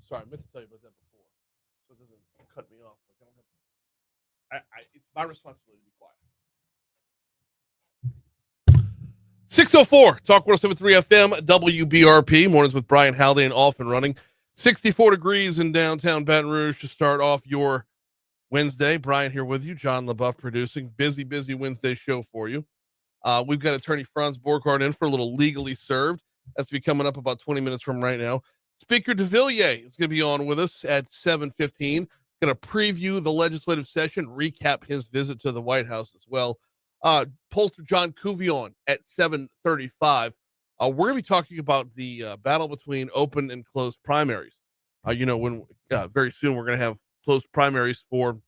Sorry, I meant to tell you about that before, so it doesn't cut me off. Like, it's my responsibility to be quiet. 604 Talk 107.3 FM WBRP mornings with Brian Haldane off and running. 64 degrees in downtown Baton Rouge to start off your Wednesday. Brian here with you. John LaBeouf producing. Busy Wednesday show for you. We've got attorney Franz Borghardt in for a little legally served. That's be coming up about 20 minutes from right now. Speaker Devillier is going to be on with us at 7:15. Going to preview the legislative session, recap his visit to the White House as well. Pollster John Couvillon at 7:35. We're going to be talking about the battle between open and closed primaries. When very soon we're going to have closed primaries for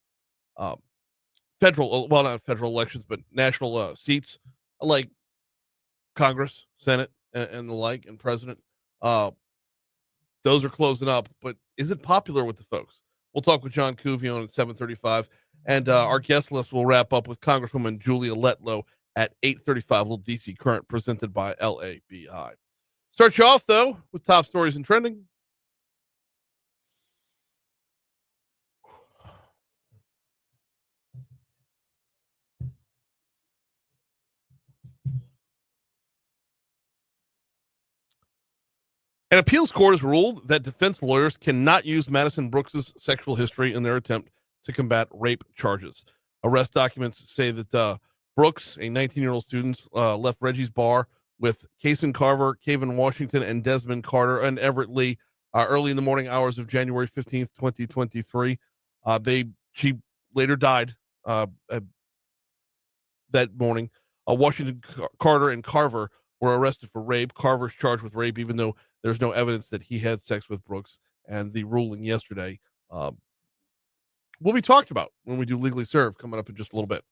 federal, well, not federal elections, but national seats like Congress, Senate, and the like, and president. Those are closing up, but is it popular with the folks? We'll talk with John Couvillon at 7:35, and our guest list will wrap up with Congresswoman Julia Letlow at 8:35. Little DC Current presented by LABI. Start you off though with top stories and trending. An appeals court has ruled that defense lawyers cannot use Madison Brooks's sexual history in their attempt to combat rape charges. Arrest documents say that Brooks, a 19-year-old student, left Reggie's bar with Kason Carver, Kaven Washington, and Desmond Carter and Everett Lee early in the morning hours of January 15th, 2023. She later died that morning. Washington, Carter, and Carver were arrested for rape. Carver's charged with rape, even though there's no evidence that he had sex with Brooks. And the ruling yesterday will be talked about when we do Legally Serve coming up in just a little bit.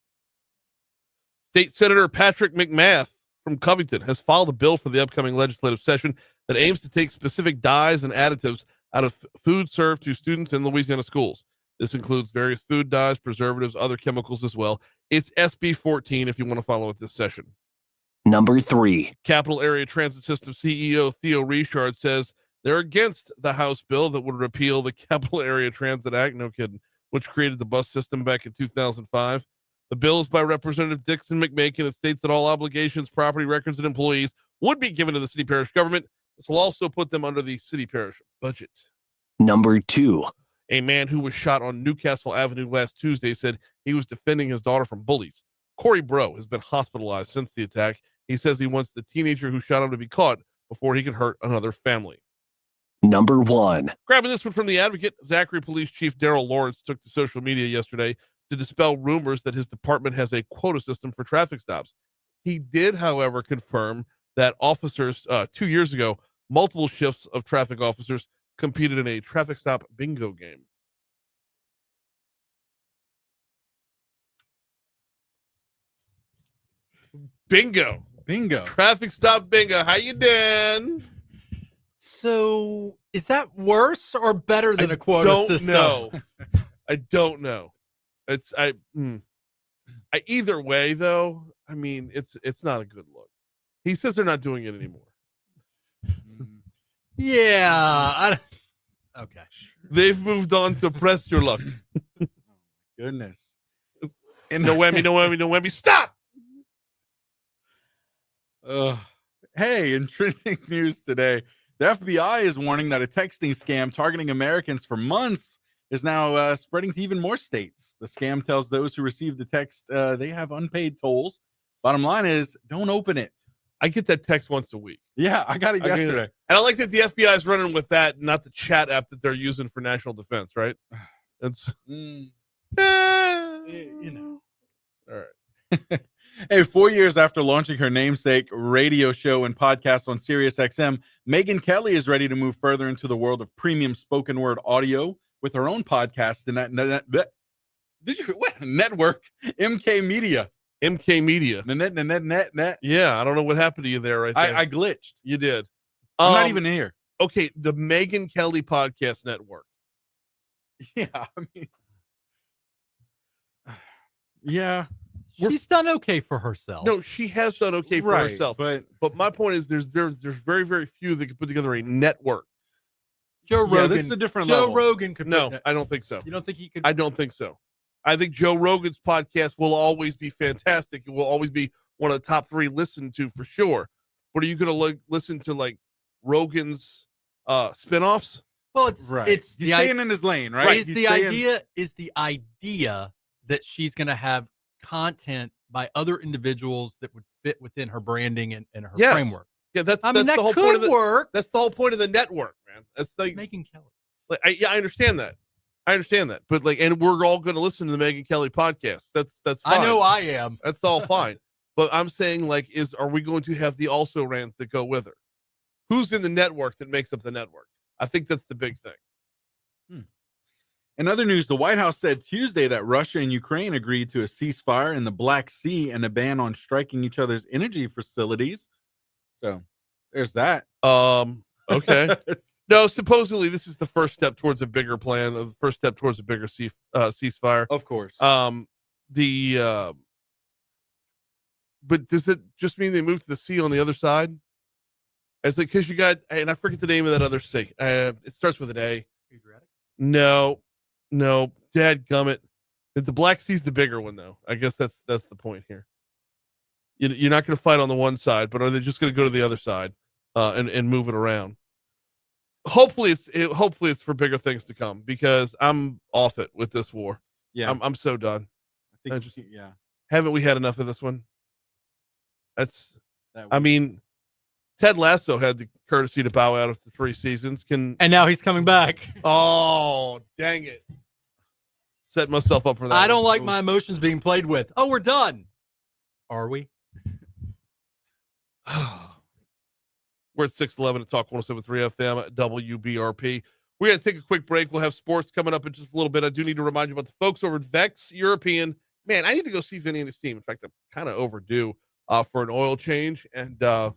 State Senator Patrick McMath from Covington has filed a bill for the upcoming legislative session that aims to take specific dyes and additives out of food served to students in Louisiana schools. This includes various food dyes, preservatives, other chemicals as well. It's SB 14 if you want to follow it this session. Number 3. Capital Area Transit System CEO Theo Richard says they're against the House bill that would repeal the Capital Area Transit Act, no kidding, which created the bus system back in 2005. The bill is by Representative Dixon McMakin. It states that all obligations, property records, and employees would be given to the city parish government. This will also put them under the city parish budget. Number 2. A man who was shot on Newcastle Avenue last Tuesday said he was defending his daughter from bullies. Corey Bro has been hospitalized since the attack. He says he wants the teenager who shot him to be caught before he can hurt another family. Number 1. Grabbing this one from the Advocate, Zachary Police Chief Daryl Lawrence took to social media yesterday to dispel rumors that his department has a quota system for traffic stops. He did, however, confirm that officers 2 years ago, multiple shifts of traffic officers competed in a traffic stop bingo game. Bingo. Traffic stop bingo. How you doing? So is that worse or better than a quota system? I don't know. Either way, though, I mean, it's not a good look. He says they're not doing it anymore. Yeah. Okay. They've moved on to press your luck. Goodness. And no whammy. Stop. Hey, in trending news today, the FBI is warning that a texting scam targeting Americans for months is now spreading to even more states. The scam tells those who receive the text they have unpaid tolls. Bottom line is, don't open it. I get that text once a week. Yeah, I got it yesterday. And I like that the FBI is running with that, not the chat app that they're using for national defense, right? It's, you know. All right. Hey, 4 years after launching her namesake radio show and podcast on SiriusXM, Megyn Kelly is ready to move further into the world of premium spoken word audio with her own podcast in that network, MK Media. Net. Yeah, I don't know what happened to you there right there. I glitched. You did. I'm not even here. Okay, the Megyn Kelly Podcast Network. Yeah, I mean, yeah. She's done okay for herself. No, she has done okay for herself. But my point is, there's very, very few that can put together a network. Joe Rogan. This is a different Joe level. Rogan could. No, I don't think so. You don't think he could? I don't think so. I think Joe Rogan's podcast will always be fantastic. It will always be one of the top 3 listened to for sure. But are you going to listen to like Rogan's spinoffs? Well, it's he's staying in his lane, right? Is the idea that she's going to have content by other individuals that would fit within her branding and her framework? Yeah, that's that the whole point of the work. That's the whole point of the network, man. That's like Megyn Kelly. Like, I understand that. But like, and we're all going to listen to the Megyn Kelly podcast. That's fine. I know I am. That's all fine. But I'm saying, like, are we going to have the also rans that go with her? Who's in the network that makes up the network? I think that's the big thing. In other news, the White House said Tuesday that Russia and Ukraine agreed to a ceasefire in the Black Sea and a ban on striking each other's energy facilities. So there's that. Okay. No, supposedly this is the first step towards a bigger plan, the first step towards a bigger ceasefire. Of course. But does it just mean they moved to the sea on the other side? It's like, because you got, and I forget the name of that other sea. It starts with an A. Adriatic? No, dadgummit. The Black Sea's the bigger one, though. I guess that's the point here. You're not going to fight on the one side, but are they just going to go to the other side and move it around? Hopefully it's for bigger things to come, because I'm off it with this war. Yeah, I'm so done. Yeah. Haven't we had enough of this one? I mean, Ted Lasso had the courtesy to bow out after 3 seasons. And now he's coming back. Oh, dang it. Set myself up for that. I don't like my emotions being played with. Oh, we're done. Are we? We're at 611 at Talk 107.3 FM at WBRP. We're going to take a quick break. We'll have sports coming up in just a little bit. I do need to remind you about the folks over at Vex European. Man, I need to go see Vinny and his team. In fact, I'm kind of overdue for an oil change, and got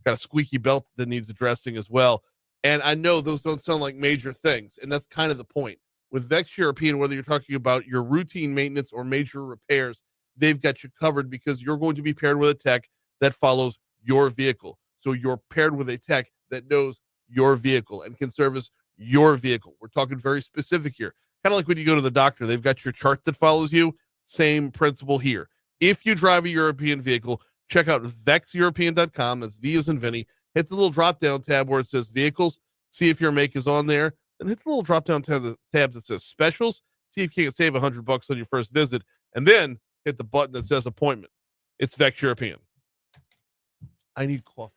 a squeaky belt that needs addressing as well. And I know those don't sound like major things, and that's kind of the point. With Vex European, whether you're talking about your routine maintenance or major repairs, they've got you covered, because you're going to be paired with a tech that follows your vehicle. So you're paired with a tech that knows your vehicle and can service your vehicle. We're talking very specific here. Kind of like when you go to the doctor, they've got your chart that follows you. Same principle here. If you drive a European vehicle, check out vexeuropean.com. That's V as in Vinny. Hit the little drop-down tab where it says vehicles. See if your make is on there. And hit the little drop-down tab that says specials. See if you can save $100 on your first visit. And then hit the button that says appointment. It's Vex European. I need coffee.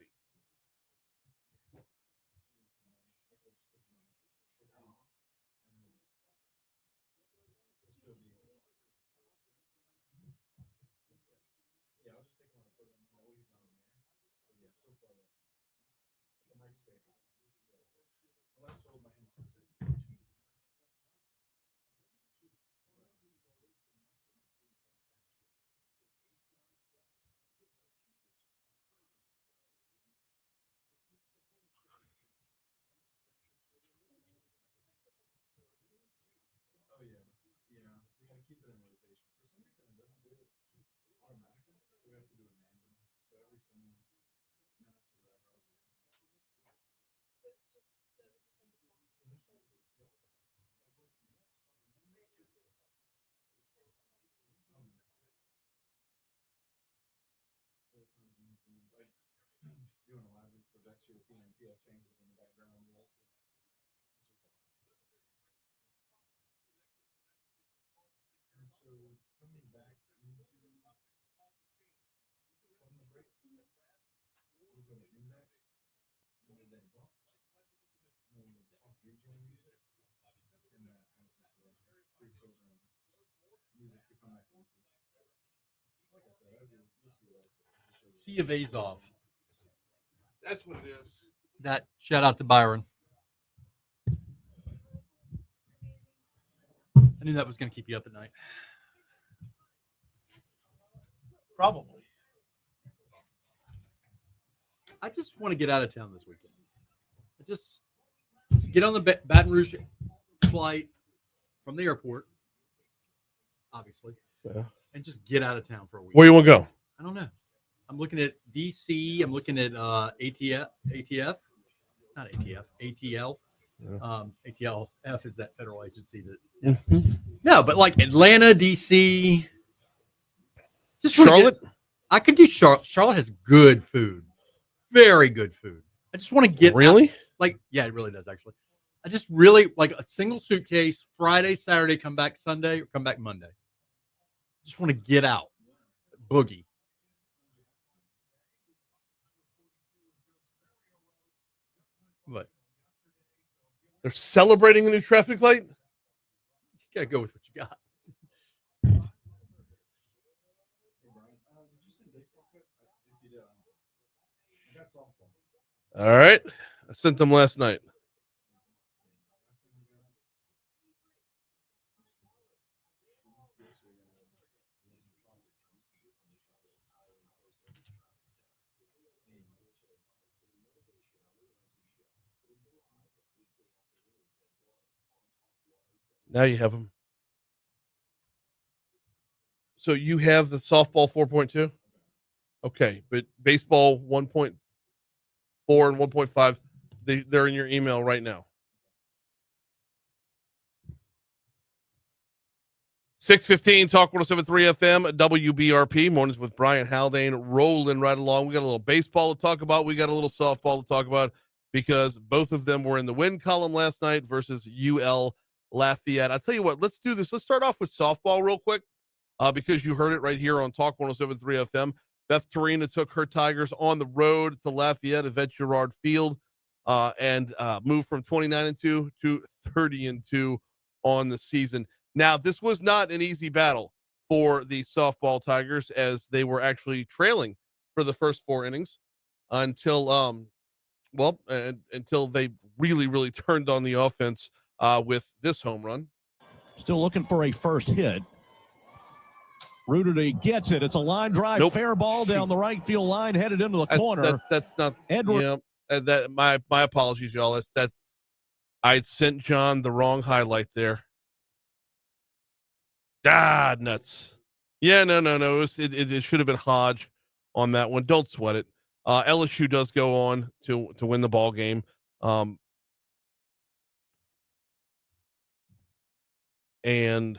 Sea of Azov. That's what it is. That shout out to Byron. I knew that was going to keep you up at night. Probably. I just want to get out of town this weekend. I just get on the Baton Rouge flight from the airport, obviously, and just get out of town for a week. Where you want to go? I don't know. I'm looking at DC. I'm looking at ATL. ATLF is that federal agency that. No, but like Atlanta, DC, just Charlotte. I could do Charlotte. Charlotte has good food, very good food. I just want to get Really? Yeah, it really does actually. I just really like a single suitcase, Friday, Saturday, come back Sunday, or come back Monday. Just want to get out, boogie. What? They're celebrating a new traffic light. You gotta go with what you got. All right. I sent them last night. Now you have them. So you have the softball 4.2? Okay, but baseball 1.4 and 1.5, they're in your email right now. 6:15, Talk 107.3 FM, WBRP, mornings with Brian Haldane, rolling right along. We got a little baseball to talk about. We got a little softball to talk about because both of them were in the win column last night versus UL Lafayette. I'll tell you what, let's do this. Let's start off with softball real quick because you heard it right here on Talk 107.3 FM. Beth Torina took her Tigers on the road to Lafayette, Yvette Girard Field, and moved from 29-2 to 30-2 on the season. Now, this was not an easy battle for the softball Tigers as they were actually trailing for the first 4 innings until until they really, really turned on the offense with this home run. Still looking for a first hit. Rudy gets it. It's a line drive, Nope. Fair ball down the right field line, headed into the corner. That's not Edward. Yeah, that my apologies, y'all. That's I sent John the wrong highlight there. Nuts. Yeah, no. It should have been Hodge on that one. Don't sweat it. LSU does go on to win the ball game. And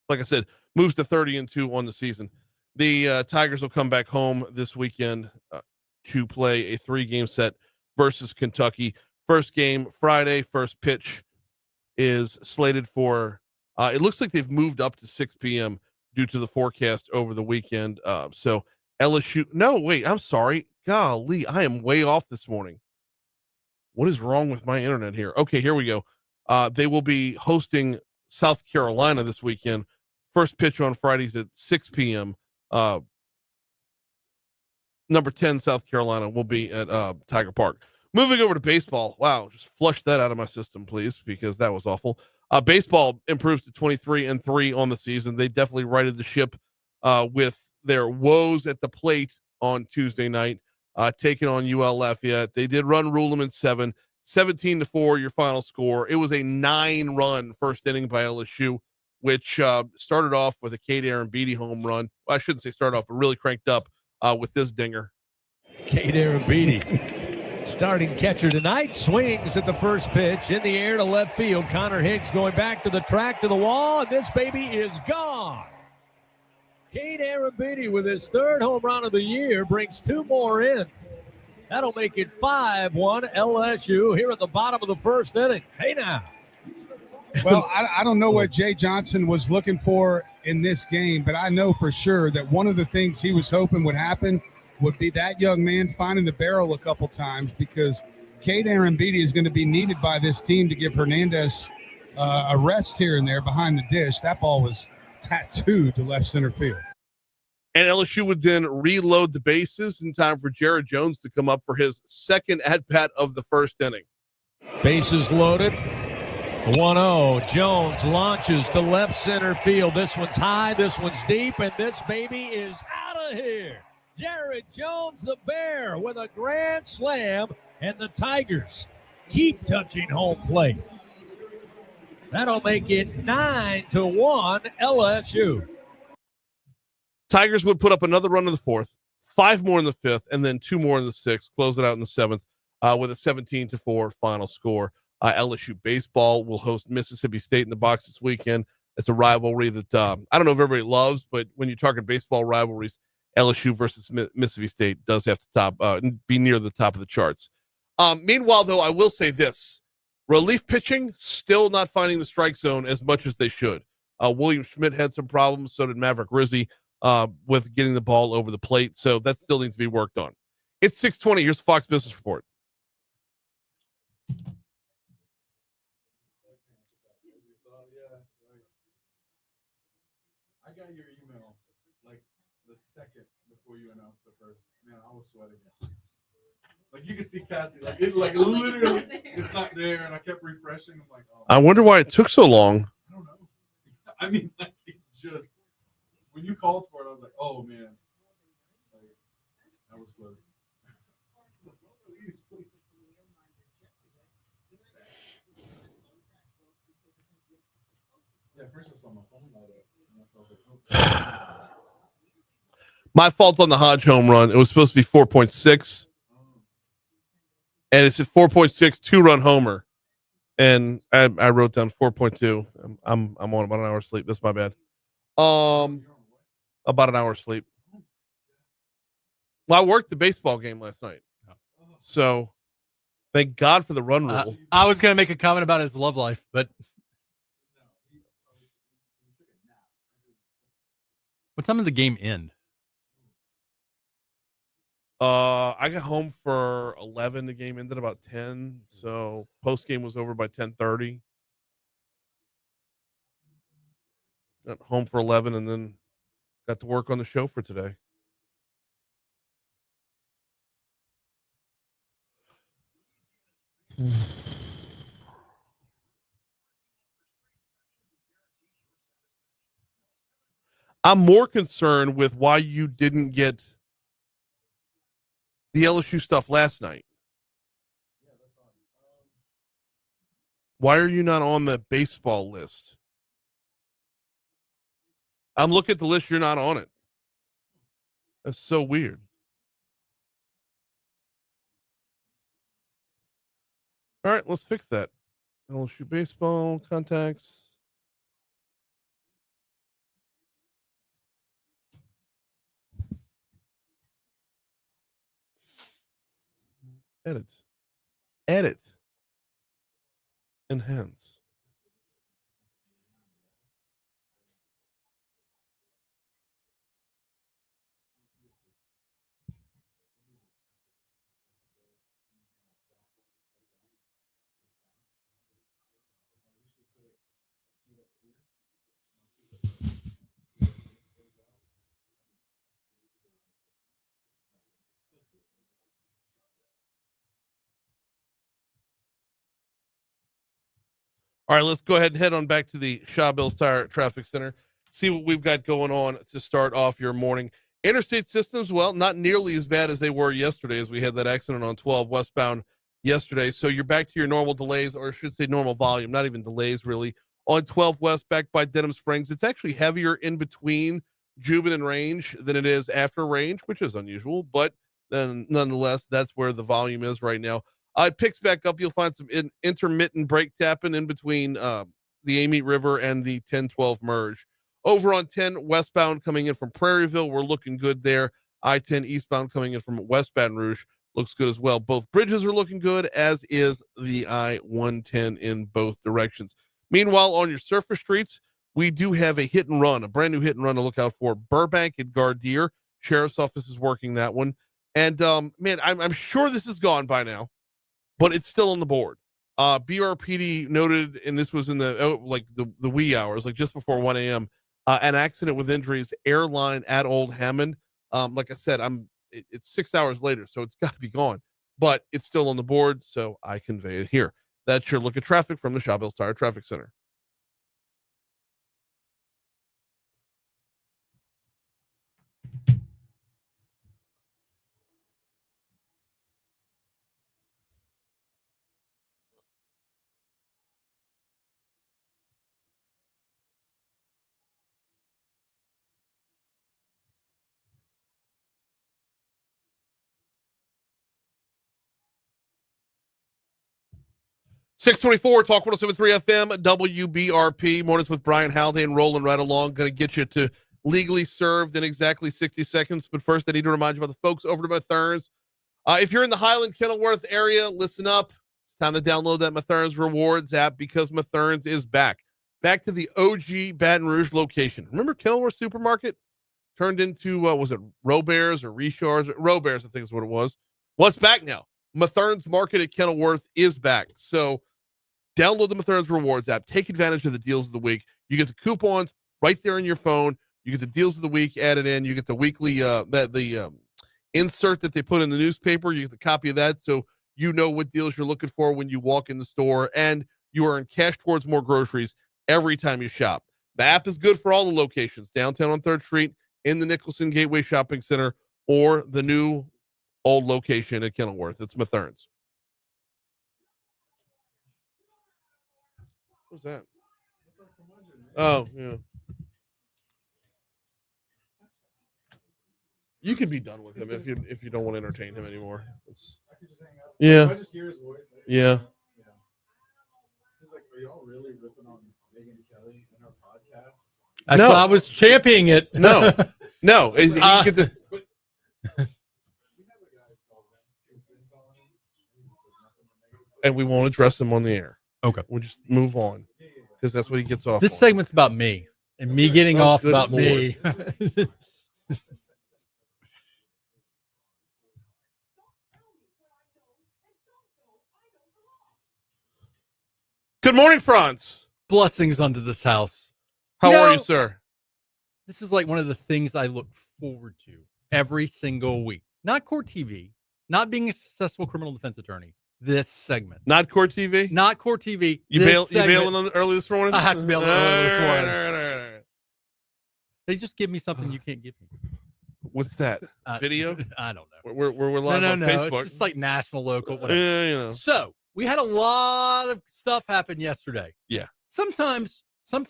like I said, moves to 30-2 on the season. The Tigers will come back home this weekend to play a 3-game set versus Kentucky. First game Friday. First pitch is slated for. It looks like they've moved up to 6 p.m. due to the forecast over the weekend. So LSU. No, wait. I'm sorry. Golly, I am way off this morning. What is wrong with my internet here? Okay, here we go. They will be hosting South Carolina this weekend. First pitch on Fridays at 6 p.m. Number 10 South Carolina will be at Tiger Park. Moving over to baseball. Wow, just flush that out of my system, please, because that was awful. Baseball improves to 23-3 on the season. They definitely righted the ship with their woes at the plate on Tuesday night, taking on UL Lafayette. They did run Rulem in 7, 17-4, your final score. It was a 9-run first inning by LSU, which started off with a Kate Aaron Beatty home run. Well, I shouldn't say start off, but really cranked up with this dinger. Kate Aaron Beatty, starting catcher tonight, swings at the first pitch in the air to left field. Connor Higgs going back to the track, to the wall, and this baby is gone. Kate Aaron Beatty with his 3rd home run of the year brings 2 more in. That'll make it 5-1 LSU here at the bottom of the first inning. Hey now. Well, I don't know what Jay Johnson was looking for in this game, but I know for sure that one of the things he was hoping would happen would be that young man finding the barrel a couple times, because Kate Aaron Beatty is going to be needed by this team to give Hernandez a rest here and there behind the dish. That ball was tattooed to left center field. And LSU would then reload the bases in time for Jared Jones to come up for his 2nd at-bat of the first inning. Bases loaded. 1-0. Jones launches to left center field. This one's high, this one's deep, and this baby is out of here. Jared Jones, the Bear, with a grand slam, and the Tigers keep touching home plate. That'll make it 9-1 LSU. Tigers would put up another run in the 4th, 5 more in the 5th, and then 2 more in the 6th, close it out in the 7th with a 17-4 final score. LSU baseball will host Mississippi State in the box this weekend. It's a rivalry that I don't know if everybody loves, but when you're talking baseball rivalries, LSU versus Mississippi State does have to be near the top of the charts. Meanwhile, though, I will say this. Relief pitching, still not finding the strike zone as much as they should. William Schmidt had some problems, so did Maverick Rizzi with getting the ball over the plate, so that still needs to be worked on. It's 6:20. Here's the Fox Business Report. I got your email like the second before you announced the first. Man, I was sweating. Like you can see Cassie, like it, like literally, it's not there, and I kept refreshing. I'm like, oh. I wonder why it took so long. I don't know. I mean, like it just when you called for it, I was like, oh man, like, that was close. Yeah, first I saw my phone light up, and that's I was like, oh. My fault on the Hodge home run. It was supposed to be 4.6. And it's a 4.6 2-run homer. And I wrote down 4.2. I'm on about an hour's sleep. That's my bad. About an hour's sleep. Well, I worked the baseball game last night. So thank God for the run rule. I was going to make a comment about his love life, but what time did the game end? I got home for 11. The game ended about 10. So post game was over by 10:30. Got home for 11 and then got to work on the show for today. I'm more concerned with why you didn't get the LSU stuff last night. Why are you not on the baseball list? I'm looking at the list. You're not on it. That's so weird. All right, let's fix that. LSU baseball contacts. Edit. Enhance. All right, let's go ahead and head on back to the Shaw Bills Tire Traffic Center. See what we've got going on to start off your morning. Interstate systems, well, not nearly as bad as they were yesterday, as we had that accident on 12 westbound yesterday. So you're back to your normal delays, or I should say normal volume, not even delays really, on 12 west back by Denham Springs. It's actually heavier in between Jubin and Range than it is after Range, which is unusual, but then nonetheless, that's where the volume is right now. It picks back up. You'll find some intermittent brake tapping in between the Amite River and the 10-12 merge. Over on 10 westbound coming in from Prairieville, we're looking good there. I-10 eastbound coming in from West Baton Rouge looks good as well. Both bridges are looking good, as is the I-110 in both directions. Meanwhile, on your surface streets, we do have a hit and run, a brand new hit and run to look out for. Burbank and Gardier. Sheriff's Office is working that one. And, man, I'm sure this is gone by now, but it's still on the board. BRPD noted, and this was in the wee hours, like just before 1 a.m., an accident with injuries, airline at Old Hammond. Like I said, it's 6 hours later, so it's got to be gone, but it's still on the board, so I convey it here. That's your look at traffic from the Shaw Bills Tire Traffic Center. 624 Talk 107.3 FM WBRP. Mornings with Brian Haldane rolling right along. Going to get you to legally served in exactly 60 seconds. But first, I need to remind you about the folks over to Mathern's. If you're in the Highland Kenilworth area, listen up. It's time to download that Mathern's Rewards app because Mathern's is back. Back to the OG Baton Rouge location. Remember Kenilworth Supermarket? Turned into, was it Robert's or Richard's? Robert's, I think is what it was. Well, it's back now. Mathern's Market at Kenilworth is back. So download the Mathern's Rewards app. Take advantage of the deals of the week. You get the coupons right there in your phone. You get the deals of the week added in. You get the weekly insert that they put in the newspaper. You get the copy of that so you know what deals you're looking for when you walk in the store. And you earn cash towards more groceries every time you shop. The app is good for all the locations. Downtown on 3rd Street, in the Nicholson Gateway Shopping Center, or the new old location at Kenilworth. It's Mathern's. What's that? Oh, yeah. You could be done with him if you don't want to entertain him anymore. Yeah. Yeah. He's like, are y'all really ripping on Megan Kelly in her podcast? That's why I was championing it. No. You get to, and we won't address him on the air. Okay. We'll just move on because that's what he gets off This on. segment's about me and me getting off good about Lord. me. Good morning, Franz. Blessings unto this house. How You are know, you, sir? This is like one of the things I look forward to every single week. Not court TV, not being a successful criminal defense attorney. This segment. Not Court TV? Not court TV. You bailing on early this morning? I have to bail early this morning. All right. They just give me something you can't give me. What's that? Video? I don't know. We're live on No. Facebook. It's just like national, local, whatever. Yeah, you know. So we had a lot of stuff happen yesterday. Yeah. Sometimes I'm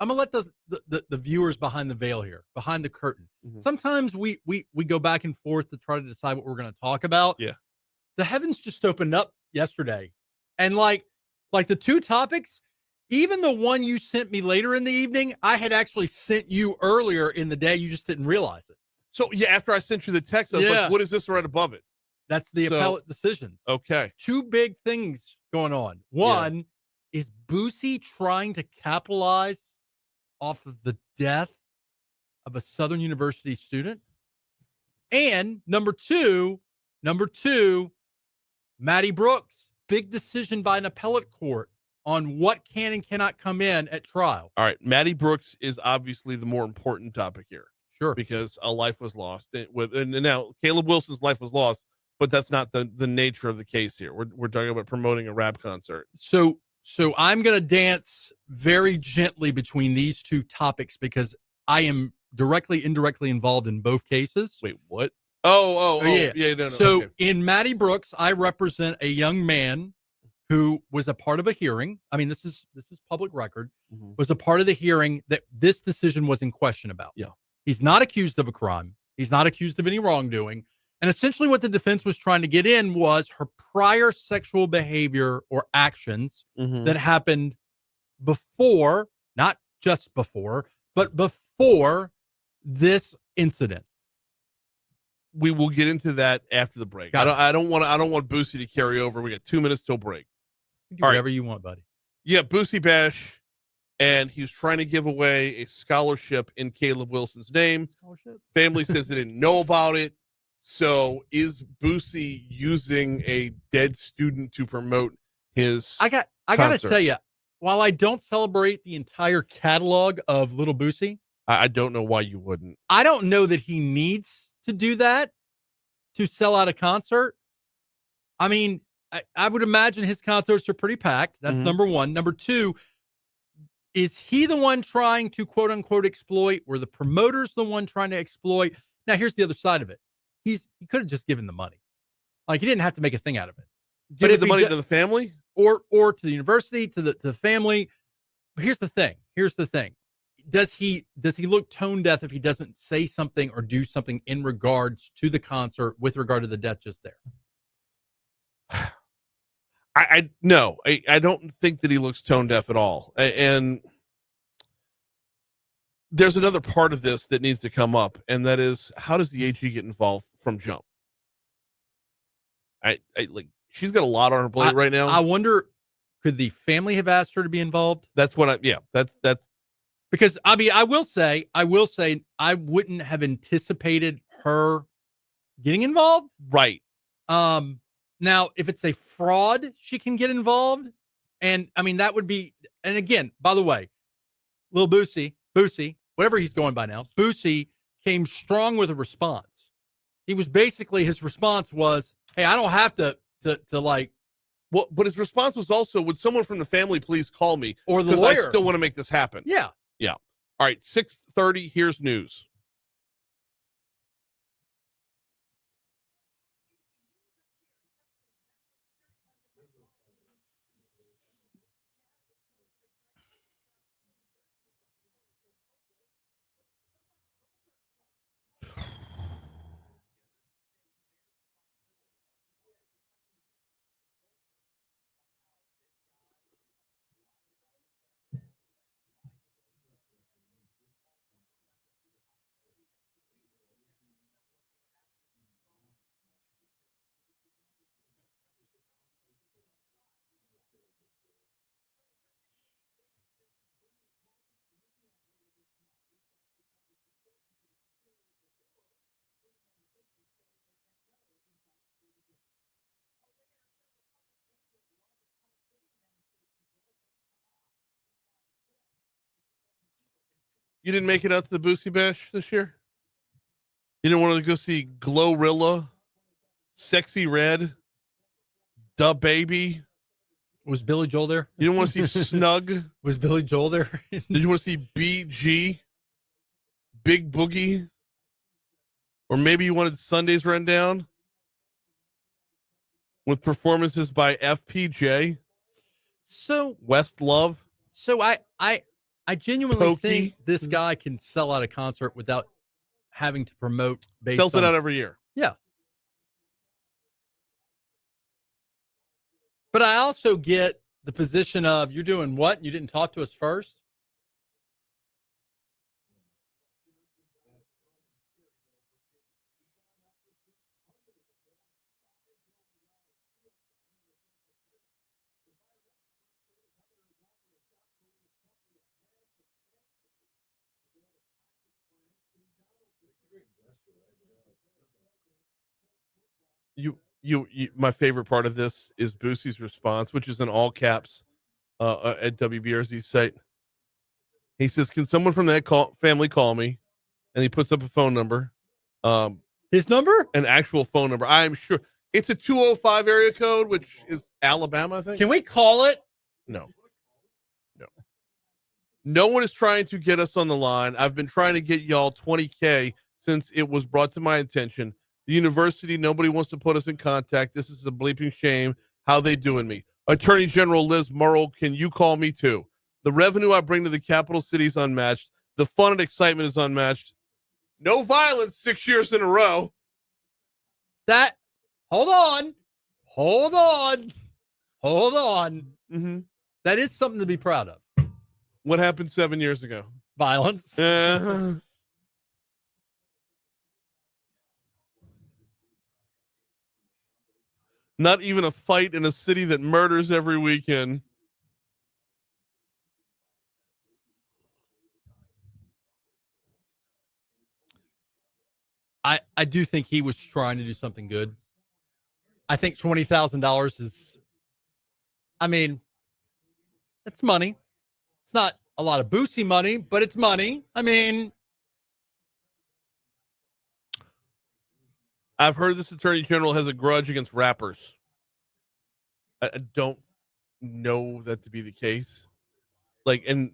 gonna let the viewers behind the veil here, behind the curtain. Mhm. Sometimes we go back and forth to try to decide what we're gonna talk about. Yeah. The heavens just opened up yesterday. And like the two topics, even the one you sent me later in the evening, I had actually sent you earlier in the day. You just didn't realize it. So, yeah, after I sent you the text, I was Yeah. like, what is this right above it? That's the So- appellate decisions. Okay. Two big things going on. One is Boosie trying to capitalize off of the death of a Southern University student. And number two, Maddie Brooks, big decision by an appellate court on what can and cannot come in at trial. All right. Maddie Brooks is obviously the more important topic here Sure. because a life was lost. And now Caleb Wilson's life was lost, but that's not the nature of the case here. We're talking about promoting a rap concert. So I'm going to dance very gently between these two topics because I am directly, indirectly involved in both cases. Wait, what? Oh, yeah. No. So Okay. in Maddie Brooks, I represent a young man who was a part of a hearing. I mean, this is public record. Mhm. Was a part of the hearing that this decision was in question about. Yeah. He's not accused of a crime. He's not accused of any wrongdoing. And essentially what the defense was trying to get in was her prior sexual behavior or actions Mhm. that happened before, not just before, but before this incident. We will get into that after the break. Got it. I don't want Boosie to carry over. We got 2 minutes till break. You can do All right. whatever you want, buddy. Yeah, Boosie Bash, and he was trying to give away a scholarship in Caleb Wilson's name. Scholarship? Family says they didn't know about it. So is Boosie using a dead student to promote his I got to concert? tell you, while I don't celebrate the entire catalog of Little Boosie, I don't know why you wouldn't. I don't know that he needs to do that to sell out a concert. I mean, I would imagine his concerts are pretty packed. That's Mhm. number one. Number two, is he the one trying to quote unquote exploit? Or the promoter's the one trying to exploit? Now, here's the other side of it. He could have just given the money. Like, he didn't have to make a thing out of it. Give if the he money do- to the family? Or to the university, to the family. But here's the thing. Does he look tone deaf if he doesn't say something or do something in regards to the concert with regard to the death just there? No, I don't think that he looks tone deaf at all. And there's another part of this that needs to come up, and that is, how does the AG get involved from jump? I like, she's got a lot on her plate right now. I wonder, could the family have asked her to be involved? That's what that's because I mean, I will say I wouldn't have anticipated her getting involved. Right. Now, if it's a fraud, she can get involved. And I mean, that would be, and again, by the way, Lil Boosie, whatever he's going by now, Boosie came strong with a response. He was basically, his response was, hey, I don't have to like. Well, but his response was also, would someone from the family please call me? Or the because lawyer. I still want to make this happen. Yeah. Yeah. All right. 6:30. Here's news. You didn't make it out to the Boosie Bash this year? You didn't want to go see Glorilla, Sexy Red, Da Baby? Was Billy Joel there? You didn't want to see Snug? Was Billy Joel there? Did you want to see BG? Big Boogie? Or maybe you wanted Sunday's Rundown with performances by FPJ? So Westlove? So I genuinely Pokey. think this guy can sell out a concert without having to promote. Sells it out every year. Yeah. But I also get the position of, you're doing what? You didn't talk to us first? You my favorite part of this is Boosie's response, which is in all caps at WBRZ's site. He says, can someone from that family call me? And he puts up a phone number. His number? An actual phone number. I'm sure it's a 205 area code, which is Alabama, I think. Can we call it? No. No one is trying to get us on the line. I've been trying to get y'all 20K since it was brought to my attention. The university, nobody wants to put us in contact. This is a bleeping shame. How they doing me? Attorney General Liz Murrow, can you call me too? The revenue I bring to the capital city is unmatched. The fun and excitement is unmatched. No violence 6 years in a row. Hold on. Mm-hmm. That is something to be proud of. What happened 7 years ago? Violence. Not even a fight in a city that murders every weekend. I do think he was trying to do something good. I think $20,000 is, I mean, it's money. It's not a lot of Boosie money, but it's money. I mean, I've heard this attorney general has a grudge against rappers. I don't know that to be the case. Like, and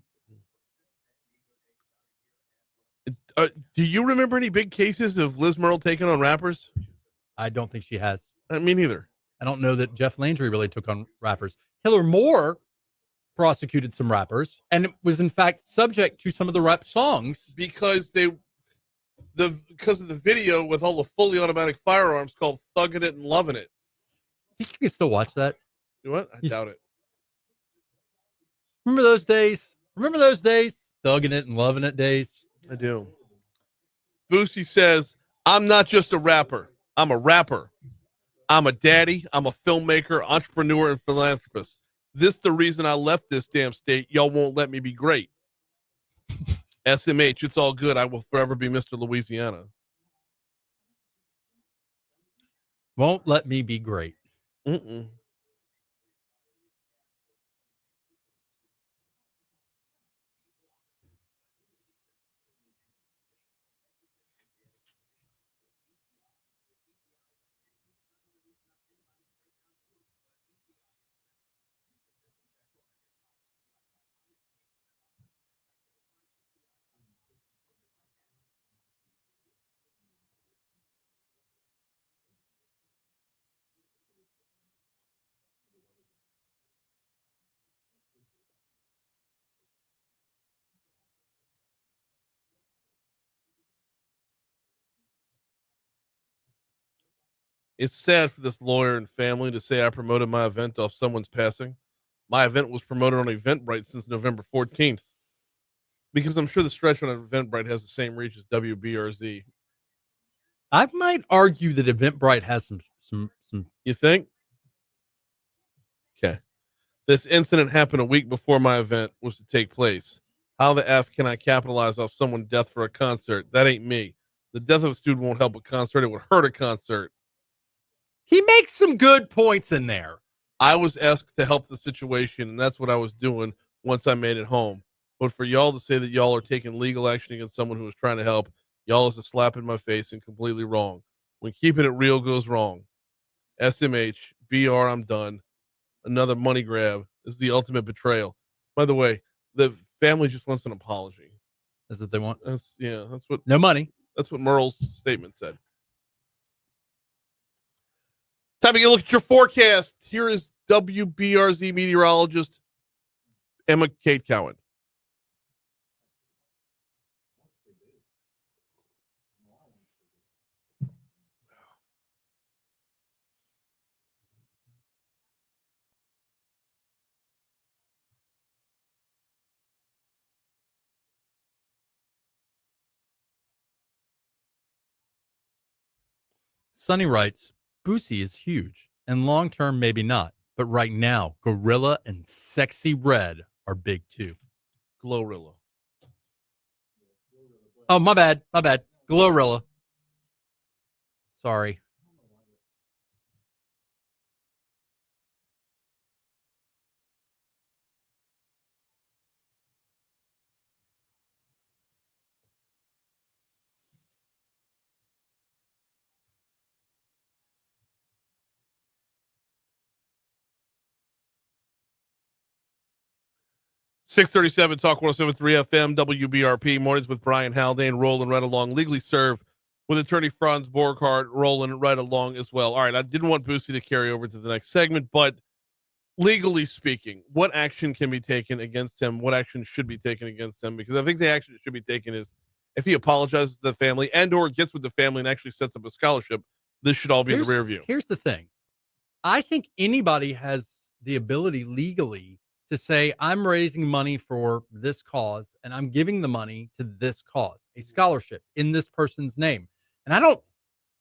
do you remember any big cases of Liz Murrow taking on rappers? I don't think she has. Me neither. I don't know that Jeff Landry really took on rappers. Hiller Moore prosecuted some rappers and was in fact subject to some of the rap songs because because of the video with all the fully automatic firearms called Thuggin' It and Lovin' It. You can still watch that. You what? I doubt it. Remember those days? Remember those days? Thugging it and loving it days. I do. Boosie says, I'm not just a rapper. I'm a rapper. I'm a daddy. I'm a filmmaker, entrepreneur, and philanthropist. This the reason I left this damn state. Y'all won't let me be great. SMH, it's all good. I will forever be Mr. Louisiana. Won't let me be great. Mm-mm. It's sad for this lawyer and family to say I promoted my event off someone's passing. My event was promoted on Eventbrite since November 14th. Because I'm sure the stretch on Eventbrite has the same reach as WBRZ. I might argue that Eventbrite has some. You think? Okay. This incident happened a week before my event was to take place. How the F can I capitalize off someone's death for a concert? That ain't me. The death of a student won't help a concert. It would hurt a concert. He makes some good points in there. I was asked to help the situation, and that's what I was doing once I made it home. But for y'all to say that y'all are taking legal action against someone who was trying to help, y'all is a slap in my face and completely wrong. When keeping it real goes wrong. SMH, BR, I'm done. Another money grab. This is the ultimate betrayal. By the way, the family just wants an apology. That's what they want. That's what No money. That's what Merle's statement said. Time to get a look at your forecast. Here is WBRZ meteorologist Emma Kate Cowan. Sonny writes, Boosie is huge, and long-term maybe not. But right now, Gorilla and Sexy Red are big too. Glorilla. Oh, my bad. Glorilla. Sorry. .637 Talk 107.3 FM WBRP mornings with Brian Haldane rolling right along. Legally served with attorney Franz Borghardt rolling right along as well. All right, I didn't want Boosie to carry over to the next segment, but legally speaking, what action can be taken against him? What action should be taken against him? Because I think the action that should be taken is if he apologizes to the family and or gets with the family and actually sets up a scholarship, this should all be in the rear view. Here's the thing. I think anybody has the ability legally to say, I'm raising money for this cause and I'm giving the money to this cause, a scholarship in this person's name. And I don't,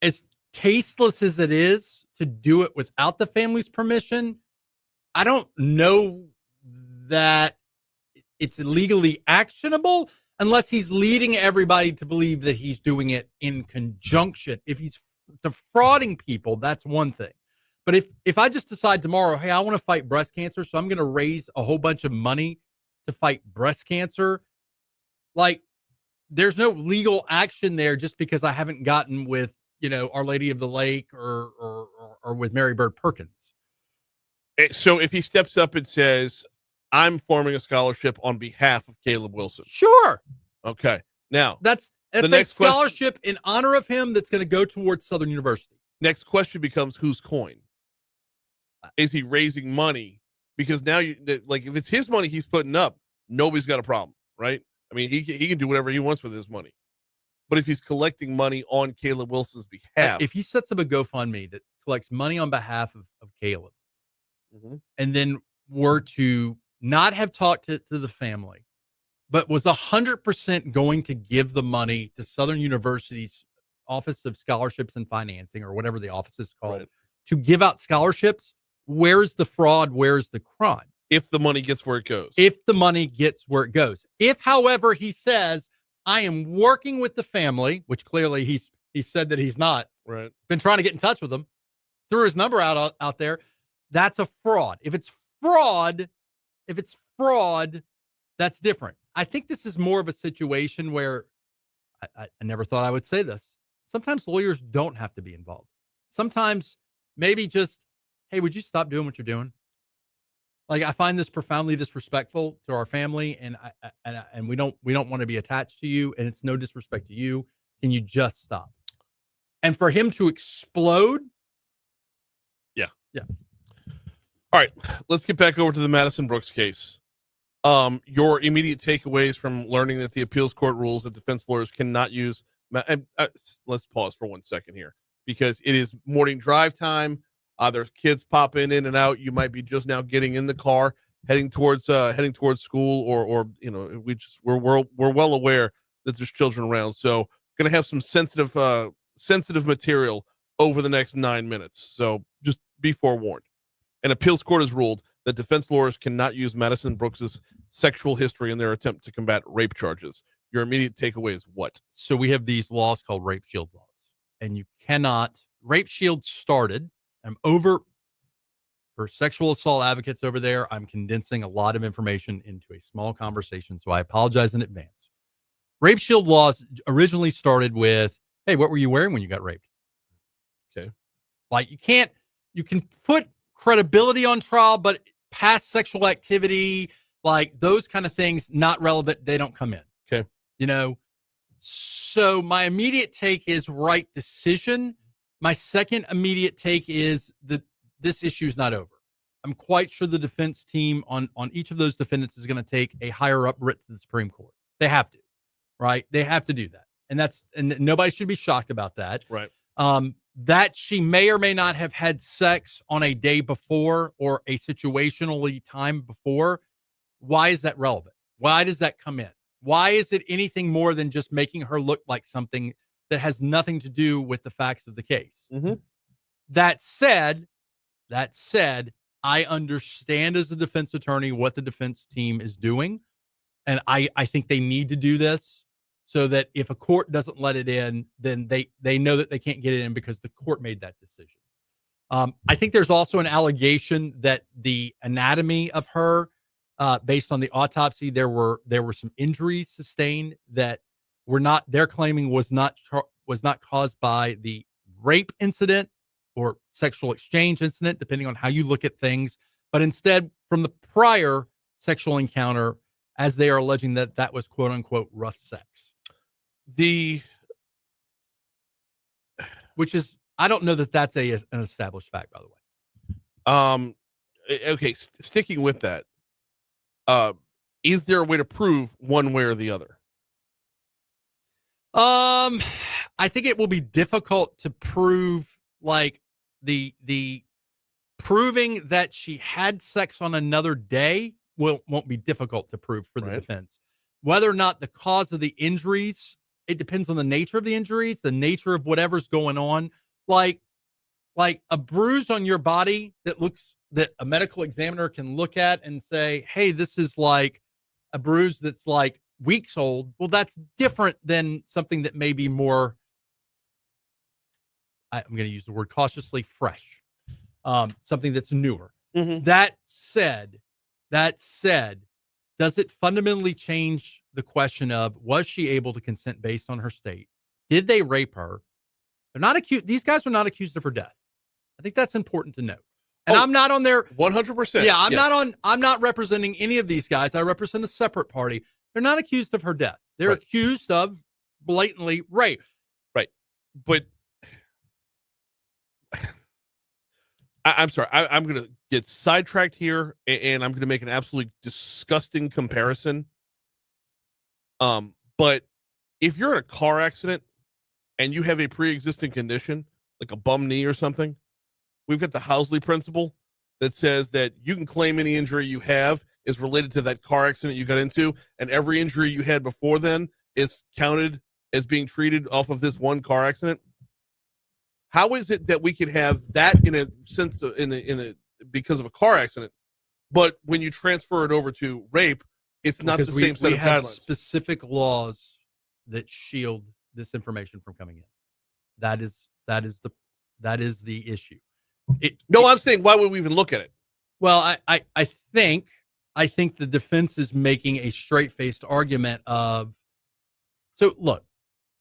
as tasteless as it is to do it without the family's permission, I don't know that it's legally actionable unless he's leading everybody to believe that he's doing it in conjunction. If he's defrauding people, that's one thing. But if I just decide tomorrow, hey, I want to fight breast cancer, so I'm going to raise a whole bunch of money to fight breast cancer, like there's no legal action there just because I haven't gotten with, Our Lady of the Lake or with Mary Bird Perkins. So if he steps up and says, I'm forming a scholarship on behalf of Caleb Wilson. Sure. Okay. Now, that's a scholarship in honor of him that's going to go towards Southern University. Next question becomes whose coin? Is he raising money? Because now, if it's his money he's putting up, nobody's got a problem, right? I mean, he can do whatever he wants with his money. But if he's collecting money on Caleb Wilson's behalf. If he sets up a GoFundMe that collects money on behalf of Caleb, and then were to not have talked to the family, but was 100% going to give the money to Southern University's Office of Scholarships and Financing, or whatever the office is called, to give out scholarships, where's the fraud? Where's the crime? If the money gets where it goes. If the money gets where it goes. If, however, he says, I am working with the family, which clearly he said that he's not. Right. Been trying to get in touch with them, threw his number out there. That's a fraud. If it's fraud, that's different. I think this is more of a situation where I never thought I would say this. Sometimes lawyers don't have to be involved. Sometimes maybe just, hey, would you stop doing what you're doing? Like, I find this profoundly disrespectful to our family, and we don't want to be attached to you, and it's no disrespect to you. Can you just stop? And for him to explode. Yeah. Yeah. All right, let's get back over to the Madison Brooks case. Your immediate takeaways from learning that the appeals court rules that defense lawyers cannot use. Let's pause for 1 second here, because it is morning drive time. There's kids popping in and out. You might be just now getting in the car, heading towards school, or we're well aware that there's children around. So going to have some sensitive material over the next 9 minutes. So just be forewarned. An appeals court has ruled that defense lawyers cannot use Madison Brooks's sexual history in their attempt to combat rape charges. Your immediate takeaway is what? So we have these laws called rape shield laws, and you cannot. Rape shield started. I'm over for sexual assault advocates over there. I'm condensing a lot of information into a small conversation, so I apologize in advance. Rape shield laws originally started with, hey, what were you wearing when you got raped? Okay. Like, you can put credibility on trial, but past sexual activity, like those kind of things, not relevant. They don't come in. Okay. So my immediate take is right decision. My second immediate take is that this issue is not over. I'm quite sure the defense team on each of those defendants is going to take a higher up writ to the Supreme Court. They have to, right? They have to do that. And nobody should be shocked about that. Right. That she may or may not have had sex on a day before or a situationally time before. Why is that relevant? Why does that come in? Why is it anything more than just making her look like something that has nothing to do with the facts of the case? Mm-hmm. That said, I understand as a defense attorney what the defense team is doing. And I think they need to do this so that if a court doesn't let it in, then they know that they can't get it in because the court made that decision. I think there's also an allegation that the anatomy of her, based on the autopsy, there were some injuries sustained that were not, they're claiming was not caused by the rape incident or sexual exchange incident, depending on how you look at things, but instead from the prior sexual encounter, as they are alleging that was quote unquote rough sex. Which is, I don't know that that's an established fact, by the way. Okay. Sticking with that, is there a way to prove one way or the other? I think it will be difficult to prove, like the proving that she had sex on another day won't be difficult to prove for the defense. Whether or not the cause of the injuries, it depends on the nature of the injuries, the nature of whatever's going on. Like a bruise on your body that a medical examiner can look at and say, hey, this is like a bruise that's like weeks old. Well, that's different than something that may be more, I'm going to use the word cautiously, fresh. Something that's newer. Mm-hmm. That said, does it fundamentally change the question of, was she able to consent based on her state? Did they rape her? They're not accused. These guys are not accused of her death. I think that's important to note. And I'm not on their 100%. Yeah, I'm not representing any of these guys. I represent a separate party. They're not accused of her death. They're accused of blatantly rape. Right. But I'm sorry. I'm going to get sidetracked here, and I'm going to make an absolutely disgusting comparison. But if you're in a car accident and you have a pre-existing condition, like a bum knee or something, we've got the Housley principle. that says that you can claim any injury you have is related to that car accident you got into, and every injury you had before then is counted as being treated off of this one car accident? How is it that we could have that in a sense because of a car accident, but when you transfer it over to rape, it's not Because the same set we of have guidelines? specific laws that shield this information from coming in. That is the issue. I'm saying, why would we even look at it? Well, I think the defense is making a straight-faced argument of, so look,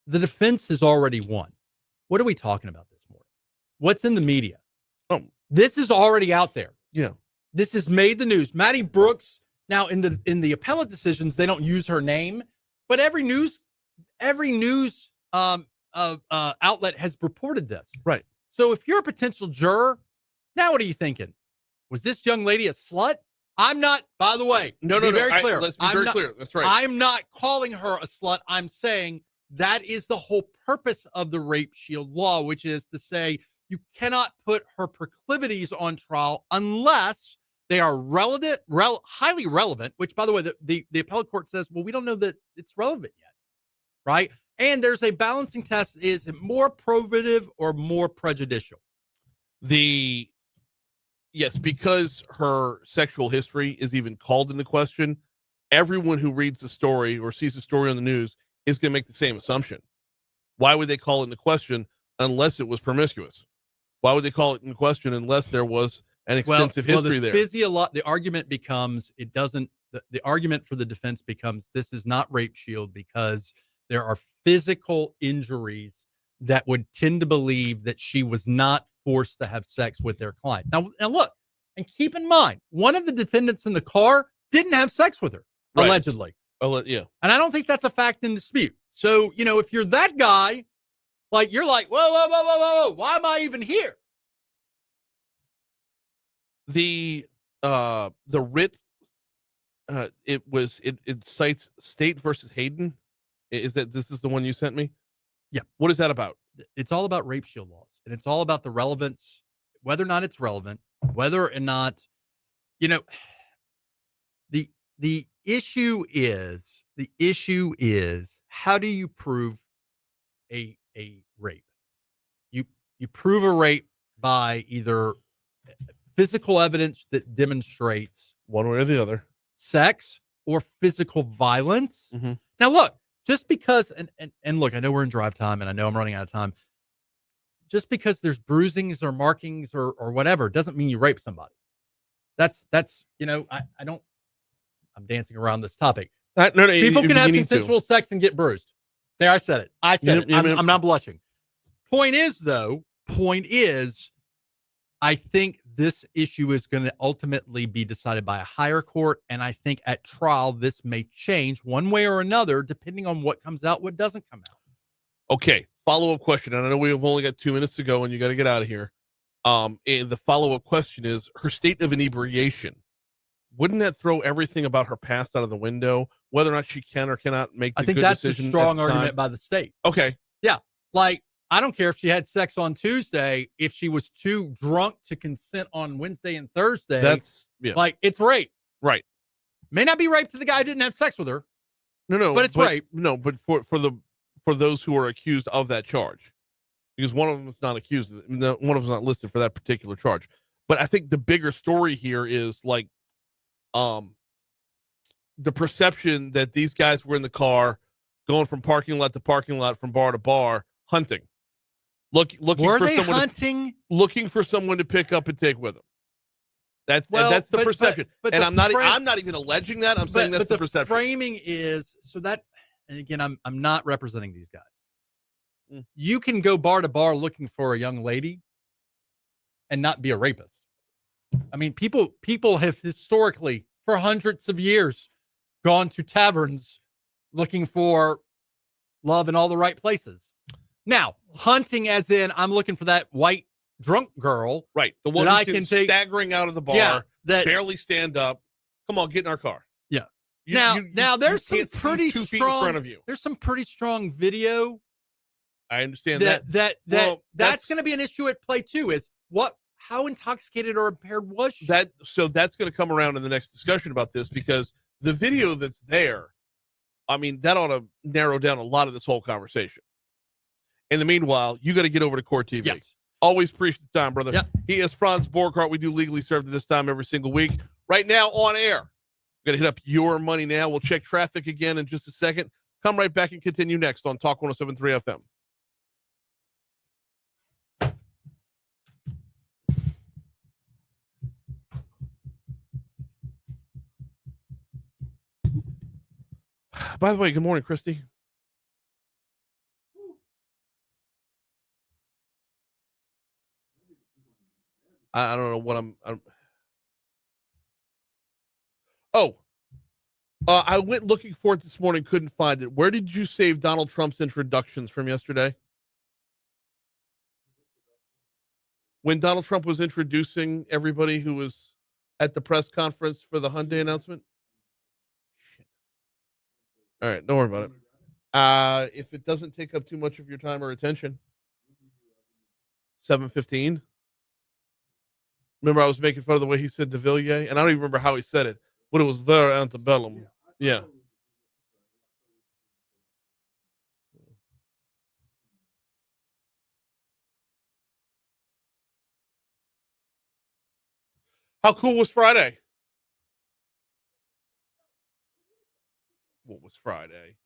the defense has already won. What are we talking about this morning? What's in the media? Oh, this is already out there. Yeah. This has made the news. Maddie Brooks, now in the appellate decisions, they don't use her name, but every news outlet has reported this. Right. So if you're a potential juror, now what are you thinking? Was this young lady a slut? I'm not, by the way. No. Very clear. Let's be very clear. That's right. I'm not calling her a slut. I'm saying that is the whole purpose of the rape shield law, which is to say you cannot put her proclivities on trial unless they are highly relevant, which, by the way, the appellate court says, well, we don't know that it's relevant yet, right? And there's a balancing test. Is it more probative or more prejudicial? Yes, because her sexual history is even called into question, everyone who reads the story or sees the story on the news is going to make the same assumption. Why would they call it into question unless it was promiscuous? Why would they call it into question unless there was an extensive history there? The argument becomes the argument for the defense becomes this is not rape shield because there are physical injuries that would tend to believe that she was not forced to have sex with their clients. Now look, and keep in mind, one of the defendants in the car didn't have sex with her, right. allegedly. Yeah. And I don't think that's a fact in dispute. So, if you're that guy, like, you're like, whoa, why am I even here? The writ, it cites State versus Hayden. This is the one you sent me? Yeah. What is that about? It's all about rape shield laws, and it's all about the relevance, whether or not it's relevant, whether or not, the issue is how do you prove a rape? You prove a rape by either physical evidence that demonstrates one way or the other, sex or physical violence. Mm-hmm. Now look, just because, and look, I know we're in drive time and I know I'm running out of time. Just because there's bruisings or markings or whatever doesn't mean you rape somebody. That's I'm dancing around this topic. People can have consensual sex and get bruised. There, I said it. I'm not blushing. Point is, I think this issue is going to ultimately be decided by a higher court, and I think at trial this may change one way or another depending on what comes out, what doesn't come out. Okay, follow-up question, and I know we've only got 2 minutes to go, and you got to get out of here. And the follow-up question is her state of inebriation. Wouldn't that throw everything about her past out of the window, whether or not she can or cannot make the good decision? I think that's a strong argument by the state. Okay. Yeah, like, I don't care if she had sex on Tuesday. If she was too drunk to consent on Wednesday and Thursday, like, it's rape. Right. May not be rape to the guy who didn't have sex with her. No, but it's rape. No, but for those who are accused of that charge, because one of them is not accused, one of them is not listed for that particular charge. But I think the bigger story here is like, the perception that these guys were in the car going from parking lot to parking lot, from bar to bar, hunting. Looking for someone to pick up and take with them. That's the perception. But and I'm not even alleging that. I'm saying that's the perception. Framing is so that, and again, I'm not representing these guys. You can go bar to bar looking for a young lady and not be a rapist. I mean, people have historically, for hundreds of years, gone to taverns looking for love in all the right places. Now, hunting as in I'm looking for that white drunk girl. Right. The one who can staggering out of the bar, barely stand up. Come on, get in our car. Yeah. Now there's some pretty strong, in front of you. There's some pretty strong video. I understand that's going to be an issue at play too, is How intoxicated or impaired was she? So that's going to come around in the next discussion about this, because the video that's there, I mean, that ought to narrow down a lot of this whole conversation. In the meanwhile, you got to get over to Court TV. Yes. Always appreciate the time, brother. Yep. He is Franz Borghardt. We do Legally Served at this time every single week. Right now on air, we're going to hit up your money now. We'll check traffic again in just a second. Come right back and continue next on Talk 107.3 FM. By the way, good morning, Christy. I don't know what I'm I went looking for it this morning, couldn't find it. Where did you save Donald Trump's introductions from yesterday? When Donald Trump was introducing everybody who was at the press conference for the Hyundai announcement? Shit. All right, don't worry about it. If it doesn't take up too much of your time or attention. 7:15. Remember, I was making fun of the way he said Devillier, and I don't even remember how he said it, but it was very antebellum. Yeah. How cool was Friday? What was Friday?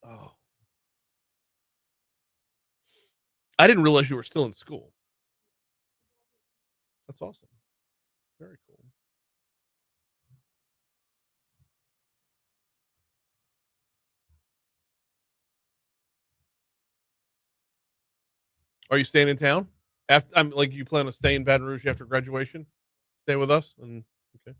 Oh. I didn't realize you were still in school. That's awesome. Very cool. Are you staying in town? After I'm like, you plan to stay in Baton Rouge after graduation? Stay with us? And okay.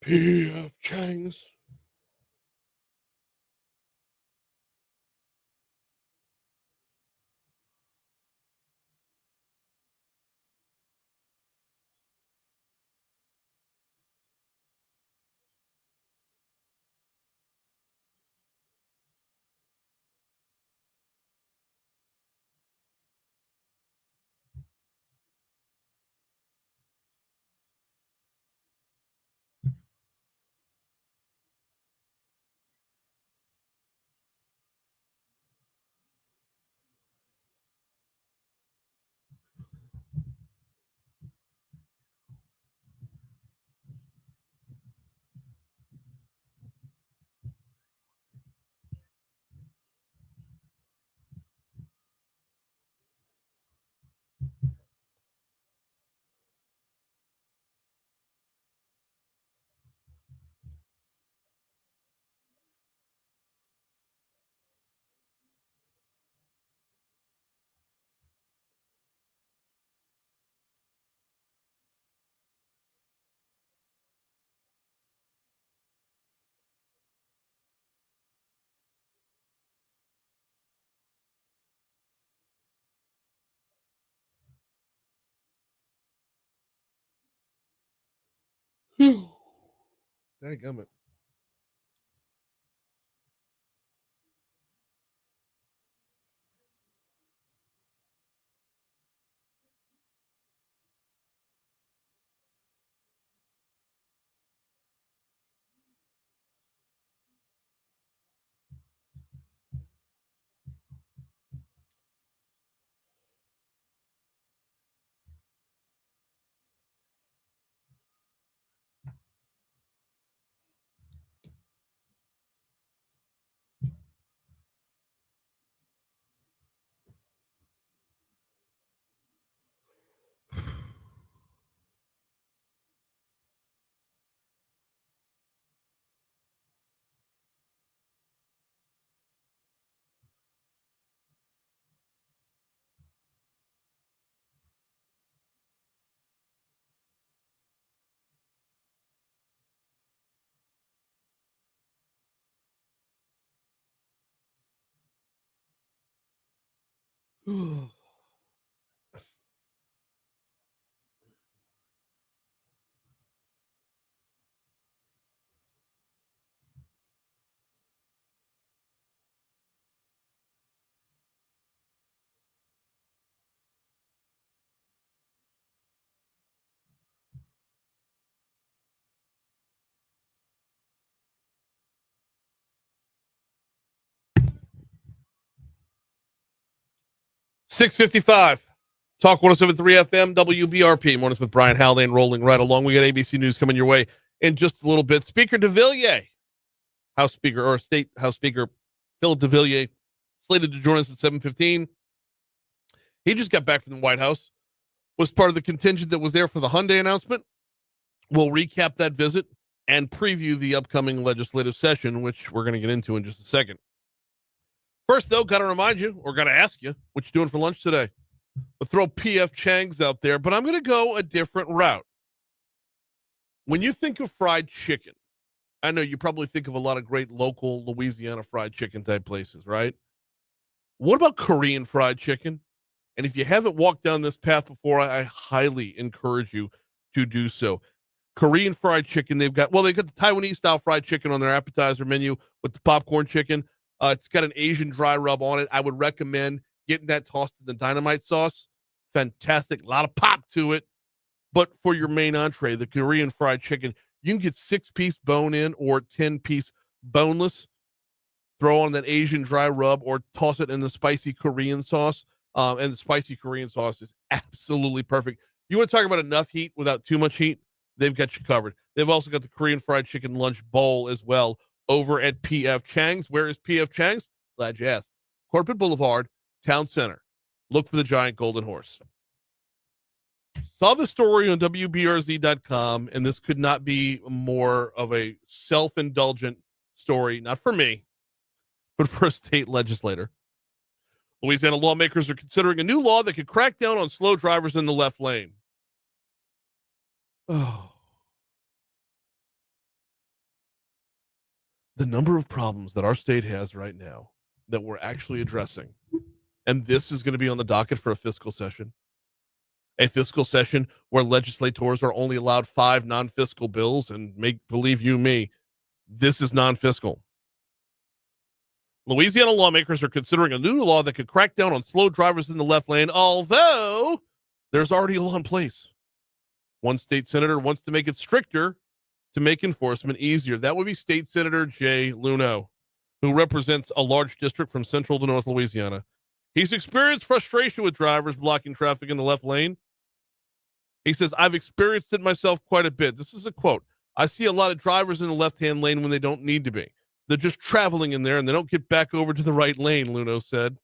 P.F. Chang's. Dadgummit. 6:55. Talk 107.3 FM, WBRP. Mornings with Brian Haldane rolling right along. We got ABC News coming your way in just a little bit. Speaker Devillier, House Speaker or State House Speaker Phillip Devillier, slated to join us at 7:15. He just got back from the White House, was part of the contingent that was there for the Hyundai announcement. We'll recap that visit and preview the upcoming legislative session, which we're going to get into in just a second. First, though, got to remind you, or got to ask you, what you doing for lunch today? We'll throw P.F. Chang's out there, but I'm going to go a different route. When you think of fried chicken, I know you probably think of a lot of great local Louisiana fried chicken type places, right? What about Korean fried chicken? And if you haven't walked down this path before, I highly encourage you to do so. Korean fried chicken, they've got the Taiwanese style fried chicken on their appetizer menu with the popcorn chicken. It's got an Asian dry rub on it. I would recommend getting that tossed in the dynamite sauce. Fantastic. A lot of pop to it. But for your main entree, the Korean fried chicken, you can get 6-piece bone-in or 10-piece boneless. Throw on that Asian dry rub or toss it in the spicy Korean sauce. And the spicy Korean sauce is absolutely perfect. You want to talk about enough heat without too much heat? They've got you covered. They've also got the Korean fried chicken lunch bowl as well over at P.F. Chang's. Where is P.F. Chang's? Glad you asked. Corporate Boulevard, Town Center. Look for the giant golden horse. Saw the story on WBRZ.com, and this could not be more of a self-indulgent story, not for me, but for a state legislator. Louisiana lawmakers are considering a new law that could crack down on slow drivers in the left lane. Oh. The number of problems that our state has right now that we're actually addressing, and this is going to be on the docket for a fiscal session where legislators are only allowed 5 non-fiscal bills, and believe you me, this is non-fiscal. Louisiana lawmakers are considering a new law that could crack down on slow drivers in the left lane, although there's already a law in place. One state senator wants to make it stricter to make enforcement easier. That would be State Senator Jay Luno, who represents a large district from central to north Louisiana. He's experienced frustration with drivers blocking traffic in the left lane. He says, I've experienced it myself quite a bit. This is a quote. I see a lot of drivers in the left-hand lane when they don't need to be. They're just traveling in there and they don't get back over to the right lane, Luno said.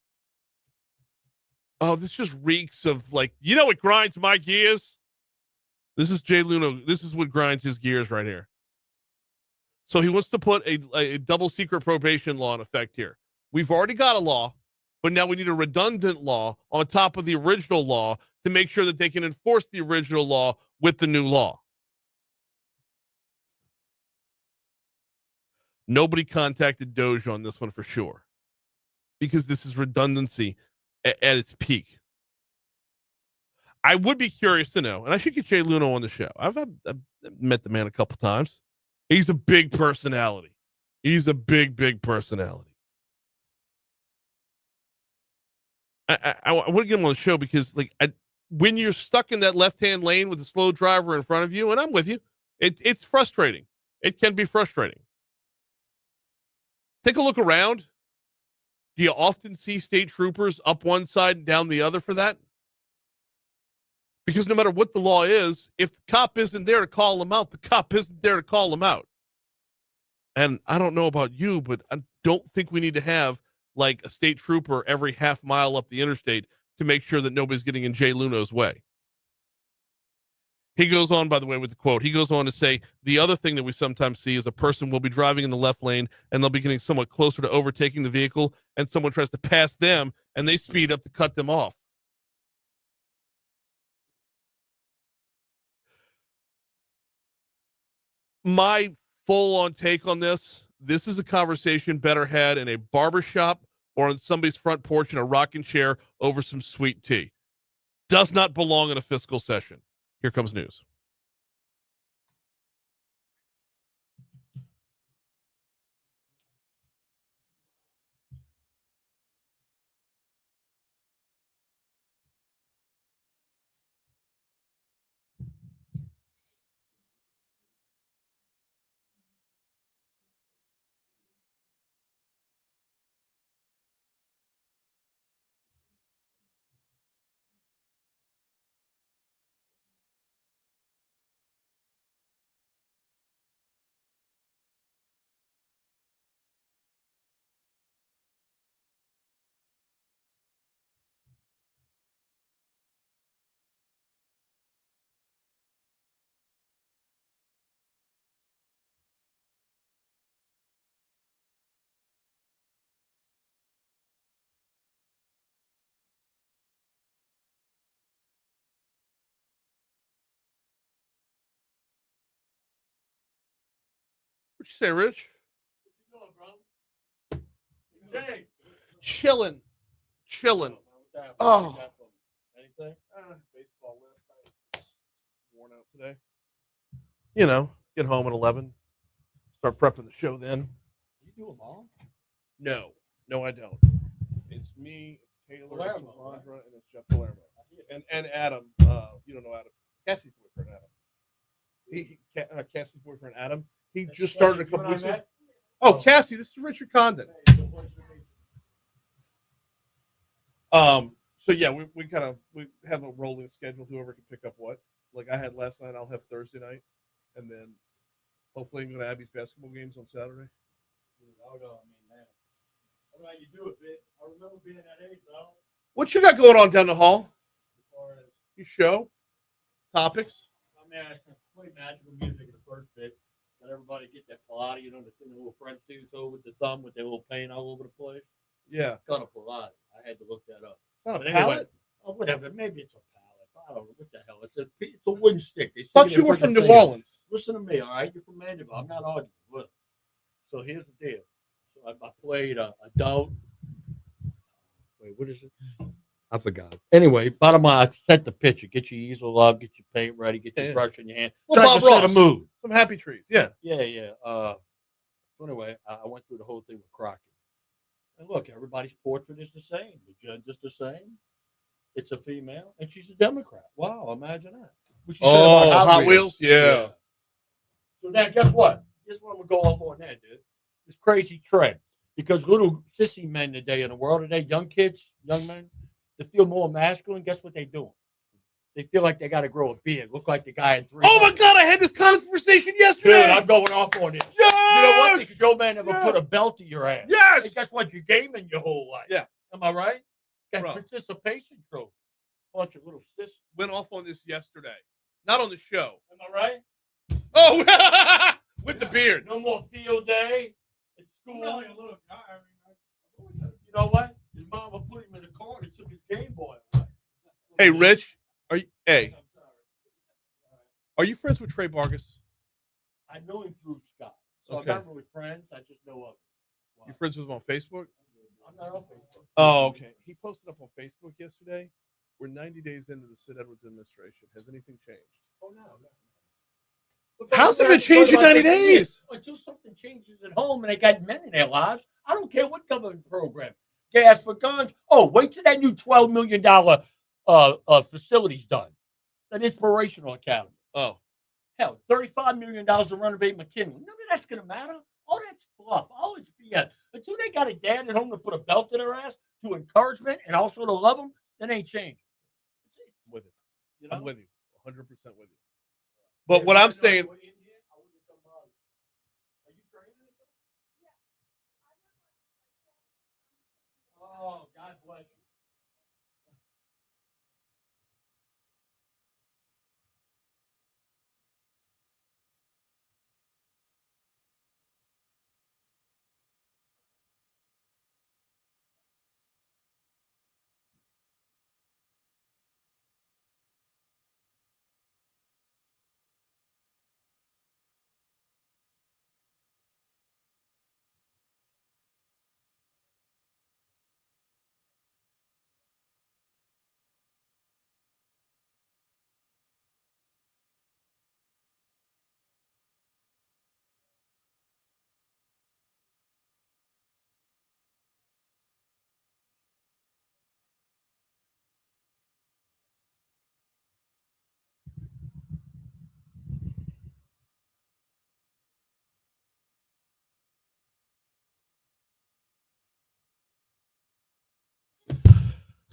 Oh, this just reeks of what grinds my gears? This is Jay Luno. This is what grinds his gears right here. So he wants to put a double secret probation law in effect here. We've already got a law, but now we need a redundant law on top of the original law to make sure that they can enforce the original law with the new law. Nobody contacted Doge on this one for sure, because this is redundancy at its peak. I would be curious to know, and I should get Jay Luno on the show. I've met the man a couple times. He's a big personality. He's a big personality. I want to get him on the show because, when you're stuck in that left-hand lane with a slow driver in front of you, and I'm with you, it's frustrating. It can be frustrating. Take a look around. Do you often see state troopers up one side and down the other for that? Because no matter what the law is, if the cop isn't there to call them out, the cop isn't there to call them out. And I don't know about you, but I don't think we need to have a state trooper every half mile up the interstate to make sure that nobody's getting in Jay Luno's way. He goes on, by the way, with the quote. He goes on to say, the other thing that we sometimes see is a person will be driving in the left lane and they'll be getting somewhat closer to overtaking the vehicle, and someone tries to pass them and they speed up to cut them off. My full-on take on this is a conversation better had in a barbershop or on somebody's front porch in a rocking chair over some sweet tea. Does not belong in a fiscal session. Here comes news. What you say, Rich? Chilling. Oh. Anything? Baseball last night. Worn out today. You know, get home at 11. Start prepping the show then. You do them all? No, I don't. It's me, it's Taylor, it's Palermo, Alondra, and it's Jeff Palermo. And Adam. You don't know Adam. Cassie's boyfriend, Adam. Cassie's boyfriend, Adam. He just started a couple weeks ago. Oh, Cassie, this is Richard Condon. So yeah, we have a rolling schedule. Whoever can pick up what. Like I had last night, I'll have Thursday night, and then hopefully I'm going to Abby's basketball games on Saturday. You do it, bitch. I remember being that age, though. What you got going on down the hall? Your show? Topics? I mean, I play magical music in the first bit. Let everybody get that Pilates, you know, the little French dudes over with the thumb with their little paint all over the place. Yeah. Kind of Pilates. I had to look that up. It's not But a anyway, pallet? oh, whatever. Maybe it's a pallet. I don't know. What the hell? It's a wooden stick. They Thought stick it you in were front from of New the thing. Orleans. Listen to me, all right? You're from Mandeville. I'm not arguing. Look. So here's the deal. So I played adult. Wait, what is it? I forgot. Anyway, bottom line, I set the picture. Get your easel up, get your paint ready, get your brush in your hand. Well, Try to Bob set a Ross. mood. Some happy trees. Yeah. Yeah. So anyway, I went through the whole thing with Crockett. And look, everybody's portrait is the same. The judge is the same. It's a female, and she's a Democrat. Wow, imagine that. What you said about Hot Wheels? Yeah. So now, guess what? Guess what I'm going to go off on that, dude? This crazy trend. Because little sissy men today in the world today, young kids, young men, they feel more masculine. Guess what they're doing? They feel like they got to grow a beard, look like the guy in 3. Oh my God! I had this conversation yesterday. Dude, I'm going off on this. Yes! You know what? Because Joe man never put a belt to your ass. Yes. Hey, guess what? You're gaming your whole life. Yeah. Am I right? Got Bro. participation trophy. Bunch of little sis. Went off on this yesterday. Not on the show. Am I right? Oh, with the beard. No more field day at school. No, look, You know what? His mom would put him in the car and took his Game Boy away. Hey, Rich. Are you friends with Trey Vargas? I know him through Scott. So Okay. I'm not really friends. I just know of him. Wow. You friends with him on Facebook? I'm not on Facebook. Oh, okay. He posted up on Facebook yesterday. We're 90 days into the Sid Edwards administration. Has anything changed? Oh, no. How's it been changed in 90 days? Until something changes at home and they got men in their lives, I don't care what government program. Gas for guns. Oh, wait till that new $12 million facility's done. An inspirational academy. Oh. Hell, $35 million to renovate McKinley. None of that's going to matter. All that's fluff. All it's BS. Until they got a dad at home to put a belt in their ass to encouragement and also to love them, that ain't changing. I'm with it. You know? I'm with you. 100% with you. But what I'm saying, oh, God bless you.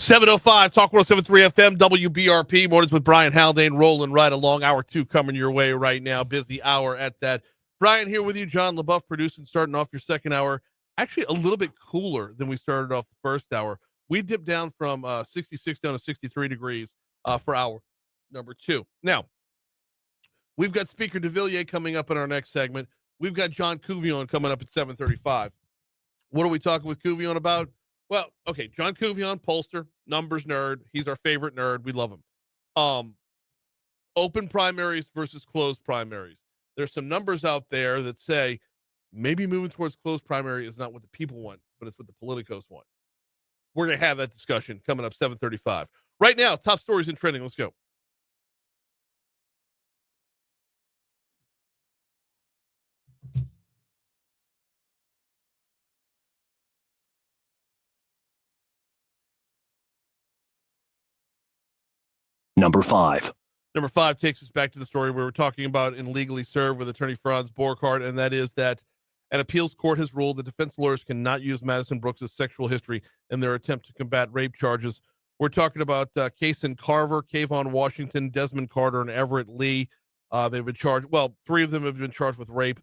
7:05, Talk 107.3 FM, WBRP. Mornings with Brian Haldane, rolling right along. Hour 2 coming your way right now. Busy hour at that. Brian here with you. John LaBeouf producing, starting off your second hour. Actually, a little bit cooler than we started off the first hour. We dipped down from 66 down to 63 degrees for hour number 2. Now, we've got Speaker Devillier coming up in our next segment. We've got John Couvillon coming up at 7:35. What are we talking with Couvillon about? Well, okay, John Couvillon, pollster, numbers nerd. He's our favorite nerd. We love him. Open primaries versus closed primaries. There's some numbers out there that say maybe moving towards closed primary is not what the people want, but it's what the politicos want. We're going to have that discussion coming up 7:35. Right now, top stories in trending. Let's go. Number 5. Number 5 takes us back to the story we were talking about in Legally Served with attorney Franz Borghardt, and that is that an appeals court has ruled that defense lawyers cannot use Madison Brooks' sexual history in their attempt to combat rape charges. We're talking about Kason Carver, Kayvon Washington, Desmond Carter, and Everett Lee. They've been charged. Well, 3 of them have been charged with rape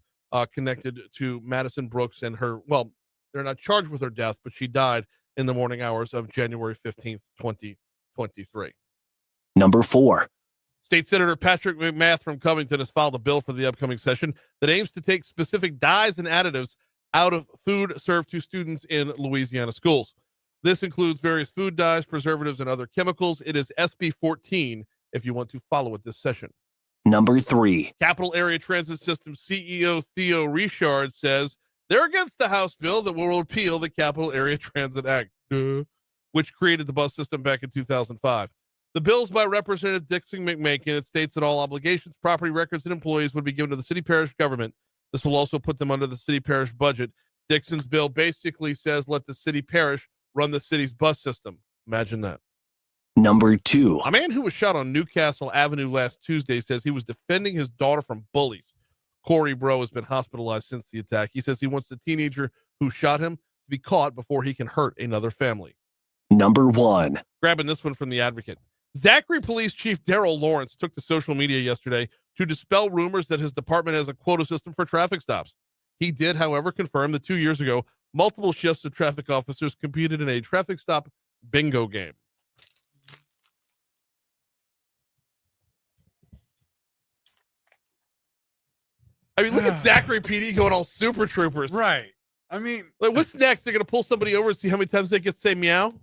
connected to Madison Brooks and her. Well, they're not charged with her death, but she died in the morning hours of January 15th, 2023. Number 4. State Senator Patrick McMath from Covington has filed a bill for the upcoming session that aims to take specific dyes and additives out of food served to students in Louisiana schools. This includes various food dyes, preservatives, and other chemicals. It is SB 14 if you want to follow it this session. Number 3. Capital Area Transit System CEO Theo Richard says they're against the House bill that will repeal the Capital Area Transit Act, which created the bus system back in 2005. The bill is by Representative Dixon McMakin. It states that all obligations, property records, and employees would be given to the city parish government. This will also put them under the city parish budget. Dixon's bill basically says let the city parish run the city's bus system. Imagine that. Number 2. A man who was shot on Newcastle Avenue last Tuesday says he was defending his daughter from bullies. Corey Bro has been hospitalized since the attack. He says he wants the teenager who shot him to be caught before he can hurt another family. Number 1. Grabbing this one from the Advocate. Zachary Police Chief Daryl Lawrence took to social media yesterday to dispel rumors that his department has a quota system for traffic stops. He did, however, confirm that 2 years ago, multiple shifts of traffic officers competed in a traffic stop bingo game. I mean, look at Zachary PD going all super troopers. Right. I mean, like, what's next? They're going to pull somebody over and see how many times they get to say meow?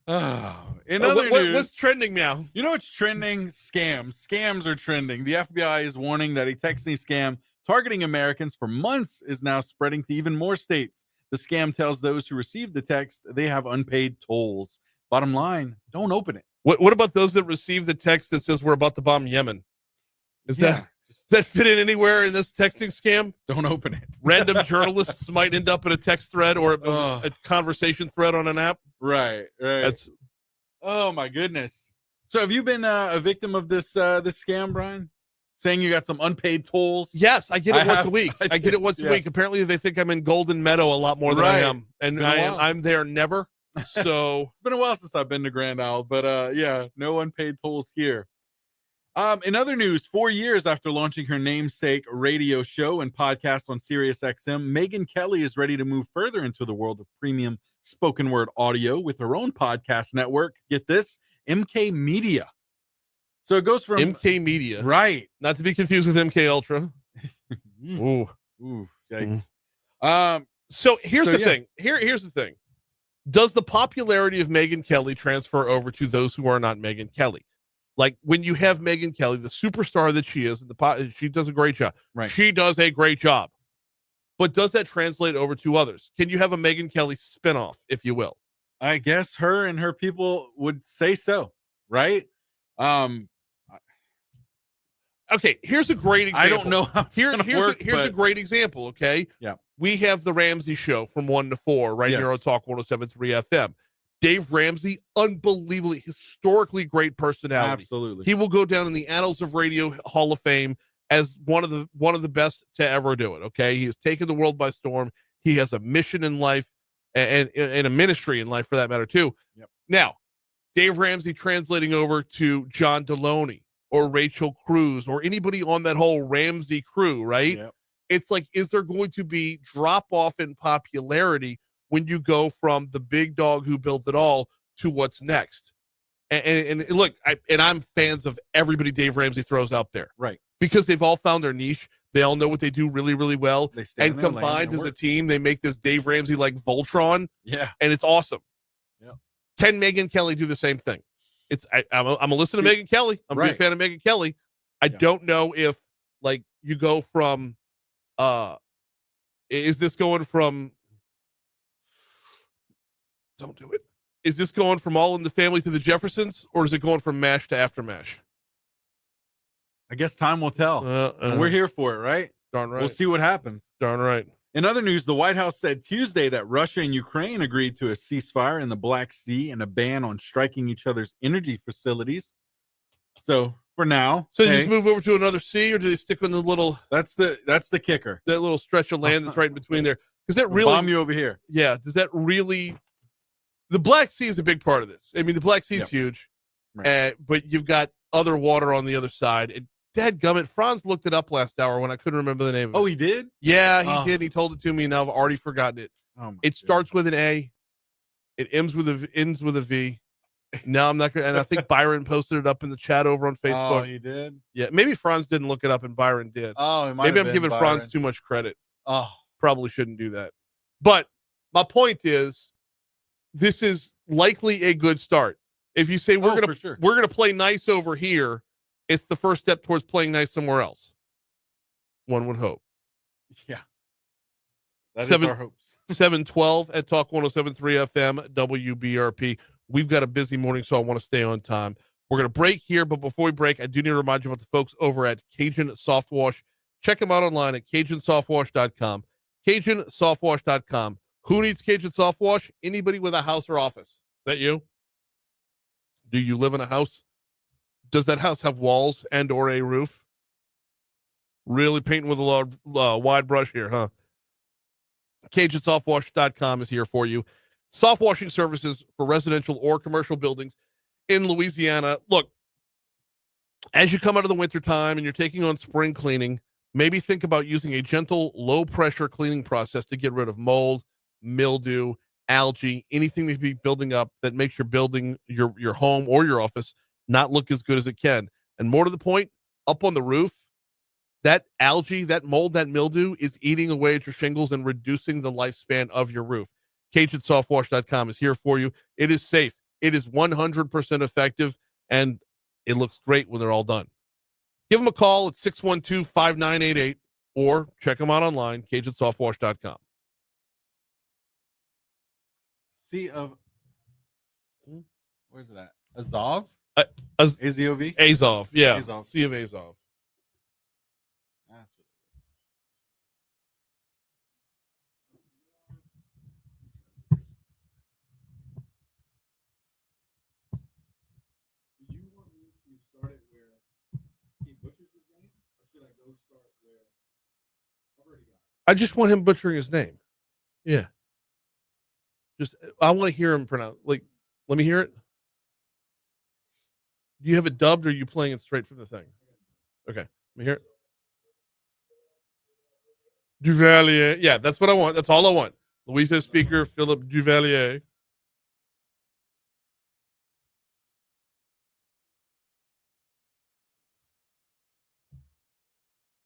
In other news, what's trending now? You know what's trending? Scams. Scams are trending. The FBI is warning that a texting scam targeting Americans for months is now spreading to even more states. The scam tells those who receive the text they have unpaid tolls. Bottom line, don't open it. What about those that receive the text that says we're about to bomb Yemen? Does that fit in anywhere in this texting scam? Don't open it. Random journalists might end up in a text thread or a conversation thread on an app. Right. That's. Oh my goodness. So have you been a victim of this scam, Brian? Saying you got some unpaid tolls? Yes, I get it once a week. I get it once a week. Apparently, they think I'm in Golden Meadow a lot more than I am, and I'm there never. So it's been a while since I've been to Grand Isle, but no unpaid tolls here. In other news, 4 years after launching her namesake radio show and podcast on SiriusXM, Megyn Kelly is ready to move further into the world of premium spoken word audio with her own podcast network. Get this, MK Media. So it goes from MK Media, right? Not to be confused with MK Ultra. Ooh, yikes. So here's the thing. Here's the thing. Does the popularity of Megyn Kelly transfer over to those who are not Megyn Kelly? Like when you have Megyn Kelly, the superstar that she is, she does a great job. Right. She does a great job. But does that translate over to others? Can you have a Megyn Kelly spinoff, if you will? I guess her and her people would say so, right? Okay, here's a great example. I don't know how here's a great example, okay? Yeah. We have the Ramsey Show from 1 to 4 right here on Talk 107.3 FM. Dave Ramsey, unbelievably, historically great personality. Absolutely. He will go down in the Annals of Radio Hall of Fame as one of the best to ever do it, okay? He has taken the world by storm. He has a mission in life. and a ministry in life for that matter too. Yep. Now, Dave Ramsey translating over to John Deloney or Rachel Cruz or anybody on that whole Ramsey crew, right? Yep. It's like, is there going to be drop off in popularity when you go from the big dog who built it all to what's next? And look, I'm fans of everybody Dave Ramsey throws out there, Right? Because they've all found their niche. They all know what they do really, really well. They stay And in their lane combined and as a work. team, they make this Dave Ramsey like Voltron, Yeah. and it's awesome. Yeah. Can Megyn Kelly do the same thing? I'm a listen to Megyn Kelly. I'm a big fan of Megyn Kelly. I don't know if like you go from is this going from don't do it. Is this going from All in the Family to the Jeffersons, or is it going from MASH to After MASH? I guess time will tell. And we're here for it, right? Darn right. We'll see what happens. Darn right. In other news, the White House said Tuesday that Russia and Ukraine agreed to a ceasefire in the Black Sea and a ban on striking each other's energy facilities. So for now, so they just move over to another sea, or do they stick on the little? That's the kicker. That little stretch of land that's right in between there. Because that We'll really bomb you over here. Yeah. Does that really? The Black Sea is a big part of this. I mean, the Black Sea is huge, Right. But you've got other water on the other side. And dadgummit, Franz looked it up last hour when I couldn't remember the name of it. Oh, he did? Yeah, he did. He told it to me, and I've already forgotten it. It starts with an A. It ends with a V. No, I'm not going to. And I think Byron posted it up in the chat over on Facebook. Oh, he did? Yeah, maybe Franz didn't look it up and Byron did. Oh, it might maybe have I'm been giving Byron. Franz too much credit. Oh. Probably shouldn't do that. But my point is, this is likely a good start. If you say we're gonna play nice over here, it's the first step towards playing nice somewhere else. One would hope. Yeah. That is our hopes. 712 at Talk 107.3 FM WBRP. We've got a busy morning, so I want to stay on time. We're going to break here, but before we break, I do need to remind you about the folks over at Cajun Soft Wash. Check them out online at CajunSoftWash.com. CajunSoftWash.com. Who needs Cajun Soft Wash? Anybody with a house or office. Is that you? Do you live in a house? Does that house have walls and or a roof? Really painting with a wide brush here, huh? CajunSoftWash.com is here for you. Soft washing services for residential or commercial buildings in Louisiana. Look, as you come out of the wintertime and you're taking on spring cleaning, maybe think about using a gentle, low-pressure cleaning process to get rid of mold, mildew, algae, anything that be building up that makes your building, your home or your office not look as good as it can. And more to the point, up on the roof, that algae, that mold, that mildew is eating away at your shingles and reducing the lifespan of your roof. CajunSoftWash.com is here for you. It is safe. It is 100% effective, and it looks great when they're all done. Give them a call at 612-5988 or check them out online, CajunSoftWash.com. Sea of, where's it at? Azov? Azov? Azov, yeah. Azov. Sea of Azov. That's what Do you want me to start it where he butchers his name, or should I go start where I've already got it? I just want him butchering his name. Yeah. Just, I want to hear him pronounce. Like, let me hear it. Do you have it dubbed, or are you playing it straight from the thing? Okay. Let me hear it. Duvalier. Yeah, that's what I want. That's all I want. Louisiana speaker, Phillip Devillier.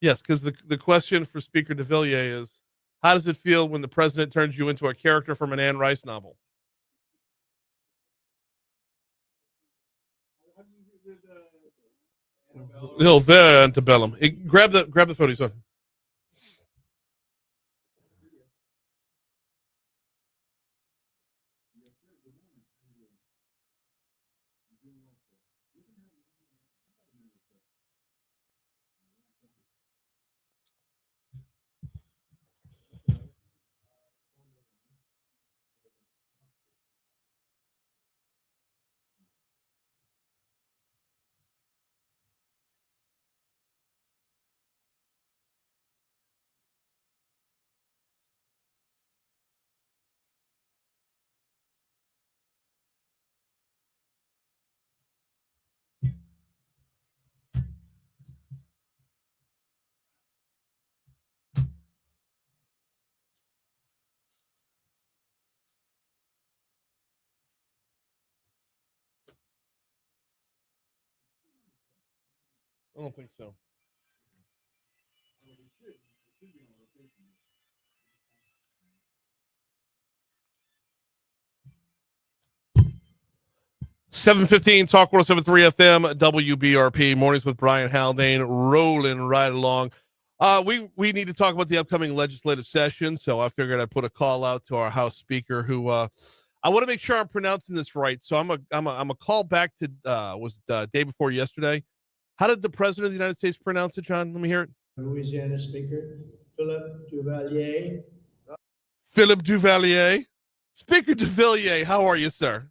Yes, because the question for Speaker Devillier is, how does it feel when the president turns you into a character from an Anne Rice novel? No, very antebellum. Grab the photo, son. I don't think so. 7:15 Talk 107.3 FM WBRP mornings with Brian Haldane rolling right along. We need to talk about the upcoming legislative session, so I figured I'd put a call out to our House Speaker, who I want to make sure I'm pronouncing this right. So I'm a call back to was it day before yesterday. How did the President of the United States pronounce it, John? Let me hear it. Louisiana Speaker Phillip Devillier. Phillip Devillier. Speaker Devillier, how are you, sir?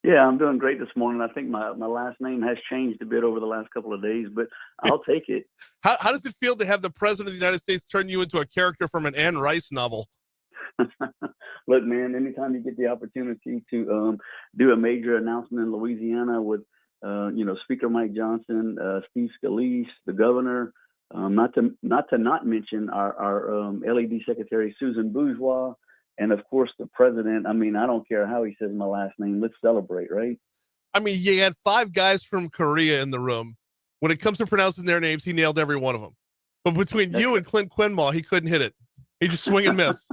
Yeah, I'm doing great this morning. I think my last name has changed a bit over the last couple of days, but I'll take it. How does it feel to have the President of the United States turn you into a character from an Anne Rice novel? Look, man, anytime you get the opportunity to do a major announcement in Louisiana with, Speaker Mike Johnson, Steve Scalise, the governor, not to mention our LED Secretary Susan Bourgeois, and of course the president. I mean, I don't care how he says my last name. Let's celebrate, right? I mean, you had 5 guys from Korea in the room. When it comes to pronouncing their names, he nailed every one of them. But between you and Clint Quinmall, he couldn't hit it. He just swing and miss.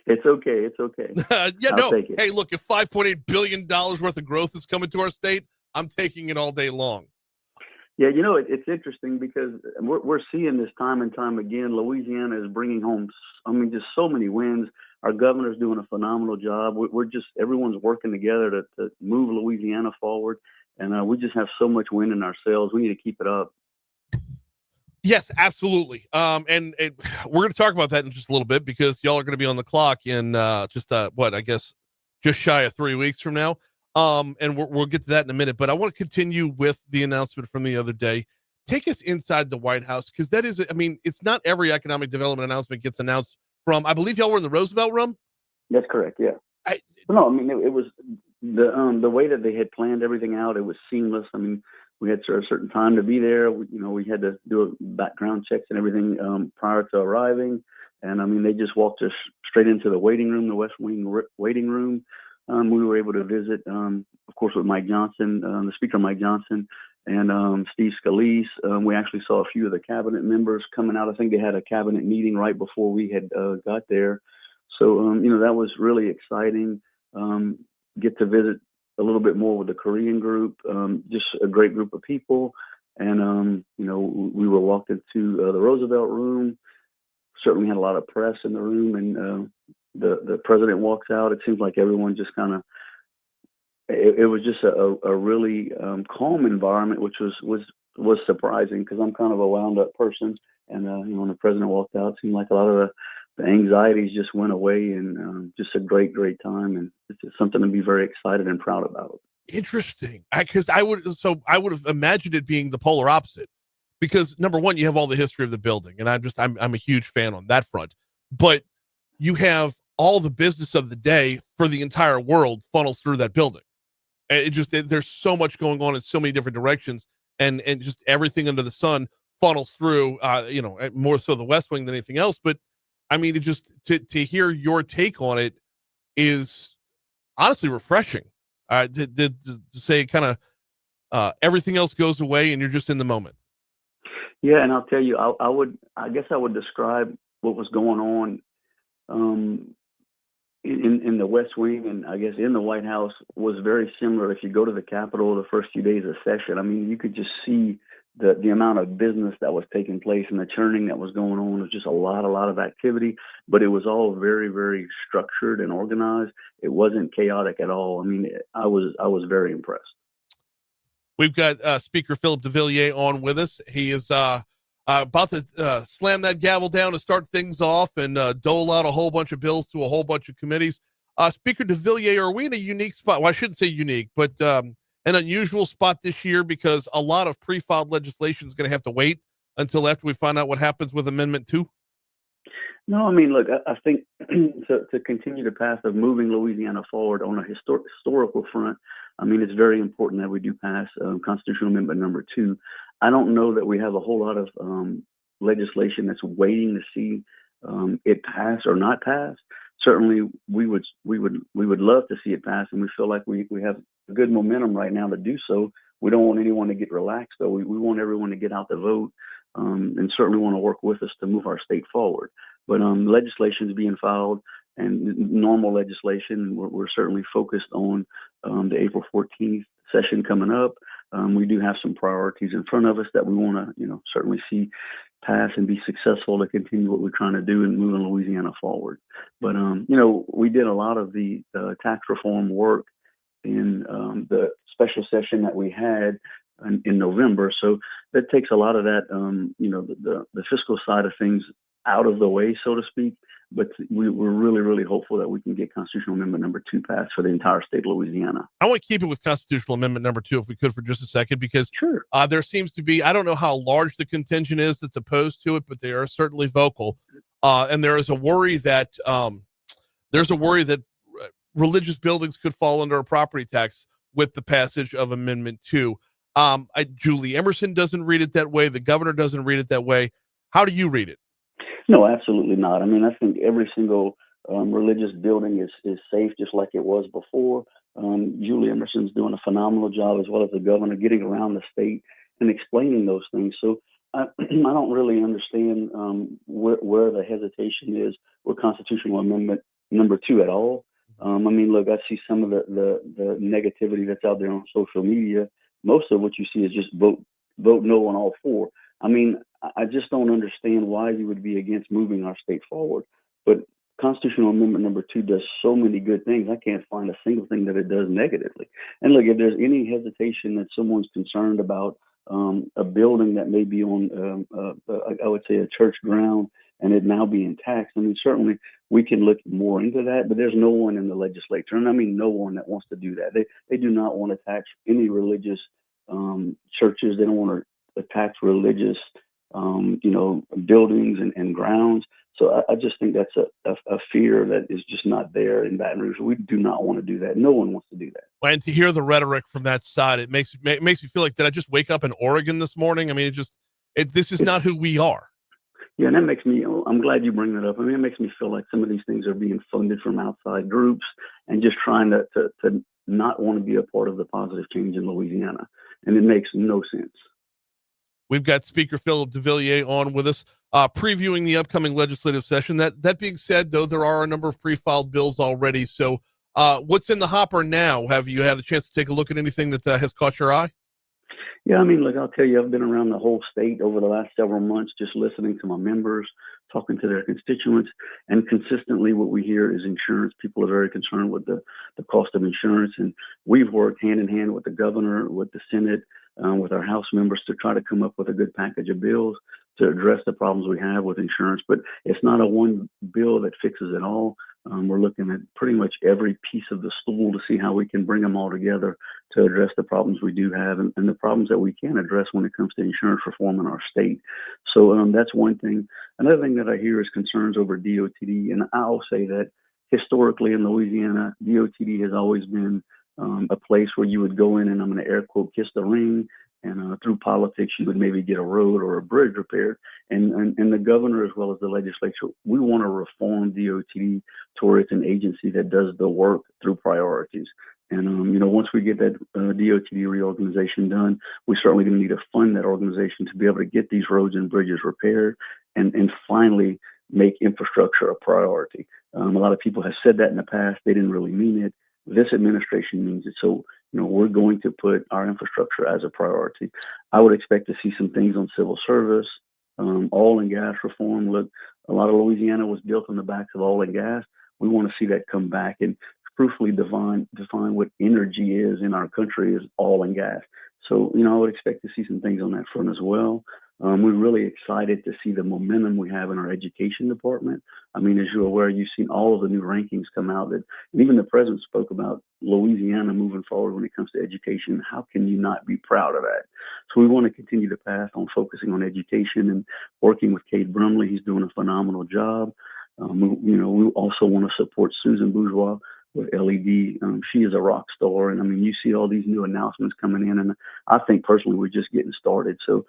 It's okay. It's okay. I'll take it. Hey, look, if $5.8 billion worth of growth is coming to our state, I'm taking it all day long. Yeah, it's interesting because we're seeing this time and time again. Louisiana is bringing home, just so many wins. Our governor's doing a phenomenal job. Everyone's working together to move Louisiana forward. And we just have so much wind in our sails. We need to keep it up. Yes, absolutely. And we're going to talk about that in just a little bit because y'all are going to be on the clock in just shy of 3 weeks from now. And we'll get to that in a minute, but I want to continue with the announcement from the other day. Take us inside the White House, because that is, it's not every economic development announcement gets announced from, I believe y'all were in the Roosevelt Room. That's correct. Yeah. It was the way that they had planned everything out. It was seamless. We had a certain time to be there. We had to do background checks and everything prior to arriving. And they just walked us straight into the waiting room, the West Wing waiting room. We were able to visit, of course, with Mike Johnson, the Speaker Mike Johnson, and Steve Scalise. We actually saw a few of the cabinet members coming out. I think they had a cabinet meeting right before we had got there. So, that was really exciting. Get to visit a little bit more with the Korean group, just a great group of people. And, we were walked into the Roosevelt Room. Certainly had a lot of press in the room, and the president walks out. It seems like everyone just kind of, it was just a really calm environment, which was surprising because I'm kind of a wound up person. And, when the president walked out, it seemed like a lot of the anxieties just went away, and just a great, great time. And it's just something to be very excited and proud about. Interesting. Because I would have imagined it being the polar opposite, because number one, you have all the history of the building, and I'm a huge fan on that front, but you have all the business of the day for the entire world funnels through that building. And there's so much going on in so many different directions, and just everything under the sun funnels through, more so the West Wing than anything else. But it just, to hear your take on it is honestly refreshing. To say kind of everything else goes away and you're just in the moment. Yeah. And I'll tell you, I guess I would describe what was going on in the West Wing, and I guess in the White House, was very similar. If you go to the Capitol the first few days of session, you could just see the amount of business that was taking place and the churning that was going on. It was just a lot of activity, but it was all very, very structured and organized. It wasn't chaotic at all. I was very impressed. We've got Speaker Phillip Devillier on with us. He is about to slam that gavel down to start things off and dole out a whole bunch of bills to a whole bunch of committees. Speaker Devillier, are we in a unique spot? Well, I shouldn't say unique, but an unusual spot this year, because a lot of pre-filed legislation is going to have to wait until after we find out what happens with Amendment 2? No, look, I think to continue the path of moving Louisiana forward on a historical front, it's very important that we do pass Constitutional Amendment number 2. I don't know that we have a whole lot of legislation that's waiting to see it pass or not pass. Certainly, we would love to see it pass, and we feel like we have good momentum right now to do so. We don't want anyone to get relaxed, though. We want everyone to get out the vote, and certainly want to work with us to move our state forward. But legislation is being filed, and normal legislation. We're certainly focused on the April 14th session coming up. We do have some priorities in front of us that we want to, certainly see pass and be successful to continue what we're trying to do and moving Louisiana forward. But, we did a lot of the tax reform work in the special session that we had in November. So that takes a lot of that, the fiscal side of things out of the way, so to speak. But we're really, really hopeful that we can get Constitutional Amendment number 2 passed for the entire state of Louisiana. I want to keep it with Constitutional Amendment number 2, if we could, for just a second, because sure. There seems to be, I don't know how large the contingent is that's opposed to it, but they are certainly vocal. And there is a worry that religious buildings could fall under a property tax with the passage of Amendment 2. Julie Emerson doesn't read it that way. The governor doesn't read it that way. How do you read it? No, absolutely not. I mean, I think every single religious building is safe, just like it was before. Julie Emerson's doing a phenomenal job, as well as the governor, getting around the state and explaining those things. So I don't really understand where the hesitation is with Constitutional Amendment number 2 at all. I mean, look, I see some of the negativity that's out there on social media. Most of what you see is just vote no on all 4. I mean, I just don't understand why you would be against moving our state forward. But Constitutional Amendment number 2 does so many good things. I can't find a single thing that it does negatively. And look, if there's any hesitation that someone's concerned about a building that may be on, I would say, a church ground and it now being taxed, I mean, certainly we can look more into that. But there's no one in the legislature, and I mean no one, that wants to do that. They do not want to tax any religious churches. They don't want to tax religious buildings and grounds. So I just think that's a fear that is just not there in Baton Rouge. We do not want to do that. No one wants to do that. And to hear the rhetoric from that side, it makes me feel like, did I just wake up in Oregon this morning? I mean, this is not who we are. Yeah, and that makes me, I'm glad you bring that up. I mean, it makes me feel like some of these things are being funded from outside groups and just trying to not want to be a part of the positive change in Louisiana. And it makes no sense. We've got Speaker Phillip Devillier on with us, previewing the upcoming legislative session. That being said, though, there are a number of pre-filed bills already. So what's in the hopper now? Have you had a chance to take a look at anything that has caught your eye? Yeah, I mean, look, I'll tell you, I've been around the whole state over the last several months, just listening to my members, talking to their constituents, and consistently what we hear is insurance. People are very concerned with the cost of insurance, and we've worked hand in hand with the governor, with the Senate, with our House members to try to come up with a good package of bills to address the problems we have with insurance. But it's not a one bill that fixes it all. We're looking at pretty much every piece of the stool to see how we can bring them all together to address the problems we do have and the problems that we can address when it comes to insurance reform in our state. So that's one thing. Another thing that I hear is concerns over DOTD. And I'll say that historically in Louisiana, DOTD has always been a place where you would go in and, I'm going to air quote, kiss the ring. And through politics, you would maybe get a road or a bridge repaired. And the governor, as well as the legislature, we want to reform DOTD to where it's an agency that does the work through priorities. And, once we get that DOTD reorganization done, we're certainly going to need to fund that organization to be able to get these roads and bridges repaired and finally make infrastructure a priority. A lot of people have said that in the past. They didn't really mean it. This administration means it. So, we're going to put our infrastructure as a priority. I would expect to see some things on civil service, oil and gas reform. Look, a lot of Louisiana was built on the backs of oil and gas. We want to see that come back and truthfully define what energy is in our country is oil and gas. So, I would expect to see some things on that front as well. We're really excited to see the momentum we have in our education department. I mean, as you're aware, you've seen all of the new rankings come out and even the president spoke about Louisiana moving forward when it comes to education. How can you not be proud of that? So we want to continue the path on focusing on education and working with Cade Brumley. He's doing a phenomenal job. We also want to support Susan Bourgeois with LED. She is a rock star. And I mean, you see all these new announcements coming in, and I think personally, we're just getting started. So,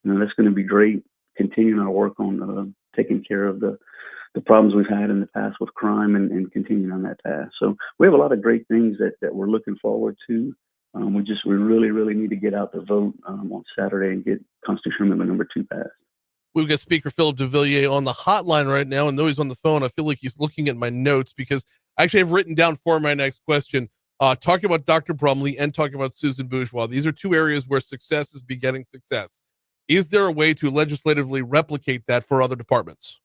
that's going to be great. Continuing our work on taking care of the the problems we've had in the past with crime and continuing on that path. So we have a lot of great things that we're looking forward to. We really need to get out the vote on Saturday and get Constitutional Amendment number 2 passed. We've got Speaker Phillip Devillier on the hotline right now, and though he's on the phone, I feel like he's looking at my notes because I actually have written down for my next question, talking about Dr. Brumley and talking about Susan Bourgeois. These are two areas where success is begetting success. Is there a way to legislatively replicate that for other departments?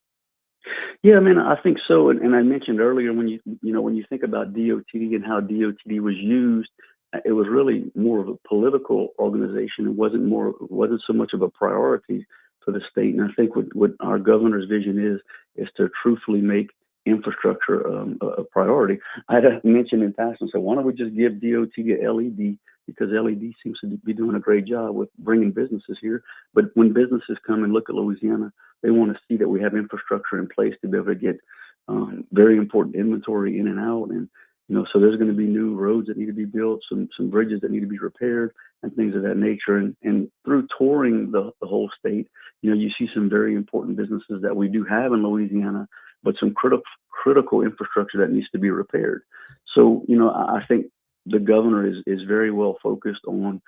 Yeah, I mean, I think so. And I mentioned earlier when you think about DOTD and how DOTD was used, it was really more of a political organization. It wasn't so much of a priority for the state. And I think what our governor's vision is to truthfully make infrastructure a priority. I had mentioned in passing, so why don't we just give DOT to LED, because LED seems to be doing a great job with bringing businesses here. But when businesses come and look at Louisiana, they want to see that we have infrastructure in place to be able to get very important inventory in and out. And so there's going to be new roads that need to be built, some bridges that need to be repaired, and things of that nature. And through touring the whole state, you see some very important businesses that we do have in Louisiana, but some critical infrastructure that needs to be repaired. So, I think the governor is very well focused on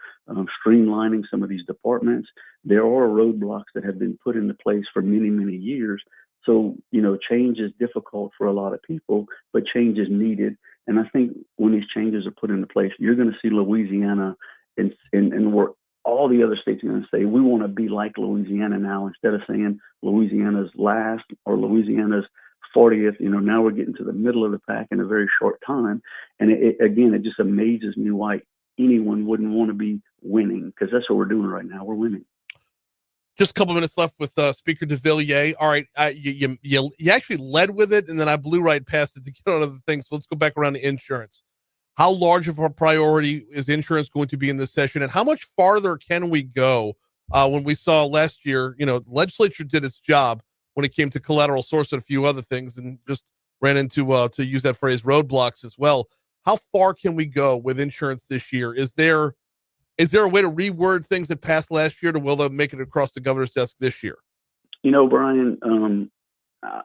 streamlining some of these departments. There are roadblocks that have been put into place for many, many years. So, change is difficult for a lot of people, but change is needed. And I think when these changes are put into place, you're going to see Louisiana and where all the other states are going to say, we want to be like Louisiana now, instead of saying Louisiana's last or Louisiana's 40th. Now we're getting to the middle of the pack in a very short time. And it just amazes me why anyone wouldn't want to be winning, because that's what we're doing right now. We're winning. Just a couple minutes left with Speaker Devillier. All right, you actually led with it, and then I blew right past it to get on other things. So let's go back around to insurance. How large of a priority is insurance going to be in this session, and how much farther can we go? When we saw last year, the legislature did its job when it came to collateral source and a few other things, and just ran into, to use that phrase, roadblocks as well. How far can we go with insurance this year? Is there a way to reword things that passed last year to will they make it across the governor's desk this year? Brian,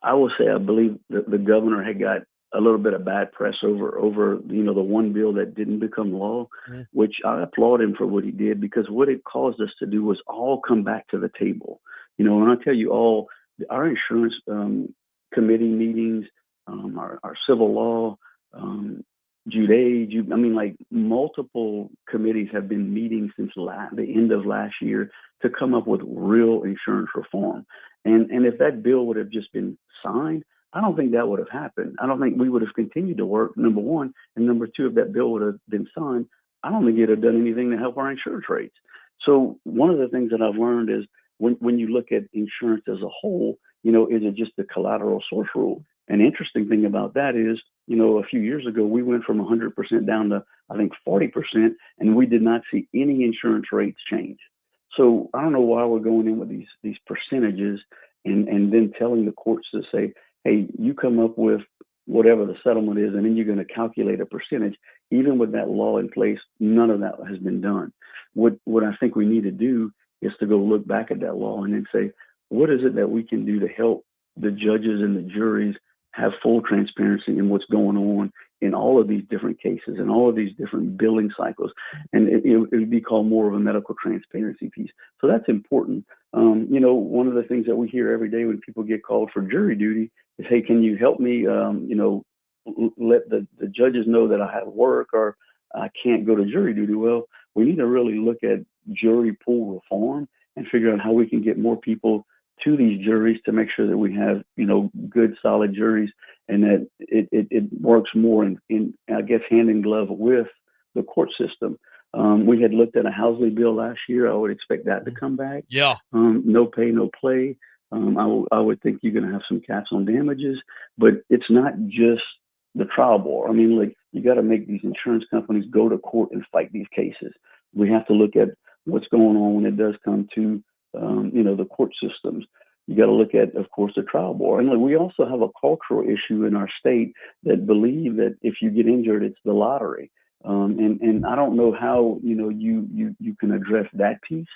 I will say I believe that the governor had got a little bit of bad press over the one bill that didn't become law, which I applaud him for what he did, because what it caused us to do was all come back to the table. When I tell you all, our insurance committee meetings, our civil law, multiple committees have been meeting since the end of last year to come up with real insurance reform. And if that bill would have just been signed, I don't think that would have happened. I don't think we would have continued to work, number one. And number two, if that bill would have been signed, I don't think it would have done anything to help our insurance rates. So one of the things that I've learned is when you look at insurance as a whole, is it just the collateral source rule? An interesting thing about that is, a few years ago, we went from 100% down to, I think, 40%, and we did not see any insurance rates change. So I don't know why we're going in with these percentages and then telling the courts to say, hey, you come up with whatever the settlement is, and then you're going to calculate a percentage. Even with that law in place, none of that has been done. What I think we need to do is to go look back at that law and then say, what is it that we can do to help the judges and the juries have full transparency in what's going on in all of these different cases and all of these different billing cycles. And it would be called more of a medical transparency piece. So that's important. One of the things that we hear every day when people get called for jury duty is, hey, can you help me, let the judges know that I have work or I can't go to jury duty? Well, we need to really look at jury pool reform and figure out how we can get more people to these juries to make sure that we have, good, solid juries, and that it works more in I guess, hand in glove with the court system. We had looked at a Housley bill last year. I would expect that to come back. Yeah. No pay, no play. I would think you're going to have some caps on damages, but it's not just the trial bar. I mean, you got to make these insurance companies go to court and fight these cases. We have to look at what's going on when it does come to the court systems. You got to look at, of course, the trial bar. And we also have a cultural issue in our state that believe that if you get injured, it's the lottery. And I don't know how, you can address that piece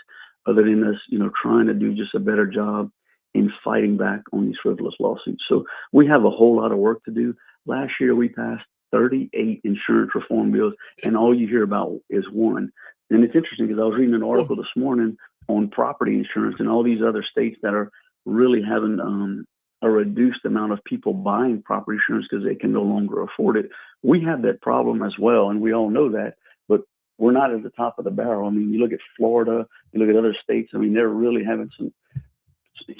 other than us, trying to do just a better job in fighting back on these frivolous lawsuits. So we have a whole lot of work to do. Last year, we passed 38 insurance reform bills, and all you hear about is one. And it's interesting because I was reading an article this morning on property insurance and all these other states that are really having a reduced amount of people buying property insurance because they can no longer afford it. We have that problem as well, and we all know that, but we're not at the top of the barrel. I mean, you look at Florida, you look at other states, I mean, they're really having some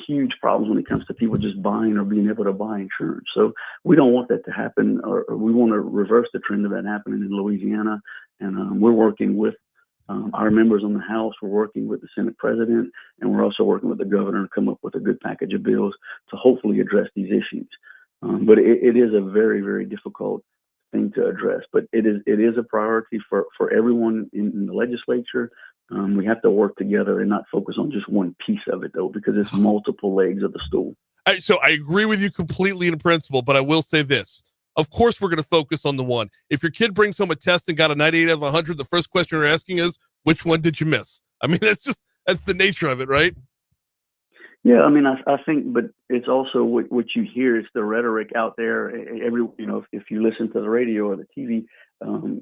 huge problems when it comes to people just buying or being able to buy insurance. So we don't want that to happen, or we want to reverse the trend of that happening in Louisiana. And we're working with our members on the House. We're working with the Senate President, and we're also working with the governor to come up with a good package of bills to hopefully address these issues. But it is a very, very difficult thing to address. But it is a priority for everyone in the legislature. We have to work together and not focus on just one piece of it, though, because it's multiple legs of the stool. So I agree with you completely in principle, but I will say this. Of course, we're going to focus on the one. If your kid brings home a test and got a 98 out of 100, the first question you're asking is, which one did you miss? I mean, that's the nature of it, right? Yeah, I mean, I think, but it's also what you hear. It's the rhetoric out there. If you listen to the radio or the TV,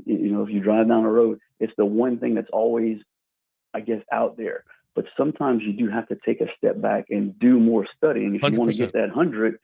if you drive down the road, it's the one thing that's always, I guess, out there. But sometimes you do have to take a step back and do more study. And if 100%. You want to get that 100,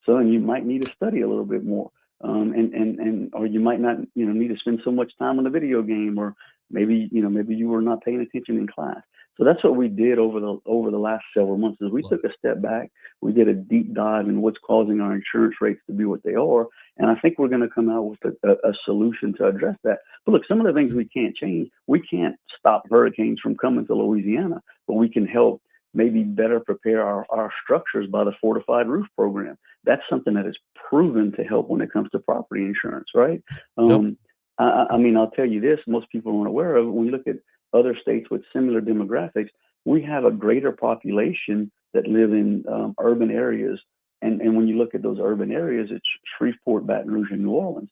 son, you might need to study a little bit more. Or you might not, need to spend so much time on a video game, or maybe you were not paying attention in class. So that's what we did over the last several months. Is we took a step back. We did a deep dive in what's causing our insurance rates to be what they are, and I think we're going to come out with a solution to address that. But look, some of the things we can't change. We can't stop hurricanes from coming to Louisiana, but we can help maybe better prepare our structures by the fortified roof program. That's something that is proven to help when it comes to property insurance, right? I mean, I'll tell you this, most people aren't aware of it. When you look at other states with similar demographics, we have a greater population that live in urban areas. And when you look at those urban areas, it's Shreveport, Baton Rouge, and New Orleans.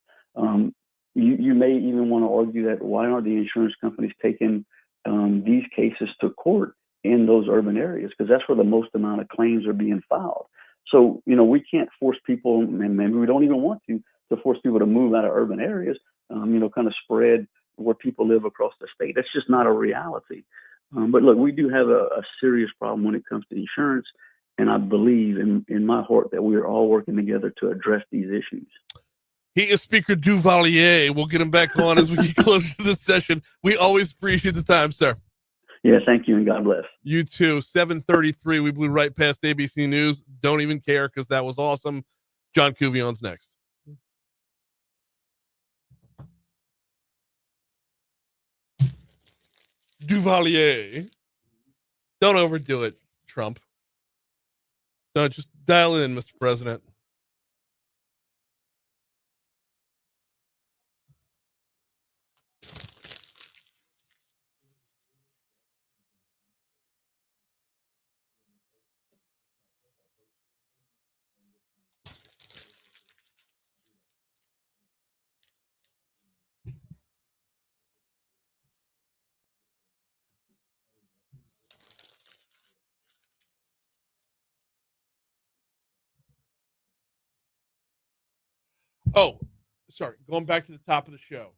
You may even want to argue that why aren't the insurance companies taking these cases to court in those urban areas? Because that's where the most amount of claims are being filed. So, we can't force people, and maybe we don't even want to force people to move out of urban areas, kind of spread where people live across the state. That's just not a reality. But look, we do have a serious problem when it comes to insurance. And I believe in my heart that we are all working together to address these issues. He is Speaker Devillier. We'll get him back on as we get closer to this session. We always appreciate the time, sir. Yeah, thank you, and God bless. You too. 7:33. We blew right past ABC News. Don't even care because that was awesome. John Couvillon's next. Devillier. Don't overdo it, Trump. Don't just dial in, Mr. President. Oh, sorry. Going back to the top of the show.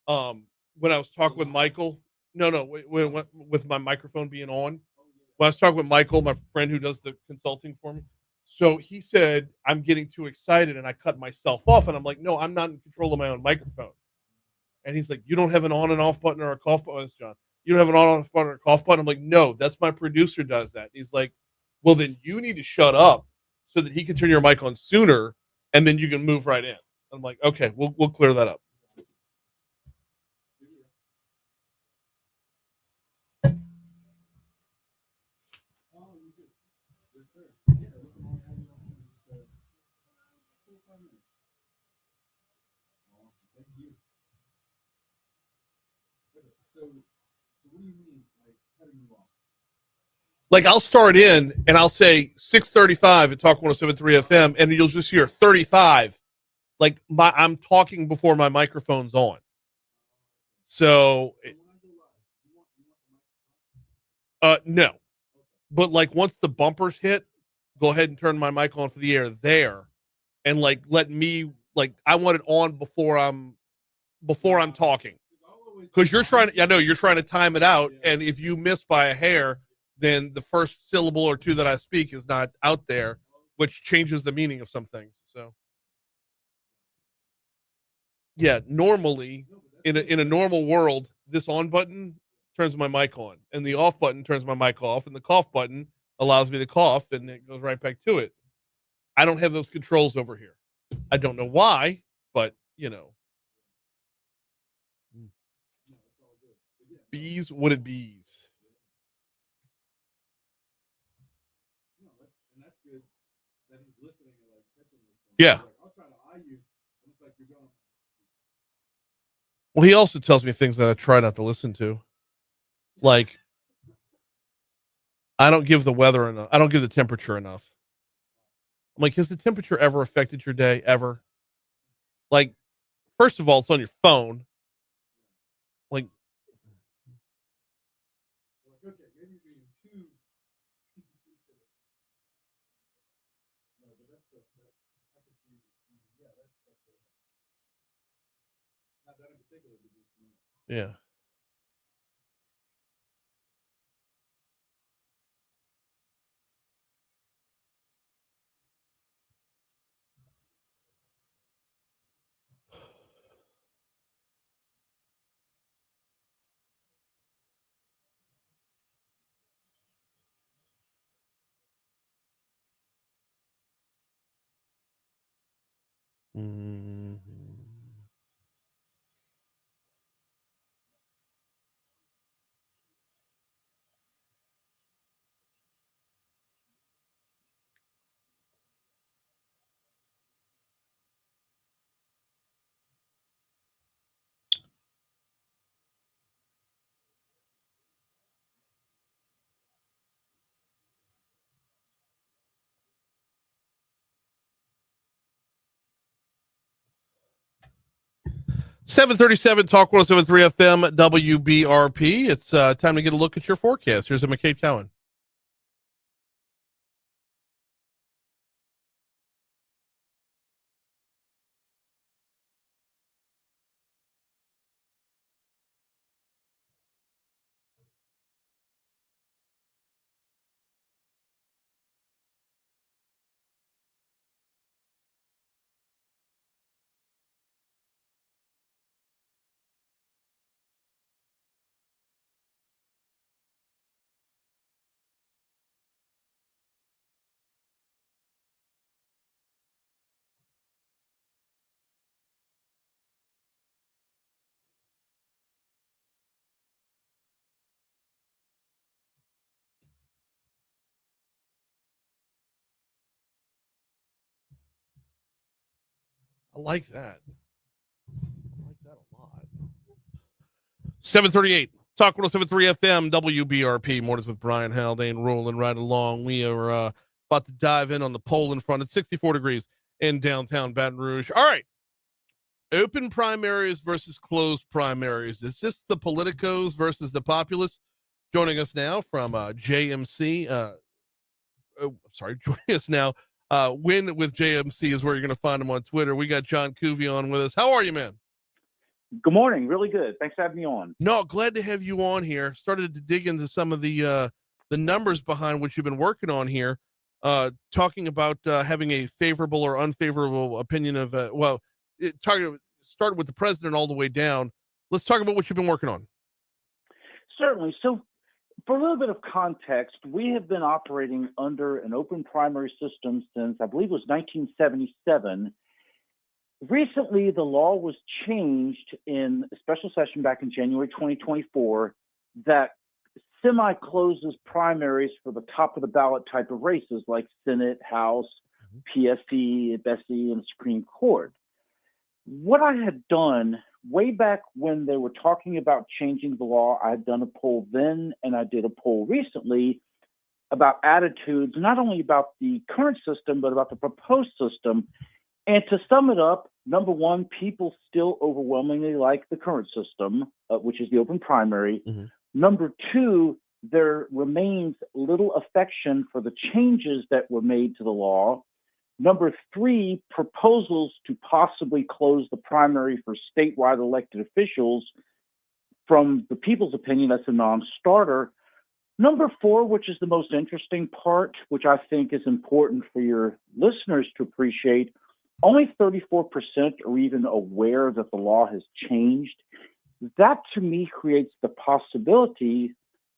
When I was talking with Michael, with my microphone being on, when I was talking with Michael, my friend who does the consulting for me, so he said, I'm getting too excited and I cut myself off. And I'm like, no, I'm not in control of my own microphone. And he's like, you don't have an on and off button or a cough button? John, you don't have an on and off button or a cough button? I'm like, no, that's my producer does that. He's like, well, then you need to shut up so that he can turn your mic on sooner and then you can move right in. I'm like, okay, we'll clear that up. Like I'll start in and I'll say 6:35 at Talk 107.3 FM, and you'll just hear 35. Like I'm talking before my microphone's on. So, no. But like once the bumpers hit, go ahead and turn my mic on for the air there, and like let me I want it on before I'm talking, because you're trying to. I know you're trying to time it out, and if you miss by a hair, then the first syllable or two that I speak is not out there, which changes the meaning of some things. So, yeah, normally in a normal world, this on button turns my mic on, and the off button turns my mic off, and the cough button allows me to cough, and it goes right back to it. I don't have those controls over here. I don't know why, but bees what it bees. Yeah. Well, he also tells me things that I try not to listen to. Like, I don't give the weather enough. I don't give the temperature enough. I'm like, has the temperature ever affected your day? Ever? Like, first of all, it's on your phone. Like, yeah. Mm-hmm. .737 Talk 107.3 FM WBRP. It's time to get a look at your forecast. Here's a McKay Cowan. I like that. I like that a lot. 738 Talk 107.3 FM WBRP. Mornings with Brian Haldane rolling right along. We are about to dive in on the poll in front. It's 64 degrees in downtown Baton Rouge. All right. Open primaries versus closed primaries. Is this the politicos versus the populists? Joining us now from JMC. Joining us now. Win with JMC is where you're going to find him on Twitter. We got John Couvillon with us. How are you, man? Good morning. Really good. Thanks for having me on. No, glad to have you on here. Started to dig into some of the numbers behind what you've been working on here. Talking about having a favorable or unfavorable opinion of started with the president all the way down. Let's talk about what you've been working on. Certainly. So for a little bit of context, we have been operating under an open primary system since, I believe it was 1977. Recently, the law was changed in a special session back in January 2024 that semi-closes primaries for the top of the ballot type of races like Senate, House, PSC, BSC, and Supreme Court. What I had done way back when they were talking about changing the law, I had done a poll then, and I did a poll recently about attitudes, not only about the current system, but about the proposed system. And to sum it up, number one, people still overwhelmingly like the current system, which is the open primary. Mm-hmm. Number two, there remains little affection for the changes that were made to the law. Number 3, proposals to possibly close the primary for statewide elected officials. From the people's opinion, that's a non-starter. Number 4, which is the most interesting part, which I think is important for your listeners to appreciate, only 34% are even aware that the law has changed. That, to me, creates the possibility,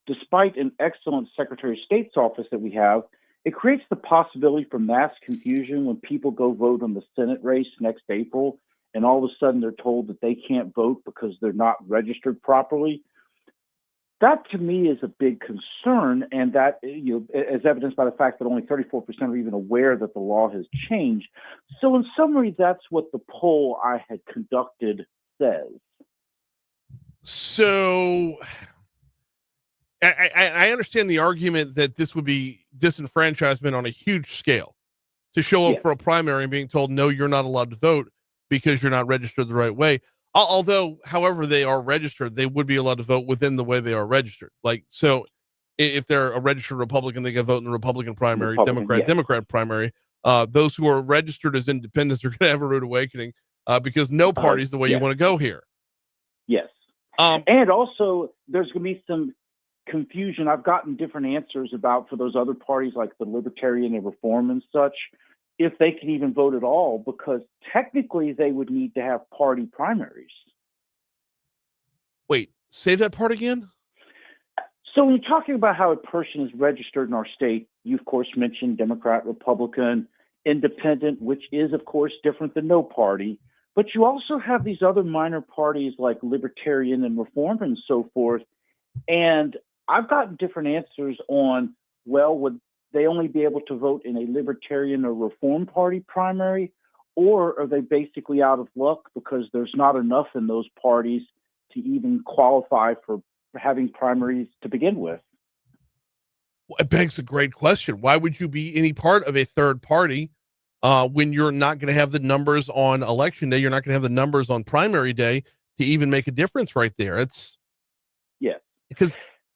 despite an excellent Secretary of State's office that we have, it creates the possibility for mass confusion when people go vote on the Senate race next April, and all of a sudden they're told that they can't vote because they're not registered properly. That, to me, is a big concern, and that, as evidenced by the fact that only 34% are even aware that the law has changed. So, in summary, that's what the poll I had conducted says. So, I understand the argument that this would be disenfranchisement on a huge scale, to show up for a primary and being told, no, you're not allowed to vote because you're not registered the right way. Although, however they are registered, they would be allowed to vote within the way they are registered. Like, so if they're a registered Republican, they can vote in the Republican primary, Democrat primary. Those who are registered as independents are going to have a rude awakening because no party is the way you want to go here. Yes. And also, there's going to be some confusion. I've gotten different answers about, for those other parties like the Libertarian and Reform and such, if they can even vote at all, because technically they would need to have party primaries. Wait, say that part again? So when you're talking about how a person is registered in our state, you of course mentioned Democrat, Republican, Independent, which is of course different than no party, but you also have these other minor parties like Libertarian and Reform and so forth. And I've gotten different answers on, well, would they only be able to vote in a Libertarian or Reform Party primary, or are they basically out of luck because there's not enough in those parties to even qualify for having primaries to begin with? Well, it begs a great question. Why would you be any part of a third party when you're not going to have the numbers on election day? You're not going to have the numbers on primary day to even make a difference right there. Yes. Because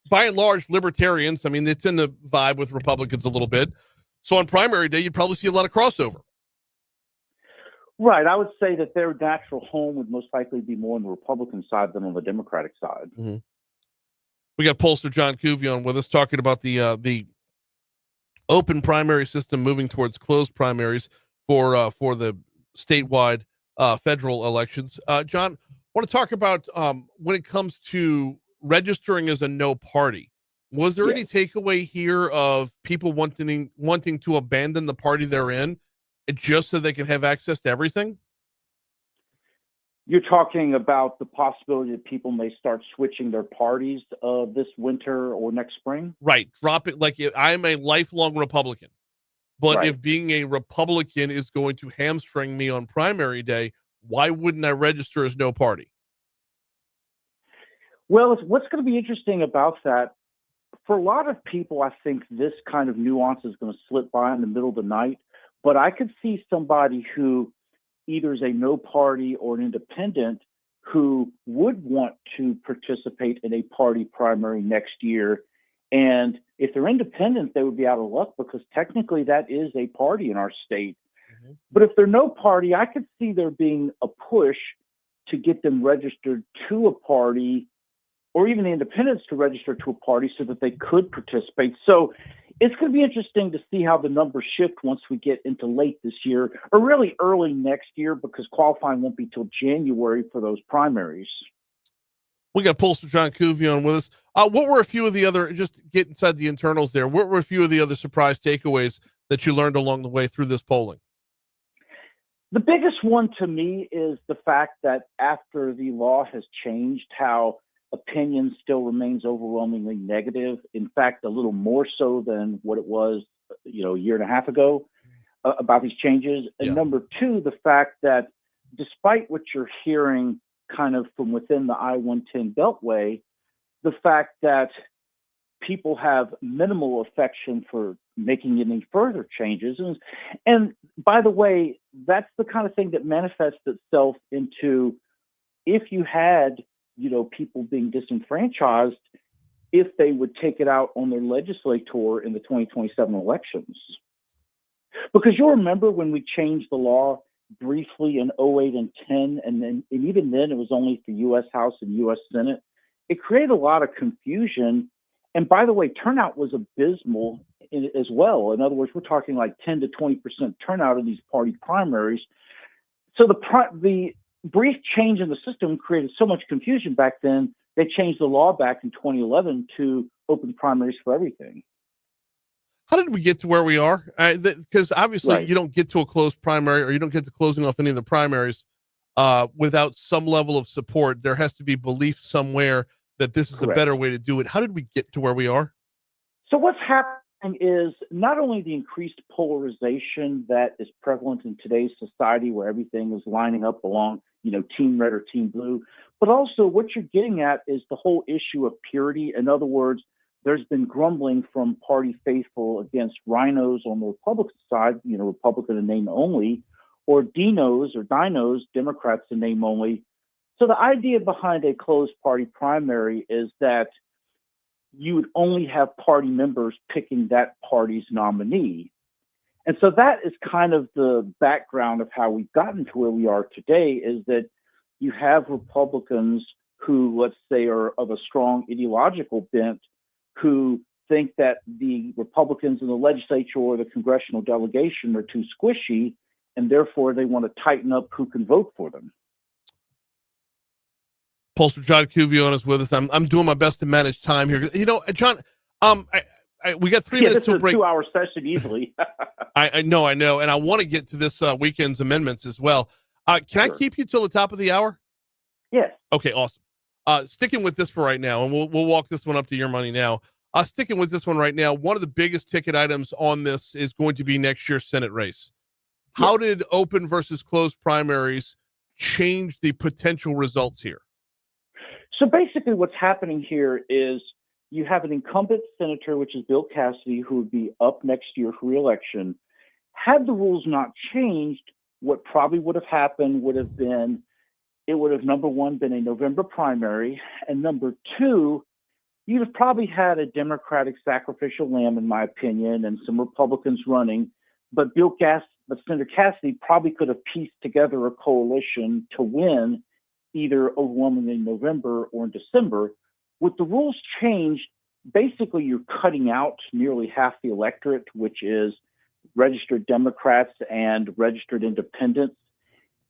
by and large, libertarians, I mean, it's in the vibe with Republicans a little bit. So on primary day, you'd probably see a lot of crossover. Right. I would say that their natural home would most likely be more on the Republican side than on the Democratic side. Mm-hmm. We got pollster John Couvillon with us talking about the open primary system moving towards closed primaries for the statewide federal elections. John, I want to talk about when it comes to registering as a no party. Was there any takeaway here of people wanting to abandon the party they're in just so they can have access to everything? You're talking about the possibility that people may start switching their parties this winter or next spring? Right. Drop it. Like, I'm a lifelong Republican, but if being a Republican is going to hamstring me on primary day, why wouldn't I register as no party? Well, what's going to be interesting about that, for a lot of people, I think this kind of nuance is going to slip by in the middle of the night. But I could see somebody who either is a no party or an independent who would want to participate in a party primary next year. And if they're independent, they would be out of luck because technically that is a party in our state. Mm-hmm. But if they're no party, I could see there being a push to get them registered to a party, or even the independents to register to a party so that they could participate. So it's going to be interesting to see how the numbers shift once we get into late this year, or really early next year, because qualifying won't be till January for those primaries. We got pollster John Couvillon with us. What were a few of the other, just get inside the internals there, what were a few of the other surprise takeaways that you learned along the way through this polling? The biggest one to me is the fact that after the law has changed, how opinion still remains overwhelmingly negative. In fact, a little more so than what it was, a year and a half ago about these changes. And number two, the fact that despite what you're hearing kind of from within the I-110 Beltway, the fact that people have minimal affection for making any further changes. And by the way, that's the kind of thing that manifests itself into, if you had people being disenfranchised, if they would take it out on their legislator in the 2027 elections. Because you'll remember when we changed the law briefly in 08 and 10, and even then it was only for U.S. House and U.S. Senate. It created a lot of confusion. And by the way, turnout was abysmal as well. In other words, we're talking like 10 to 20% turnout in these party primaries. So the brief change in the system created so much confusion back then, they changed the law back in 2011 to open primaries for everything. How did we get to where we are? Because obviously Right. you don't get to a closed primary, or you don't get to closing off any of the primaries without some level of support. There has to be belief somewhere that this is Correct. a better way to do it. How did we get to where we are? So what's happening is not only the increased polarization that is prevalent in today's society, where everything is lining up along, team red or team blue, but also what you're getting at is the whole issue of purity. In other words, there's been grumbling from party faithful against rhinos on the Republican side, Republican in name only, or dinos, Democrats in name only. So the idea behind a closed party primary is that you would only have party members picking that party's nominee. And so that is kind of the background of how we've gotten to where we are today, is that you have Republicans who, let's say, are of a strong ideological bent, who think that the Republicans in the legislature or the congressional delegation are too squishy, and therefore they want to tighten up who can vote for them. Pollster John Couvillon is with us. I'm doing my best to manage time here. John, we got 3 minutes to break. 2-hour session easily. I know, and I want to get to this weekend's amendments as well. Can Sure. I keep you till the top of the hour? Yes. Okay, awesome. Sticking with this for right now, and we'll walk this one up to your money now. Sticking with this one right now, one of the biggest ticket items on this is going to be next year's Senate race. How did open versus closed primaries change the potential results here? So basically what's happening here is you have an incumbent senator, which is Bill Cassidy, who would be up next year for re-election. Had the rules not changed, what probably would have happened would have been, it would have, number one, been a November primary, and number two, you'd have probably had a Democratic sacrificial lamb, in my opinion, and some Republicans running, but Senator Cassidy probably could have pieced together a coalition to win either overwhelmingly in November or in December. With the rules changed, basically you're cutting out nearly half the electorate, which is registered Democrats and registered independents.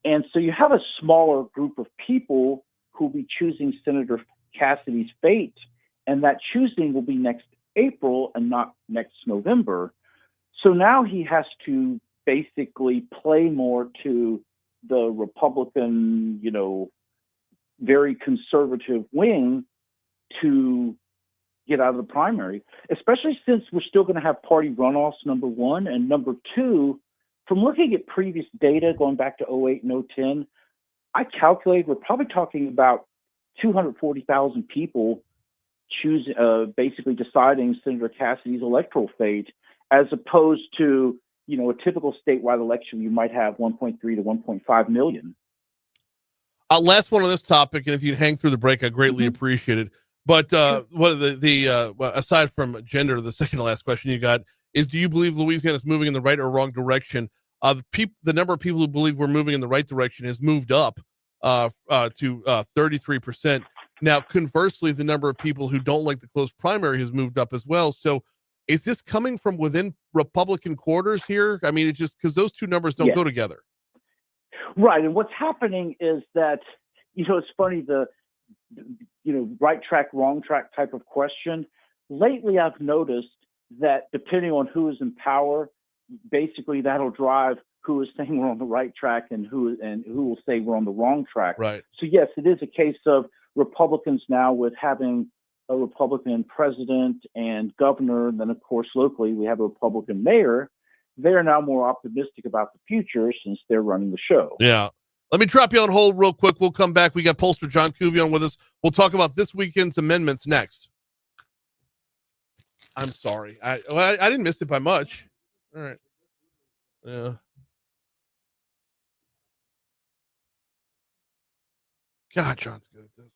And so you have a smaller group of people who will be choosing Senator Cassidy's fate, and that choosing will be next April and not next November. So now he has to basically play more to the Republican, very conservative wing to get out of the primary, especially since we're still going to have party runoffs, number one. And number two, from looking at previous data going back to 08 and 010, I calculate we're probably talking about 240,000 people basically deciding Senator Cassidy's electoral fate, as opposed to, a typical statewide election, you might have 1.3 to 1.5 million. Last one on this topic, and if you'd hang through the break, I greatly appreciate it. But what aside from gender, the second to last question you got is: do you believe Louisiana is moving in the right or wrong direction? The number of people who believe we're moving in the right direction has moved up to 33%. Now, conversely, the number of people who don't like the closed primary has moved up as well. So, is this coming from within Republican quarters here? I mean, it's just because those two numbers don't go together. Right. And what's happening is that, it's funny, the right track, wrong track type of question. Lately, I've noticed that depending on who is in power, basically that'll drive who is saying we're on the right track and who will say we're on the wrong track. Right. So yes, it is a case of Republicans now, with having a Republican president and governor, and then of course locally we have a Republican mayor. They're now more optimistic about the future since they're running the show. Yeah. Let me drop you on hold real quick. We'll come back. We got pollster John Couvillon with us. We'll talk about this weekend's amendments next. I'm sorry. I didn't miss it by much. All right. Yeah. God, John's good at this.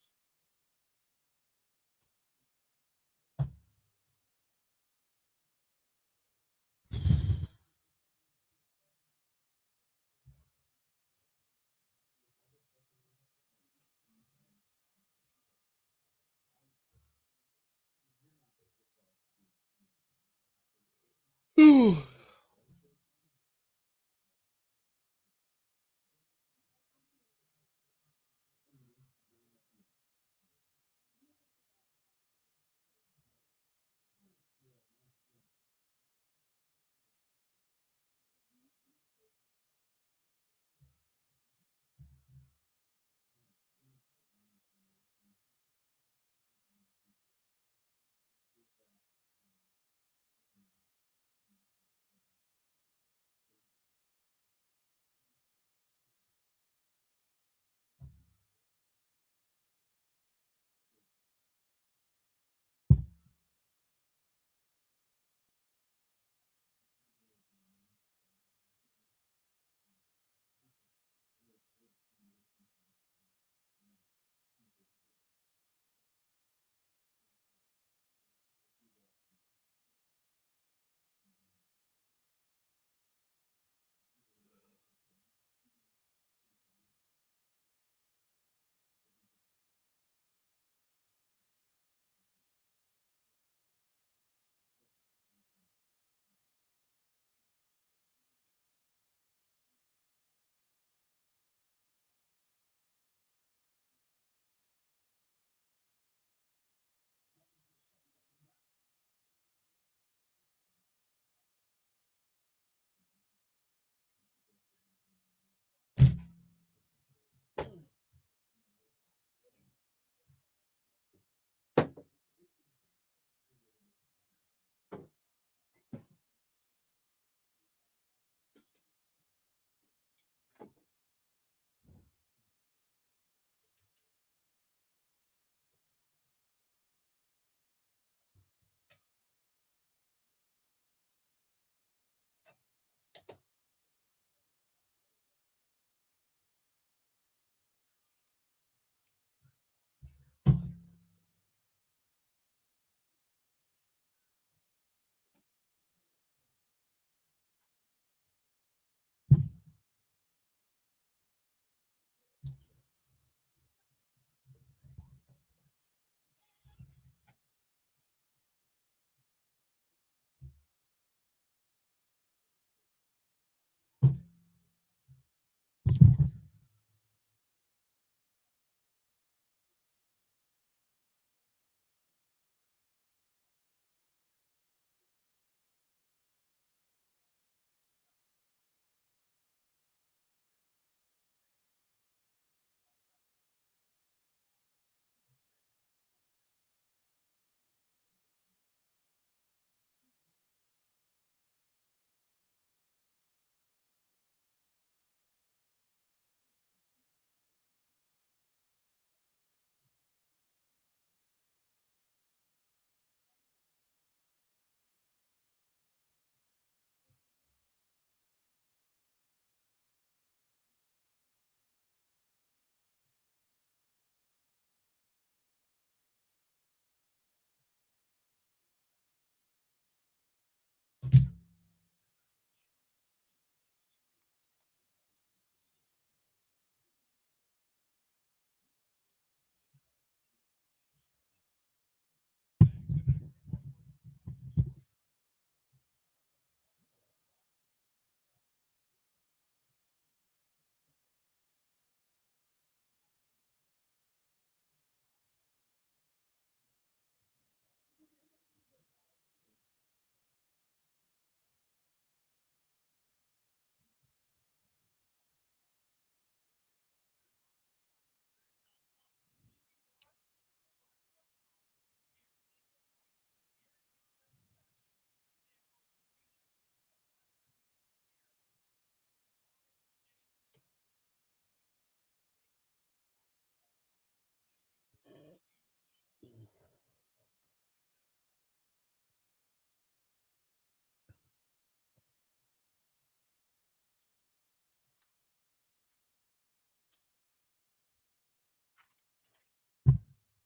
Whew.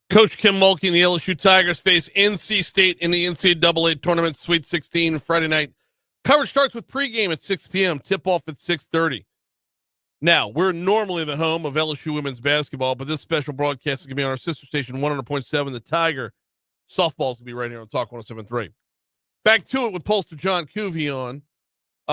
Coach Kim Mulkey and the LSU Tigers face NC State in the NCAA Tournament Sweet 16 Friday night. Coverage starts with pregame at 6 p.m., tip-off at 6:30. Now, we're normally the home of LSU women's basketball, but this special broadcast is going to be on our sister station, 100.7 The Tiger. Softball's going to be right here on Talk 107.3. Back to it with pollster John Couvillon.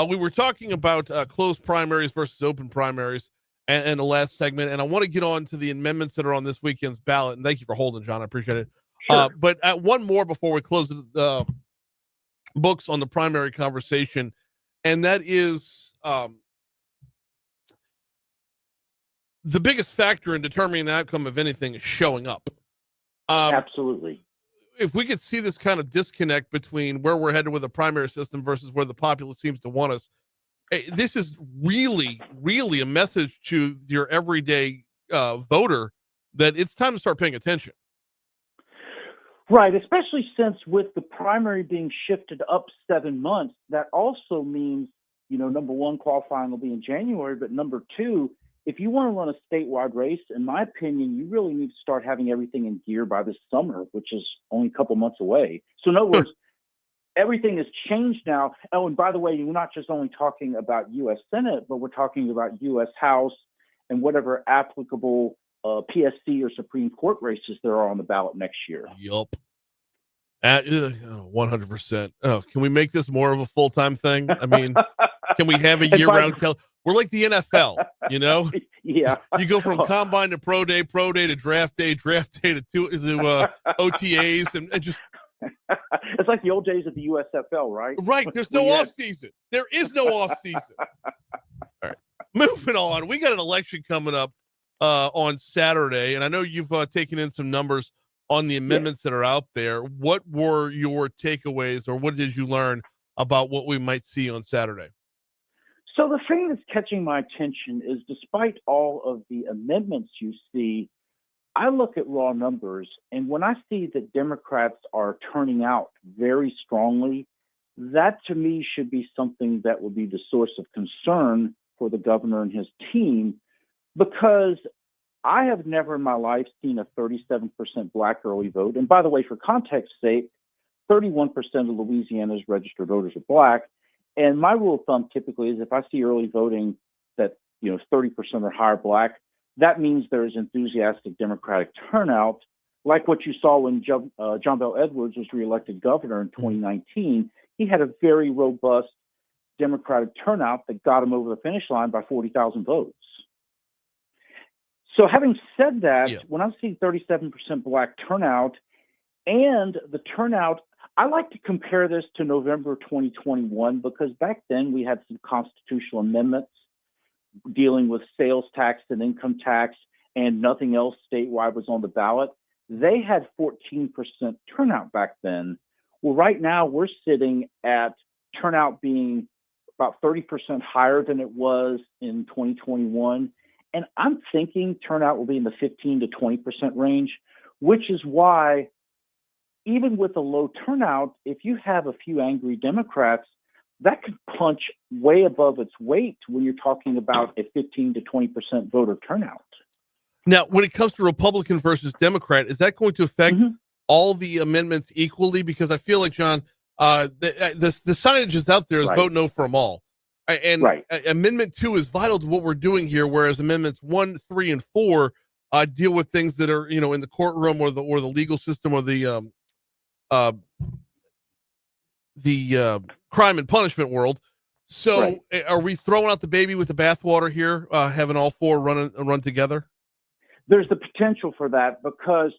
We were talking about closed primaries versus open primaries and the last segment, and I want to get on to the amendments that are on this weekend's ballot. And thank you for holding, John. I appreciate it. Sure. But one more before we close the books on the primary conversation, and that is the biggest factor in determining the outcome of anything is showing up. Absolutely. If we could see this kind of disconnect between where we're headed with a primary system versus where the populace seems to want us, this is really, really a message to your everyday voter that it's time to start paying attention. Right, especially since with the primary being shifted up 7 months, that also means, number one, qualifying will be in January, but number two, if you want to run a statewide race, in my opinion, you really need to start having everything in gear by this summer, which is only a couple months away. So in other words, everything has changed now. Oh, and by the way, we're not just only talking about U.S. Senate, but we're talking about U.S. House and whatever applicable PSC or Supreme Court races there are on the ballot next year. Yup. 100%. Oh, can we make this more of a full-time thing? I mean, can we have a year-round? We're like the NFL, Yeah. You go from combine to pro day to draft day to OTAs, and just. It's like the old days of the USFL, right? Right. There's no off season. There is no off season. All right. Moving on. We got an election coming up on Saturday, and I know you've taken in some numbers on the amendments that are out there. What were your takeaways, or what did you learn about what we might see on Saturday? So the thing that's catching my attention is, despite all of the amendments you see, I look at raw numbers, and when I see that Democrats are turning out very strongly, that to me should be something that would be the source of concern for the governor and his team, because I have never in my life seen a 37% Black early vote. And by the way, for context sake, 31% of Louisiana's registered voters are Black. And my rule of thumb typically is if I see early voting that 30% or higher Black, that means there is enthusiastic Democratic turnout, like what you saw when John Bel Edwards was reelected governor in 2019. He had a very robust Democratic turnout that got him over the finish line by 40,000 votes. So having said that, when I see 37% Black turnout and the turnout, I like to compare this to November 2021, because back then we had some constitutional amendments dealing with sales tax and income tax, and nothing else statewide was on the ballot. They had 14% turnout back then. Well, right now we're sitting at turnout being about 30% higher than it was in 2021. And I'm thinking turnout will be in the 15 to 20% range, which is why even with a low turnout, if you have a few angry Democrats, that could punch way above its weight when you're talking about a 15 to 20% voter turnout. Now, when it comes to Republican versus Democrat, is that going to affect all the amendments equally? Because I feel like, John, the signage is out there is vote no for them all. And Amendment 2 is vital to what we're doing here, whereas Amendments 1, 3, and 4 deal with things that are, in the courtroom or the legal system or the crime and punishment world. So are we throwing out the baby with the bathwater here, having all four run together? There's the potential for that, because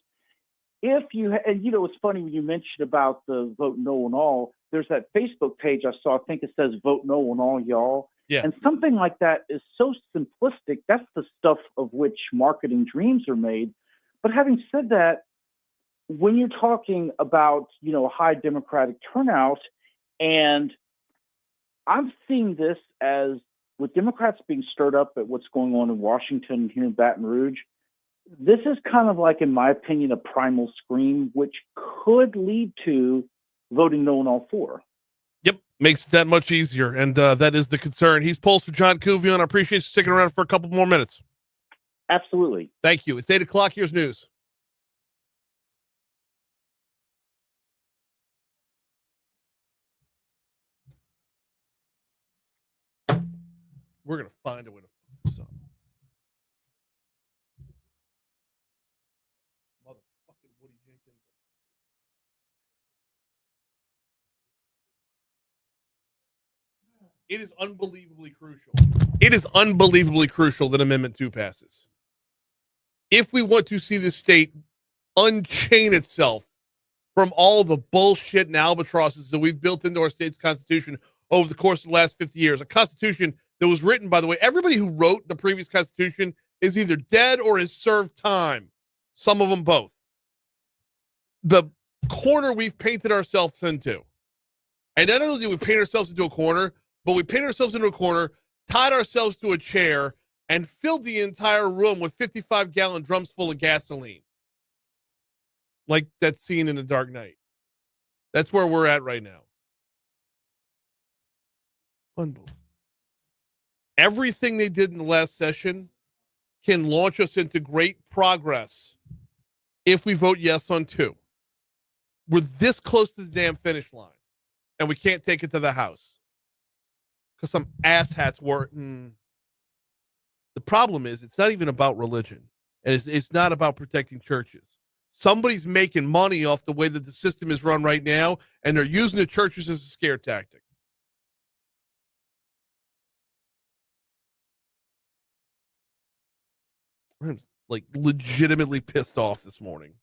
if you, and it's funny when you mentioned about the vote no on all, there's that Facebook page I saw, I think it says vote no on all, y'all. Yeah. And something like that is so simplistic. That's the stuff of which marketing dreams are made. But having said that, when you're talking about, a high Democratic turnout, and I'm seeing this as with Democrats being stirred up at what's going on in Washington and here in Baton Rouge, this is kind of like, in my opinion, a primal scream, which could lead to voting no on all four. Yep, makes it that much easier, and that is the concern. He's pollster John Couvillon. I appreciate you sticking around for a couple more minutes. Absolutely. Thank you. It's 8 o'clock. Here's news. We're going to find a way to fuck this up. Motherfucking Woody Jenkins. It is unbelievably crucial. It is unbelievably crucial that Amendment 2 passes. If we want to see the state unchain itself from all the bullshit and albatrosses that we've built into our state's constitution over the course of the last 50 years, a constitution that was written, by the way, everybody who wrote the previous constitution is either dead or has served time. Some of them both. The corner we've painted ourselves into. And not only do we paint ourselves into a corner, but we paint ourselves into a corner, tied ourselves to a chair, and filled the entire room with 55-gallon drums full of gasoline. Like that scene in The Dark Knight. That's where we're at right now. Unbelievable. Everything they did in the last session can launch us into great progress if we vote yes on 2. We're this close to the damn finish line, and we can't take it to the House because some asshats were. The problem is it's not even about religion, and it's not about protecting churches. Somebody's making money off the way that the system is run right now, and they're using the churches as a scare tactic. I'm like legitimately pissed off this morning.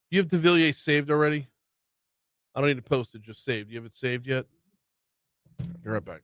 You have Devillier saved already? I don't need to post it, just saved. You have it saved yet? Be right back.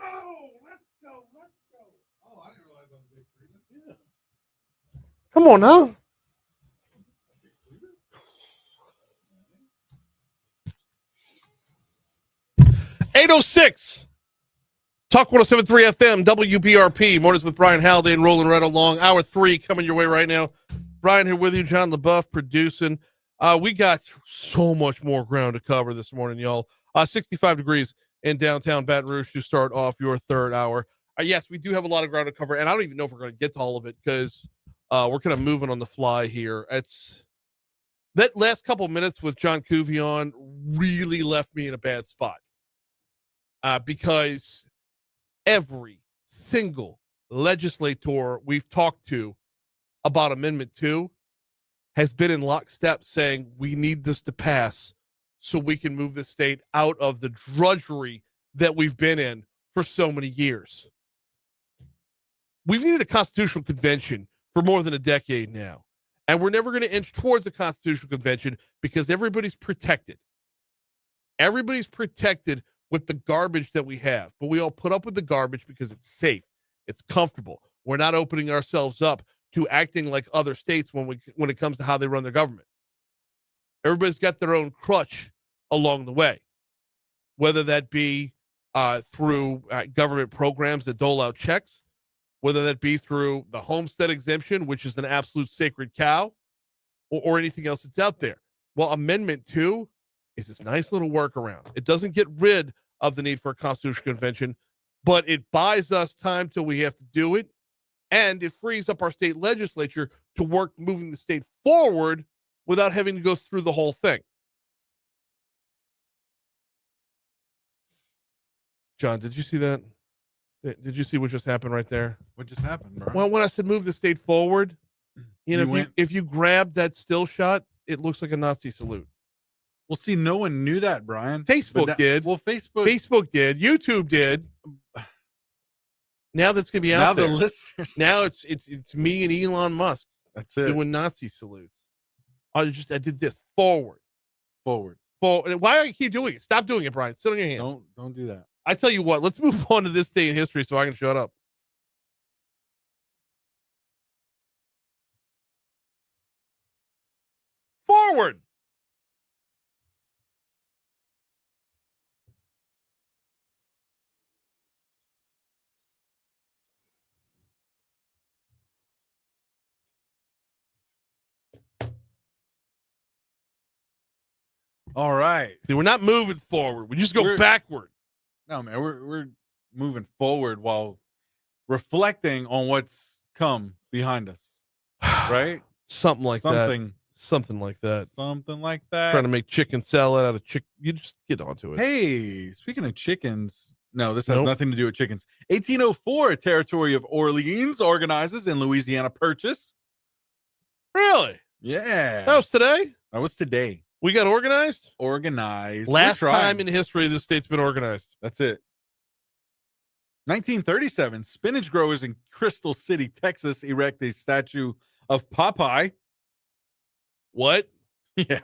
Oh, let's go. Oh, I didn't realize that was Big Freeman. Yeah. Come on now. .806 Talk 107.3 FM, WBRP. Mornings with Brian Haldane, rolling right along. Hour 3 coming your way right now. Brian here with you, John LaBeouf producing. We got so much more ground to cover this morning, y'all. 65 degrees in downtown Baton Rouge to start off your third hour. Yes, we do have a lot of ground to cover, and I don't even know if we're going to get to all of it because we're kind of moving on the fly here. It's that last couple minutes with John Couvillon really left me in a bad spot because every single legislator we've talked to about Amendment 2 has been in lockstep saying we need this to pass so we can move the state out of the drudgery that we've been in for so many years. We've needed a constitutional convention for more than a decade now, and we're never going to inch towards a constitutional convention because everybody's protected. Everybody's protected with the garbage that we have, but we all put up with the garbage because it's safe, it's comfortable. We're not opening ourselves up to acting like other states when it comes to how they run their government. Everybody's got their own crutch along the way, whether that be through government programs that dole out checks, whether that be through the homestead exemption, which is an absolute sacred cow, or anything else that's out there. Well, Amendment 2 is this nice little workaround. It doesn't get rid of the need for a constitutional convention, but it buys us time till we have to do it, and it frees up our state legislature to work moving the state forward without having to go through the whole thing. John, did you see that? Did you see what just happened right there? What just happened, bro? Well, when I said move the state forward, if you grab that still shot, it looks like a Nazi salute. Well, see, no one knew that, Brian. Facebook did. Well, Facebook did. YouTube did. Now that's gonna be out there. Now the listeners. Now it's me and Elon Musk. That's it. Doing Nazi salutes. I did this forward. Forward. Why are you keep doing it? Stop doing it, Brian. Sit on your hand. Don't do that. I tell you what, let's move on to this day in history so I can shut up. Forward. All right. See, we're not moving forward. We just go backward. No, man, we're moving forward while reflecting on what's come behind us. Right? Something like that. Something like that. Something like that. Trying to make chicken salad out of chicken. You just get onto it. Hey, speaking of chickens, no, this has nothing to do with chickens. 1804, a territory of Orleans organizes in Louisiana Purchase. Really? Yeah. That was today? That was today. We got organized? Organized. Last time in history this state's been organized. That's it. 1937, spinach growers in Crystal City, Texas, erect a statue of Popeye. What? Yeah.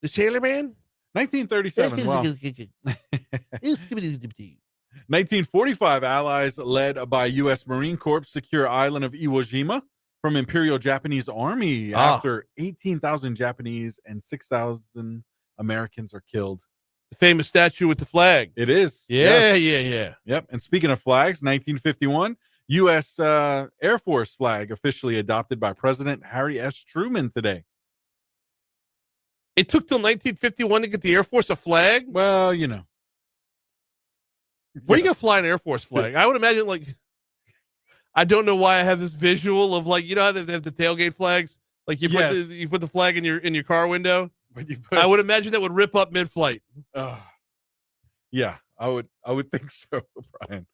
The Sailor Man? 1937. Wow. 1945, allies led by U.S. Marine Corps secure island of Iwo Jima from Imperial Japanese Army after 18,000 Japanese and 6,000 Americans are killed. The famous statue with the flag. It is. Yeah, yes. yeah. Yep. And speaking of flags, 1951, U.S. Air Force flag officially adopted by President Harry S. Truman today. It took till 1951 to get the Air Force a flag? Well, you know. Where are you going to fly an Air Force flag? I would imagine, like, I don't know why I have this visual of, like, you know how they have the tailgate flags? Like, you put the flag in your car window? I would imagine that would rip up mid-flight. Yeah, I would think so, Brian.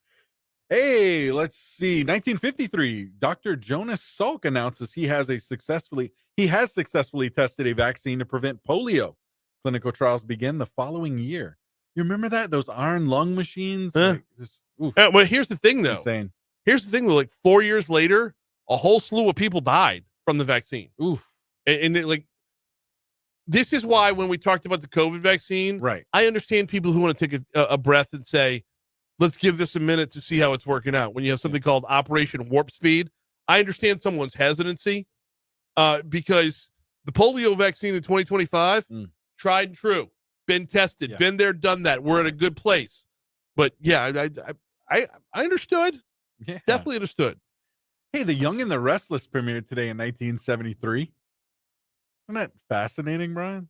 Hey, let's see. 1953, Dr. Jonas Salk announces he has successfully tested a vaccine to prevent polio. Clinical trials begin the following year. You remember that? Those iron lung machines? Well, here's the thing, though. Insane. Here's the thing, though. Like 4 years later, a whole slew of people died from the vaccine. Oof. And like, this is why when we talked about the COVID vaccine, right? I understand people who want to take a breath and say, let's give this a minute to see how it's working out. When you have something called Operation Warp Speed, I understand someone's hesitancy because the polio vaccine in 2025, tried and true, been tested, been there, done that. We're in a good place. But yeah, I understood. Yeah. Definitely understood. Hey, The Young and the Restless premiered today in 1973. Isn't that fascinating, Brian?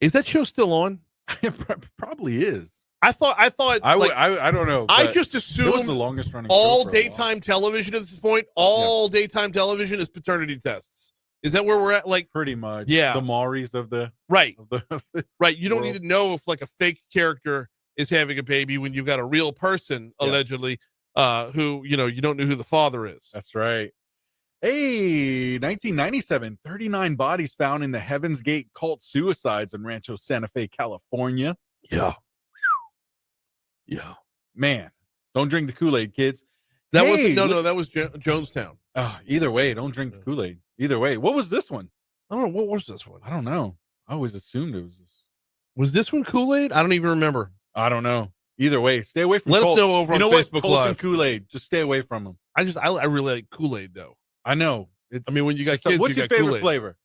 Is that show still on? It probably is. I thought I don't know. I just assumed it was the longest running all show for a while. daytime television at this point. All daytime television is paternity tests. Is that where we're at? Like, pretty much. Yeah. The Mauries of the right. Of the right. You don't world. need to know if like a fake character is having a baby when you've got a real person allegedly who, you don't know who the father is. That's right. Hey, 1997, 39 bodies found in the Heaven's Gate cult suicides in Rancho Santa Fe, California. Yeah. Man, don't drink the Kool-Aid, kids. That was Jonestown. Either way, don't drink the Kool-Aid. Either way. What was this one? I don't know. What was this one? I don't know. I always assumed it was this. Was this one Kool-Aid? I don't even remember. I don't know. Either way, stay away from Let Colt. us know over on Facebook Colts Live. and Kool-Aid. Just stay away from them. I really like Kool-Aid though. I know. When you got kids, what's you your got favorite Kool-Aid. flavor?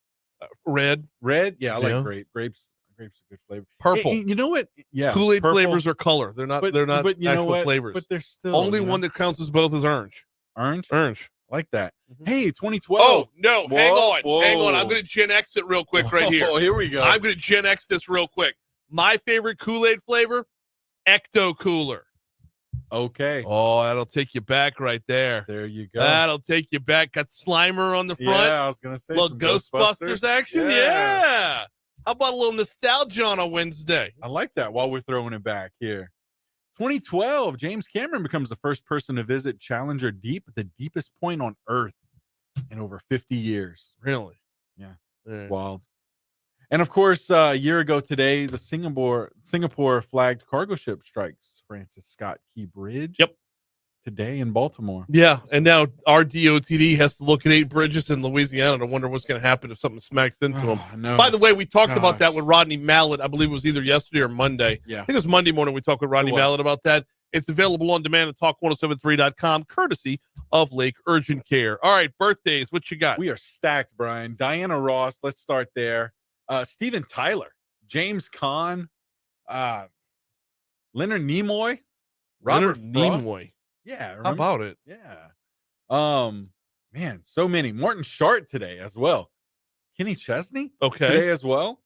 Red. Red? Yeah, I like Yeah. grape. Grapes are a good flavor. Purple. Hey, you know what? Yeah. Kool-Aid purple. flavors are color. They're not. They're not But you know actual what? flavors. But they're still Only one that counts as both is orange. Orange. Orange. I like that. Hey, 2012. Oh no! Hang on. Whoa. Hang on. I'm going to Gen X it real quick right here. Oh, here we go. I'm going to Gen X this real quick. My favorite Kool-Aid flavor, Ecto Cooler. Okay. Oh, that'll take you back right there. There you go. That'll take you back. Got Slimer on the front. Yeah, I was going to say little some Ghostbusters action. Yeah. How about a little nostalgia on a Wednesday? I like that while we're throwing it back here. 2012, James Cameron becomes the first person to visit Challenger Deep, the deepest point on Earth in over 50 years. Really? Yeah. Yeah. Wild. And of course, a year ago today, the Singapore flagged cargo ship strikes Francis Scott Key Bridge. Yep. Today in Baltimore. Yeah, and now our DOTD has to look at 8 bridges in Louisiana to wonder what's going to happen if something smacks into them. No. By the way, we talked about that with Rodney Mallett. I believe it was either yesterday or Monday. Yeah. I think it was Monday morning we talked with Rodney Mallett about that. It's available on demand at talk1073.com, courtesy of Lake Urgent Care. All right, birthdays, what you got? We are stacked, Brian. Diana Ross, let's start there. Steven Tyler, James Caan, Leonard Nimoy, Robert Frost. Nimoy. Yeah, remember? How about it? Yeah. Man, so many. Martin Short today as well. Kenny Chesney today as well.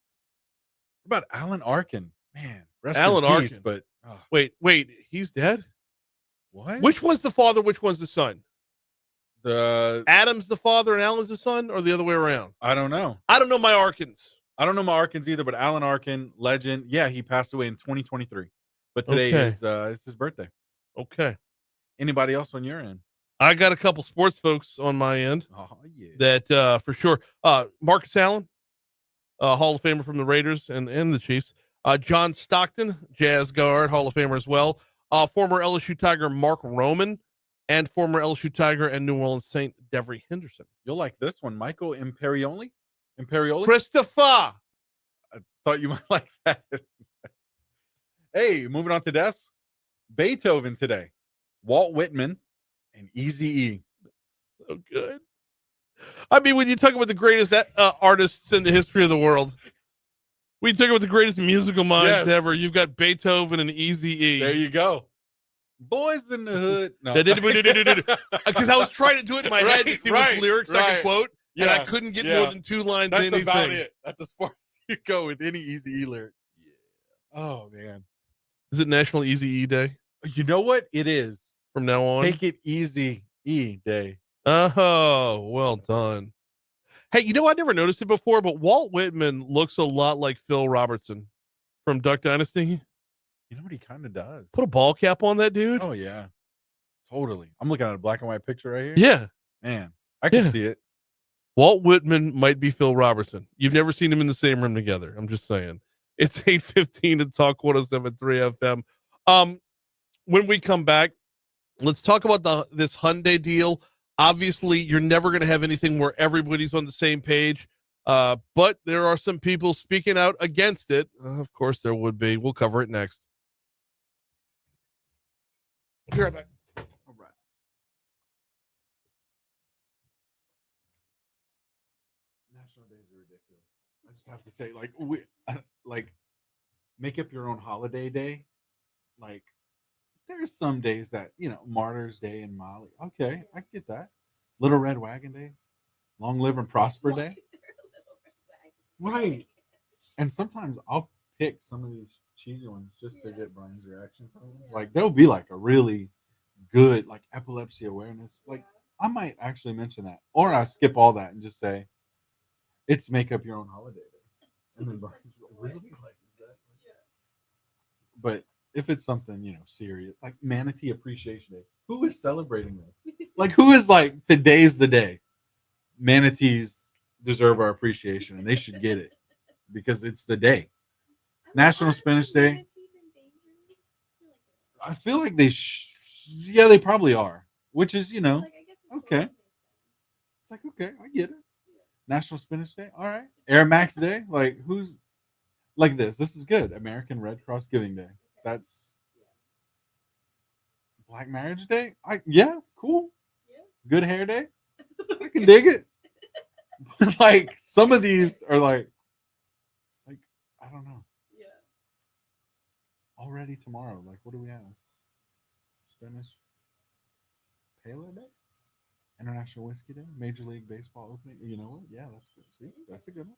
What about Alan Arkin? Man, rest Alan in peace, Arkin. but Wait, he's dead? what? Which one's the father, which one's the son? The Adam's the father and Alan's the son, or the other way around? I don't know. I don't know my Arkins. I don't know my Arkins either, but Alan Arkin, legend. Yeah, he passed away in 2023. But today is his birthday. Okay. Anybody else on your end? I got a couple sports folks on my end. Oh, yeah. That for sure. Marcus Allen, Hall of Famer from the Raiders and the Chiefs. John Stockton, Jazz guard, Hall of Famer as well. Former LSU Tiger Mark Roman, and former LSU Tiger and New Orleans Saint Devery Henderson. You'll like this one, Michael Imperioli. Christopher. I thought you might like that. Hey, moving on to deaths. Beethoven today, Walt Whitman, and Eazy-E. So good. I mean, when you talk about the greatest artists in the history of the world, when you talk about the greatest musical minds ever, you've got Beethoven and Eazy-E. There you go. Boys in the Hood. No. Because I was trying to do it in my head to see which lyrics I could quote, and I couldn't get more than 2 lines That's in anything. about it. That's as far as you go with any Eazy-E lyric. Yeah. Oh, man. Is it National Eazy-E Day? You know what? It is. From now on? Take it Easy-E Day. Oh, well done. Hey, I never noticed it before, but Walt Whitman looks a lot like Phil Robertson from Duck Dynasty. You know what he kind of does? Put a ball cap on that dude. Oh, yeah. Totally. I'm looking at a black and white picture right here. Yeah. Man, I can see it. Walt Whitman might be Phil Robertson. You've never seen them in the same room together. I'm just saying. It's 8:15 at Talk 107.3 FM. When we come back, let's talk about this Hyundai deal. Obviously, you're never going to have anything where everybody's on the same page. But there are some people speaking out against it. Of course, there would be. We'll cover it next. Be right back. All right. National days are ridiculous. I just have to say, like, make up your own holiday day. Like, there's some days that, Martyrs Day in Mali. Okay, I get that. Little Red Wagon Day, Long Live and Prosper Day. Right. And sometimes I'll pick some of these cheesy ones just to get Brian's reaction from them. Like, there'll be like a really good, like, epilepsy awareness. Like, I might actually mention that. Or I skip all that and just say, it's make up your own holiday day. And then Brian's really like, is that? But if it's something, serious, like Manatee Appreciation Day, who is celebrating this? Like, who is like, today's the day? Manatees deserve our appreciation and they should get it because it's the day. National Spinach Day. I feel like they they probably are, which is, okay. It's like, okay, I get it. National Spinach Day. All right. Air Max Day. Like, who's like this? This is good. American Red Cross Giving Day. That's Black Marriage Day. Cool. Good Hair Day. I can dig it. Like, some of these are like I don't know. Yeah. Already tomorrow. Like, what do we have? Spanish Pale Day? International Whiskey Day? Major League Baseball opening? You know what? Yeah, that's good. See, that's a good one.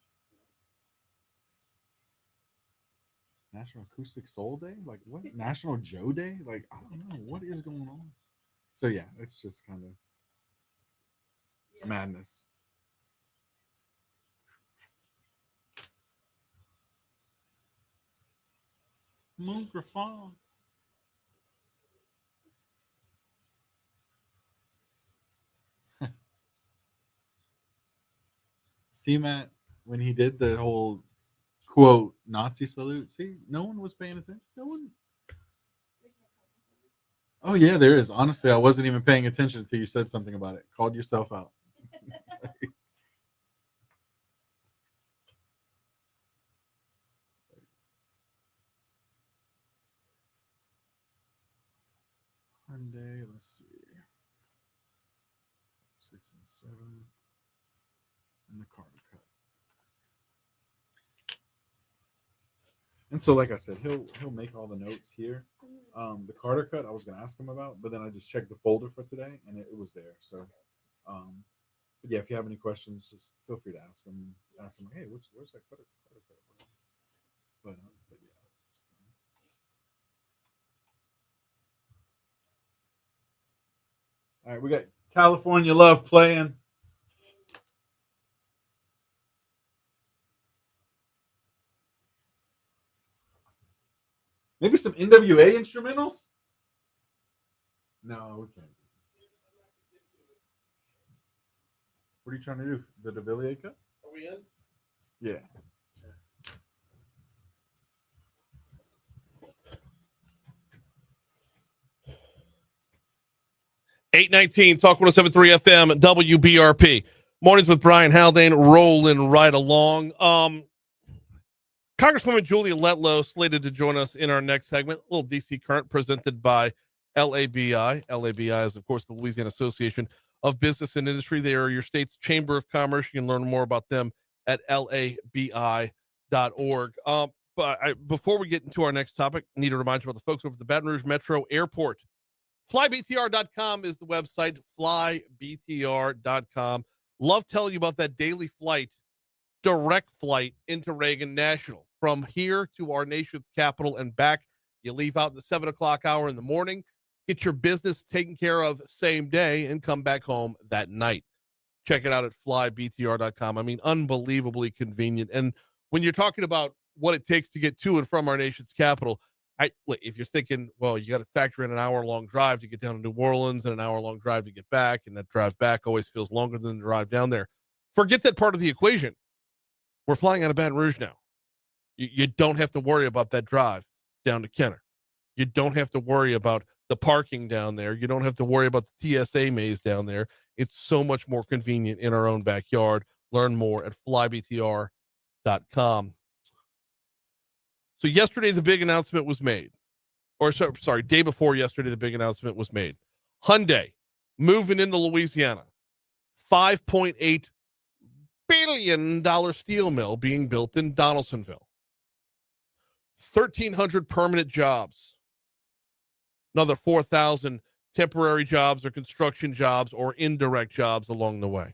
National Acoustic Soul Day? Like, what? National Joe Day? Like, I don't know. What is going on? So, yeah, it's just kind of, it's madness. Microphone. See, Matt, when he did the whole quote Nazi salute, see, no one was paying attention. No one. Oh yeah, there is. Honestly, I wasn't even paying attention until you said something about it. Called yourself out. Hyundai, let's see. 6 and 7. And the Carter cut. And so, like I said, he'll make all the notes here. The Carter cut I was gonna ask him about, but then I just checked the folder for today and it was there. So but yeah, if you have any questions, just feel free to ask him. Ask him, hey, where's that Carter cut? But yeah. All right, we got California Love playing. Maybe some NWA instrumentals? No, we can't. What are you trying to do? The Devillier cut? Are we in? Yeah. 819 Talk 107.3 FM WBRP. Mornings with Brian Haldane rolling right along. Congresswoman Julia Letlow slated to join us in our next segment. A little DC Current presented by LABI. LABI is, of course, the Louisiana Association of Business and Industry. They are your state's Chamber of Commerce. You can learn more about them at labi.org. But before we get into our next topic, I need to remind you about the folks over at the Baton Rouge Metro Airport. FlyBTR.com is the website, FlyBTR.com. Love telling you about that daily flight, direct flight into Reagan National. From here to our nation's capital and back, you leave out in the 7 o'clock hour in the morning, get your business taken care of same day, and come back home that night. Check it out at FlyBTR.com. I mean, unbelievably convenient. And when you're talking about what it takes to get to and from our nation's capital, if you're thinking, well, you got to factor in an hour-long drive to get down to New Orleans and an hour-long drive to get back, and that drive back always feels longer than the drive down there. Forget that part of the equation. We're flying out of Baton Rouge now. You don't have to worry about that drive down to Kenner. You don't have to worry about the parking down there. You don't have to worry about the TSA maze down there. It's so much more convenient in our own backyard. Learn more at flybtr.com. So yesterday, the big announcement was made. Sorry, day before yesterday, the big announcement was made. Hyundai moving into Louisiana. $5.8 billion steel mill being built in Donaldsonville. 1,300 permanent jobs. Another 4,000 temporary jobs or construction jobs or indirect jobs along the way.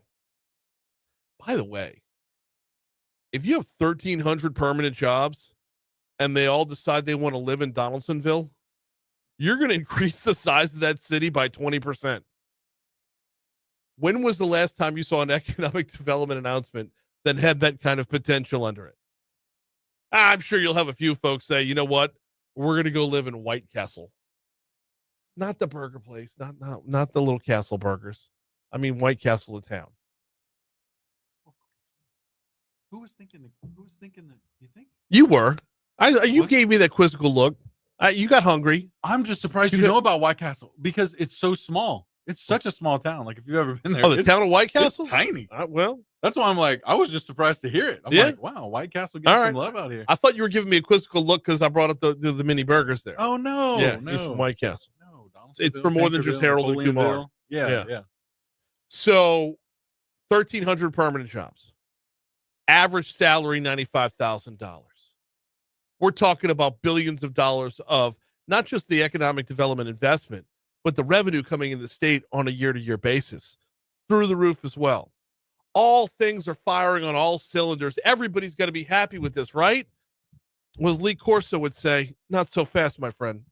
By the way, if you have 1,300 permanent jobs and they all decide they want to live in Donaldsonville, you're going to increase the size of that city by 20%. When was the last time you saw an economic development announcement that had that kind of potential under it? I'm sure you'll have a few folks say, you know what? We're going to go live in White Castle. Not the burger place, not the little Castle burgers. I mean, White Castle of town. Who was thinking that? You think? You were. You gave me that quizzical look. You got hungry. I'm just surprised you know about White Castle because it's so small. It's such a small town. Like if you've ever been there. Oh, the town of White Castle? It's tiny. Well, that's why I'm like, I was just surprised to hear it. I'm like, wow, White Castle getting some love out here. I thought you were giving me a quizzical look because I brought up the mini burgers there. Oh no, yeah, no, it's White Castle. No, it's for more than just Harold and Kumar. Yeah. So, 1,300 permanent jobs. Average salary $95,000. We're talking about billions of dollars of not just the economic development investment, but the revenue coming in the state on a year-to-year basis through the roof as well. All things are firing on all cylinders. Everybody's got to be happy with this, right? Well, as Lee Corso would say, not so fast, my friend.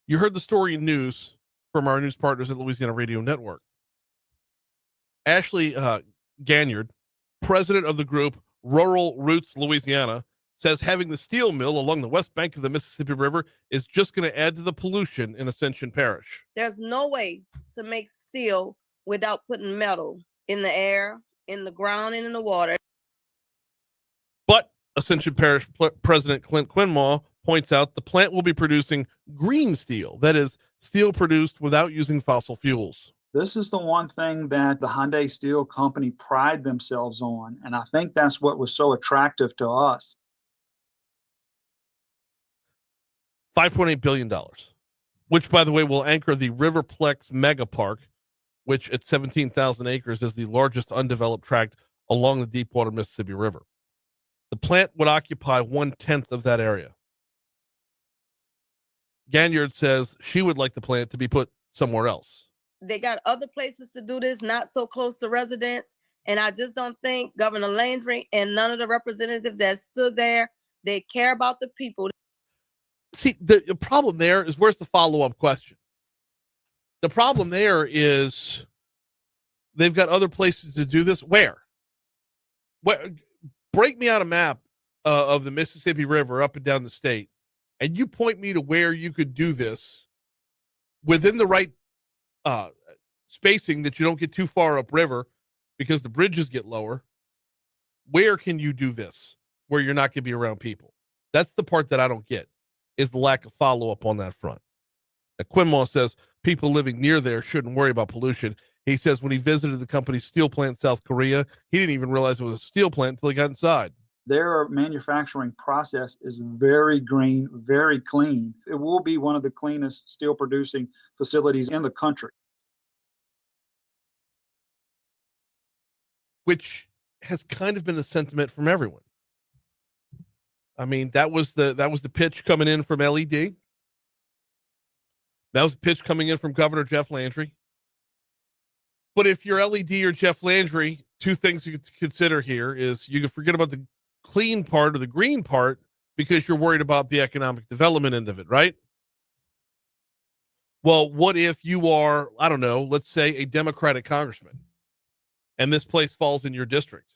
You heard the story in news from our news partners at Louisiana Radio Network. Ashley Ganyard, president of the group Rural Roots Louisiana, says having the steel mill along the west bank of the Mississippi River is just going to add to the pollution in Ascension Parish. There's no way to make steel without putting metal in the air, in the ground, and in the water. But Ascension Parish President Clint Quinmaw points out the plant will be producing green steel, that is, steel produced without using fossil fuels. This is the one thing that the Hyundai Steel Company pride themselves on, and I think that's what was so attractive to us. $5.8 billion, which, by the way, will anchor the Riverplex Mega Park, which at 17,000 acres is the largest undeveloped tract along the Deepwater Mississippi River. The plant would occupy 1/10 of that area. Ganyard says she would like the plant to be put somewhere else. They got other places to do this, not so close to residents. And I just don't think Governor Landry and none of the representatives that stood there, they care about the people. See, the problem there is, where's the follow-up question? The problem there is they've got other places to do this. Where? Break me out a map of the Mississippi River up and down the state, and you point me to where you could do this within the right spacing that you don't get too far upriver because the bridges get lower. Where can you do this where you're not going to be around people? That's the part that I don't get, is the lack of follow-up on that front. Now, Quinmaw says people living near there shouldn't worry about pollution. He says when he visited the company's steel plant in South Korea, he didn't even realize it was a steel plant until he got inside. Their manufacturing process is very green, very clean. It will be one of the cleanest steel producing facilities in the country. Which has kind of been the sentiment from everyone. I mean, that was the pitch coming in from LED. That was the pitch coming in from Governor Jeff Landry. But if you're LED or Jeff Landry, two things you could consider here is you can forget about the clean part or the green part because you're worried about the economic development end of it, right? Well, what if you are, I don't know, let's say a Democratic congressman and this place falls in your district?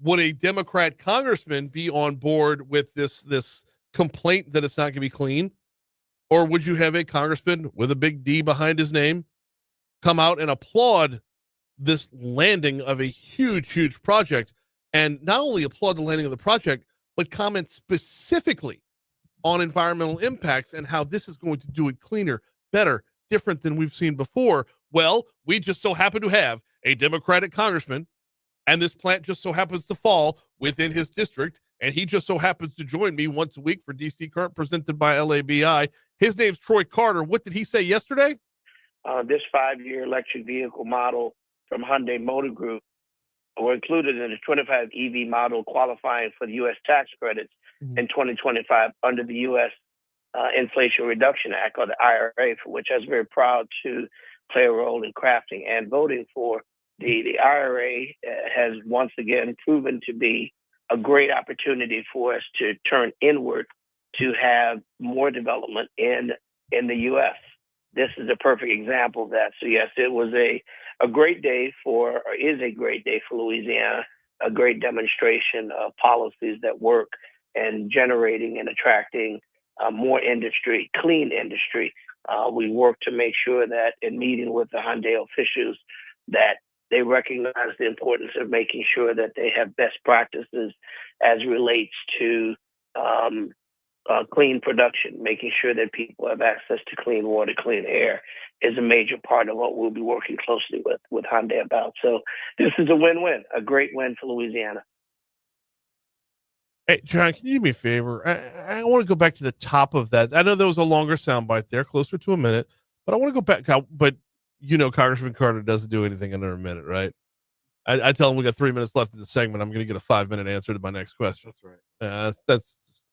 Would a Democrat congressman be on board with this complaint that it's not going to be clean? Or would you have a congressman with a big D behind his name come out and applaud this landing of a huge project, and not only applaud the landing of the project, but comment specifically on environmental impacts and how this is going to do it cleaner, better, different than we've seen before. Well, we just so happen to have a Democratic congressman, and this plant just so happens to fall within his district, and he just so happens to join me once a week for DC Current presented by LABI. His name's Troy Carter. What did he say yesterday? This 5-year electric vehicle model from Hyundai Motor Group were included in the 25 EV model qualifying for the U.S. tax credits in 2025 under the U.S. Inflation Reduction Act, or the IRA, for which I was very proud to play a role in crafting and voting for. The IRA has once again proven to be a great opportunity for us to turn inward to have more development in the U.S. This is a perfect example of that. So yes, it was a great day or is a great day for Louisiana, a great demonstration of policies that work and generating and attracting more industry, clean industry. We work to make sure that in meeting with the Hyundai officials that they recognize the importance of making sure that they have best practices as relates to clean production, making sure that people have access to clean water, clean air is a major part of what we'll be working closely with Hyundai about. So this is a win-win, a great win for Louisiana. Hey, John, can you do me a favor? I want to go back to the top of that. I know there was a longer soundbite there, closer to a minute, but I want to go back. But you know, Congressman Carter doesn't do anything under a minute, right? I tell him we got 3 minutes left in the segment. I'm going to get a 5-minute answer to my next question. That's right. That's just,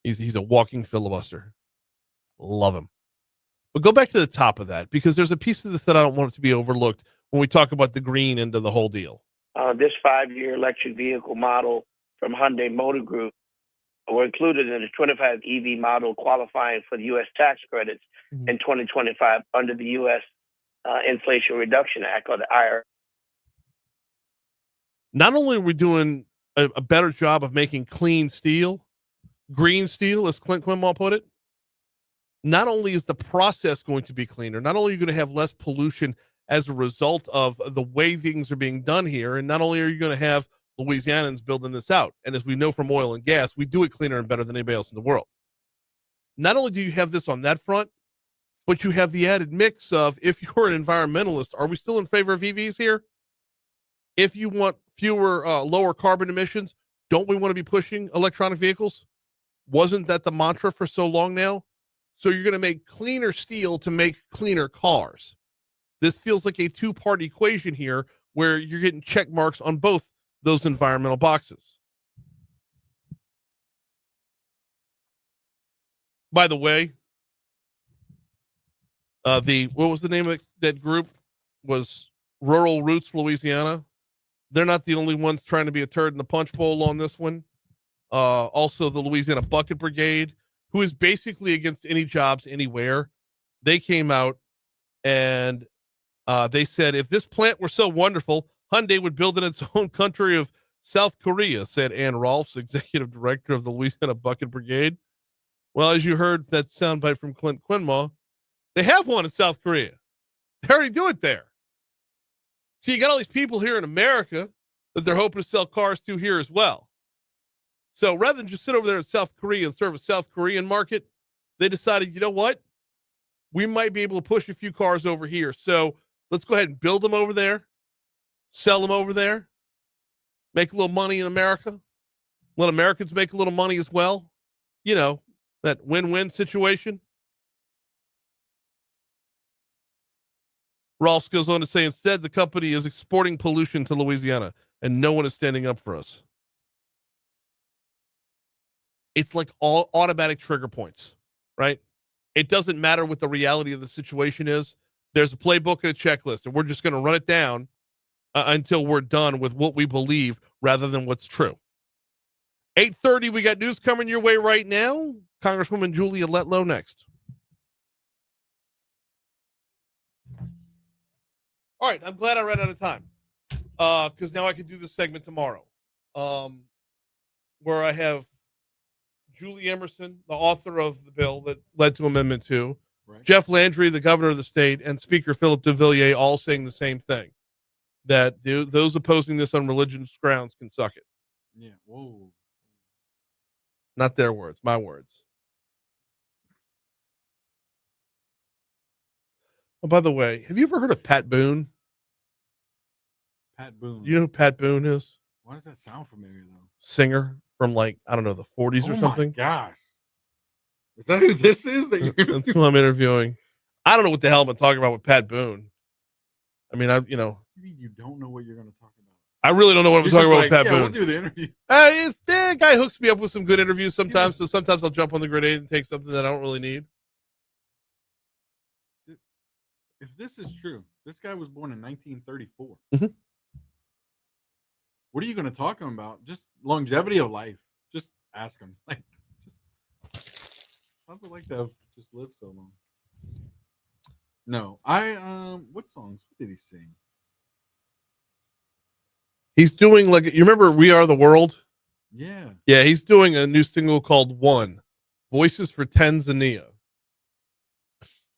he's a walking filibuster. Love him. But go back to the top of that, because there's a piece of this that I don't want it to be overlooked when we talk about the green end of the whole deal. This 5-year electric vehicle model from Hyundai Motor Group were included in the 25 EV model qualifying for the U.S. tax credits in 2025 under the U.S. Inflation Reduction Act, or the IRA. Not only are we doing a better job of making clean steel, green steel, as Clint Quinmall put it, not only is the process going to be cleaner, not only are you going to have less pollution as a result of the way things are being done here, and not only are you going to have Louisianans building this out, and as we know from oil and gas, we do it cleaner and better than anybody else in the world. Not only do you have this on that front, but you have the added mix of, if you're an environmentalist, are we still in favor of EVs here? If you want fewer, lower carbon emissions, don't we want to be pushing electronic vehicles? Wasn't that the mantra for so long now? So you're going to make cleaner steel to make cleaner cars. This feels like a two-part equation here where you're getting check marks on both those environmental boxes. By the way, what was the name of that group? Was Rural Roots Louisiana. They're not the only ones trying to be a turd in the punch bowl on this one. Also the Louisiana Bucket Brigade, who is basically against any jobs anywhere. They came out and they said, if this plant were so wonderful, Hyundai would build in its own country of South Korea, said Ann Rolfs, executive director of the Louisiana Bucket Brigade. Well, as you heard that soundbite from Clint Quinmall, they have one in South Korea. They already do it there. So you got all these people here in America that they're hoping to sell cars to here as well. So rather than just sit over there in South Korea and serve a South Korean market, they decided, you know what? We might be able to push a few cars over here. So let's go ahead and build them over there, sell them over there, make a little money in America, let Americans make a little money as well. You know, that win-win situation. Rolfs goes on to say, instead, the company is exporting pollution to Louisiana, and no one is standing up for us. It's like all automatic trigger points, right? It doesn't matter what the reality of the situation is. There's a playbook and a checklist, and we're just going to run it down until we're done with what we believe rather than what's true. 8:30, we got news coming your way right now. Congresswoman Julia Letlow next. All right, I'm glad I ran out of time because now I can do this segment tomorrow where I have Julie Emerson, the author of the bill that led to Amendment 2, right. Jeff Landry, the governor of the state, and Speaker Phillip Devillier all saying the same thing, that those opposing this on religious grounds can suck it. Yeah, whoa. Not their words, my words. Oh, by the way, have you ever heard of Pat Boone? Pat Boone. You know who Pat Boone is? Why does that sound familiar though? Singer from like, I don't know, the 40s or something. Oh my gosh. Is that who this is? That's who I'm interviewing. I don't know what the hell I'm talking about with Pat Boone. I mean, You don't know what you're going to talk about. I really don't know what I'm talking about with Pat Boone. We'll do the interview. The guy hooks me up with some good interviews sometimes. So sometimes I'll jump on the grenade and take something that I don't really need. If this is true, this guy was born in 1934. Mm-hmm. What are you going to talk to him about? Just longevity of life. Just ask him. Like, just how's it like to have just lived so long? No, what songs did he sing? He's doing like, you remember We Are the World? Yeah. Yeah, he's doing a new single called One, Voices for Tanzania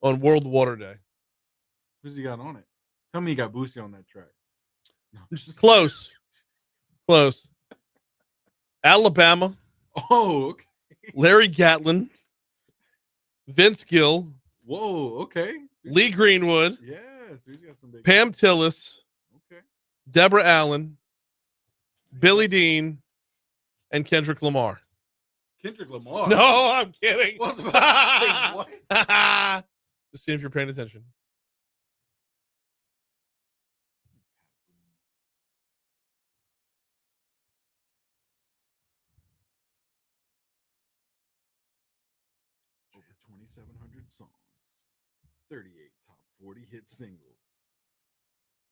on World Water Day. Who's he got on it? Tell me he got Boosie on that track. No, I'm just Close. Alabama. Oh, okay. Larry Gatlin. Vince Gill. Whoa, okay. Lee Greenwood. Yeah, so he's got some big. Pam Tillis. Okay. Deborah Allen. Billy Dean. And Kendrick Lamar. Kendrick Lamar? No, I'm kidding. I was about to say, what? Just see if you're paying attention. Over 2,700 songs, 38 top 40 hit singles,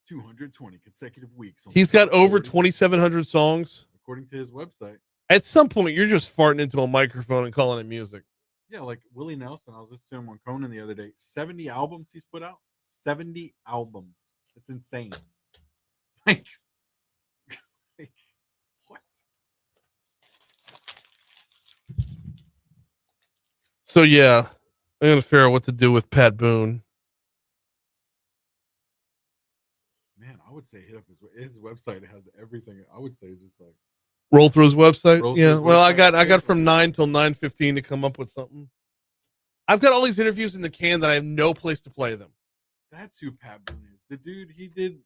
220 consecutive weeks. He's got over 2,700 songs. According to his website. At some point, you're just farting into a microphone and calling it music. Yeah, like Willie Nelson. I was listening to him on Conan the other day. 70 albums he's put out. 70 albums. It's insane. Like what? So yeah, I'm gonna figure out what to do with Pat Boone. Man, I would say hit up his website. It has everything. I would say just like roll through his website. Roll through Yeah. his Well, website. I got from 9 till 9:15 to come up with something. I've got all these interviews in the can that I have no place to play them. That's who Pat Boone is. The dude, he did.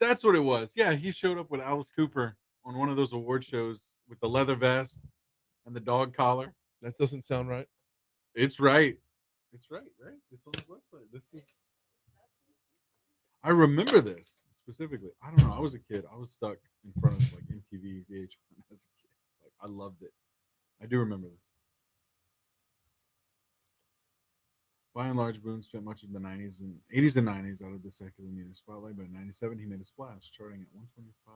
That's what it was. Yeah, he showed up with Alice Cooper on one of those award shows with the leather vest and the dog collar. That doesn't sound right. It's right. It's right. It's on his website. This is. I remember this specifically. I don't know. I was a kid. I was stuck in front of like MTV, VH1 as a kid. Like I loved it. I do remember this. By and large, Boone spent much of the 80s and 90s out of the secular media spotlight, but in 97 he made a splash, charting at 125.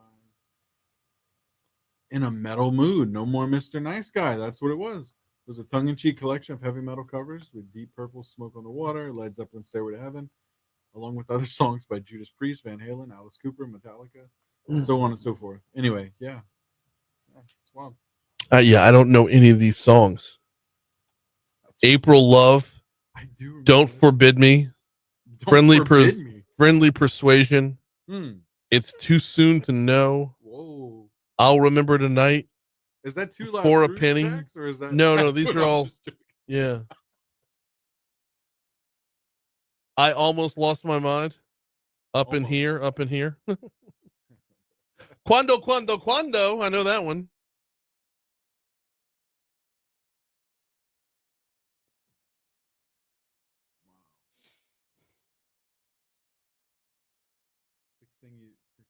In a metal mood, no more Mr. Nice Guy. That's what it was. It was a tongue-in-cheek collection of heavy metal covers with Deep Purple, Smoke on the Water, Led Zeppelin, Stairway to Heaven, along with other songs by Judas Priest, Van Halen, Alice Cooper, Metallica, so on and so forth. Anyway, yeah it's wild. Yeah, I don't know any of these songs. April Love. I do. Don't Forbid Me. Friendly Persuasion. It's Too Soon to Know. Whoa. I'll Remember Tonight. Is that too loud For a Penny? tracks, or is that No, these are all. Yeah. I Almost Lost My Mind. Up in here. Cuando. I know that one.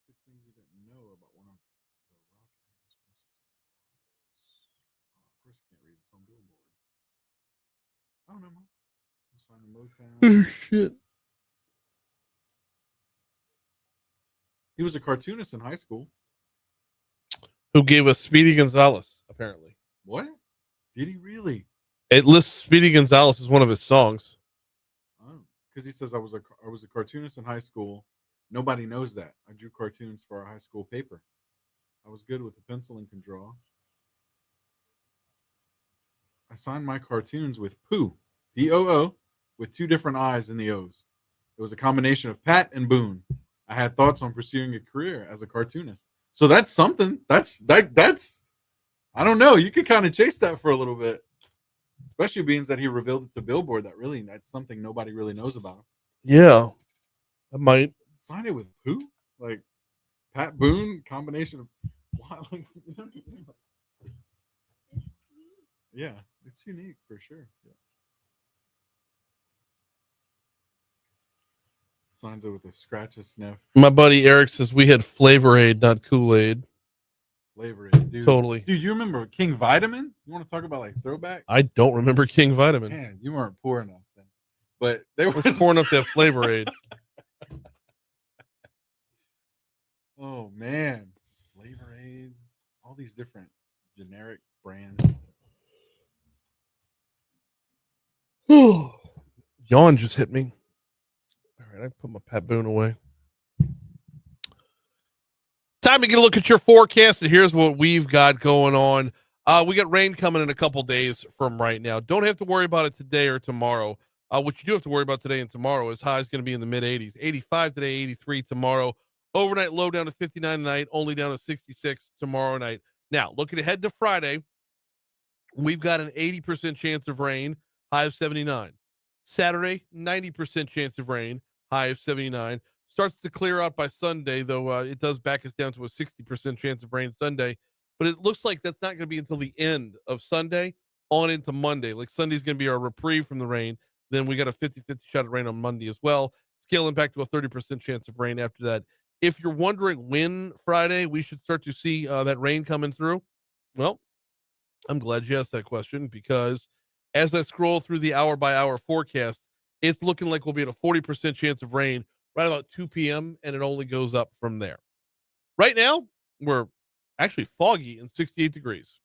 Six things you didn't know about one of the rock band's most successful. Of course, you can't read. It's on Billboard. I don't know. Signed to Motown. Oh, shit. He was a cartoonist in high school. Who gave us Speedy Gonzales, apparently. What? Did he really? It lists Speedy Gonzales as one of his songs. Oh, because he says I was a cartoonist in high school. Nobody knows that. I drew cartoons for our high school paper. I was good with a pencil and can draw. I signed my cartoons with Pooh, P-O-O, with two different I's in the O's. It was a combination of Pat and Boone. I had thoughts on pursuing a career as a cartoonist. So that's something. That's I don't know. You could kind of chase that for a little bit. Especially being that he revealed it to Billboard. That's something nobody really knows about him. Yeah, I might. Sign it with who? Like Pat Boone, combination of yeah, it's unique for sure. Yeah. Signs it with a scratch a sniff. My buddy Eric says we had Flavor Aid, not Kool-Aid. Flavor Aid, dude. Totally. Dude, you remember King Vitamin? You want to talk about like throwback? I don't remember King Vitamin. Man, you weren't poor enough then. But they were poor enough to have Flavor Aid. Oh man. Flavor Aid. All these different generic brands. Yawn just hit me. All right, I put my Pat Boone away. Time to get a look at your forecast, and here's what we've got going on. We got rain coming in a couple days from right now. Don't have to worry about it today or tomorrow. What you do have to worry about today and tomorrow is high is going to be in the mid 80s. 85 today, 83 tomorrow. Overnight low down to 59 tonight, only down to 66 tomorrow night. Now, looking ahead to Friday, we've got an 80% chance of rain, high of 79. Saturday, 90% chance of rain, high of 79. Starts to clear out by Sunday, though it does back us down to a 60% chance of rain Sunday. But it looks like that's not going to be until the end of Sunday on into Monday. Like Sunday's going to be our reprieve from the rain. Then we got a 50-50 shot of rain on Monday as well, scaling back to a 30% chance of rain after that. If you're wondering when Friday we should start to see that rain coming through, well, I'm glad you asked that question, because as I scroll through the hour-by-hour forecast, it's looking like we'll be at a 40% chance of rain right about 2 p.m., and it only goes up from there. Right now, we're actually foggy and 68 degrees.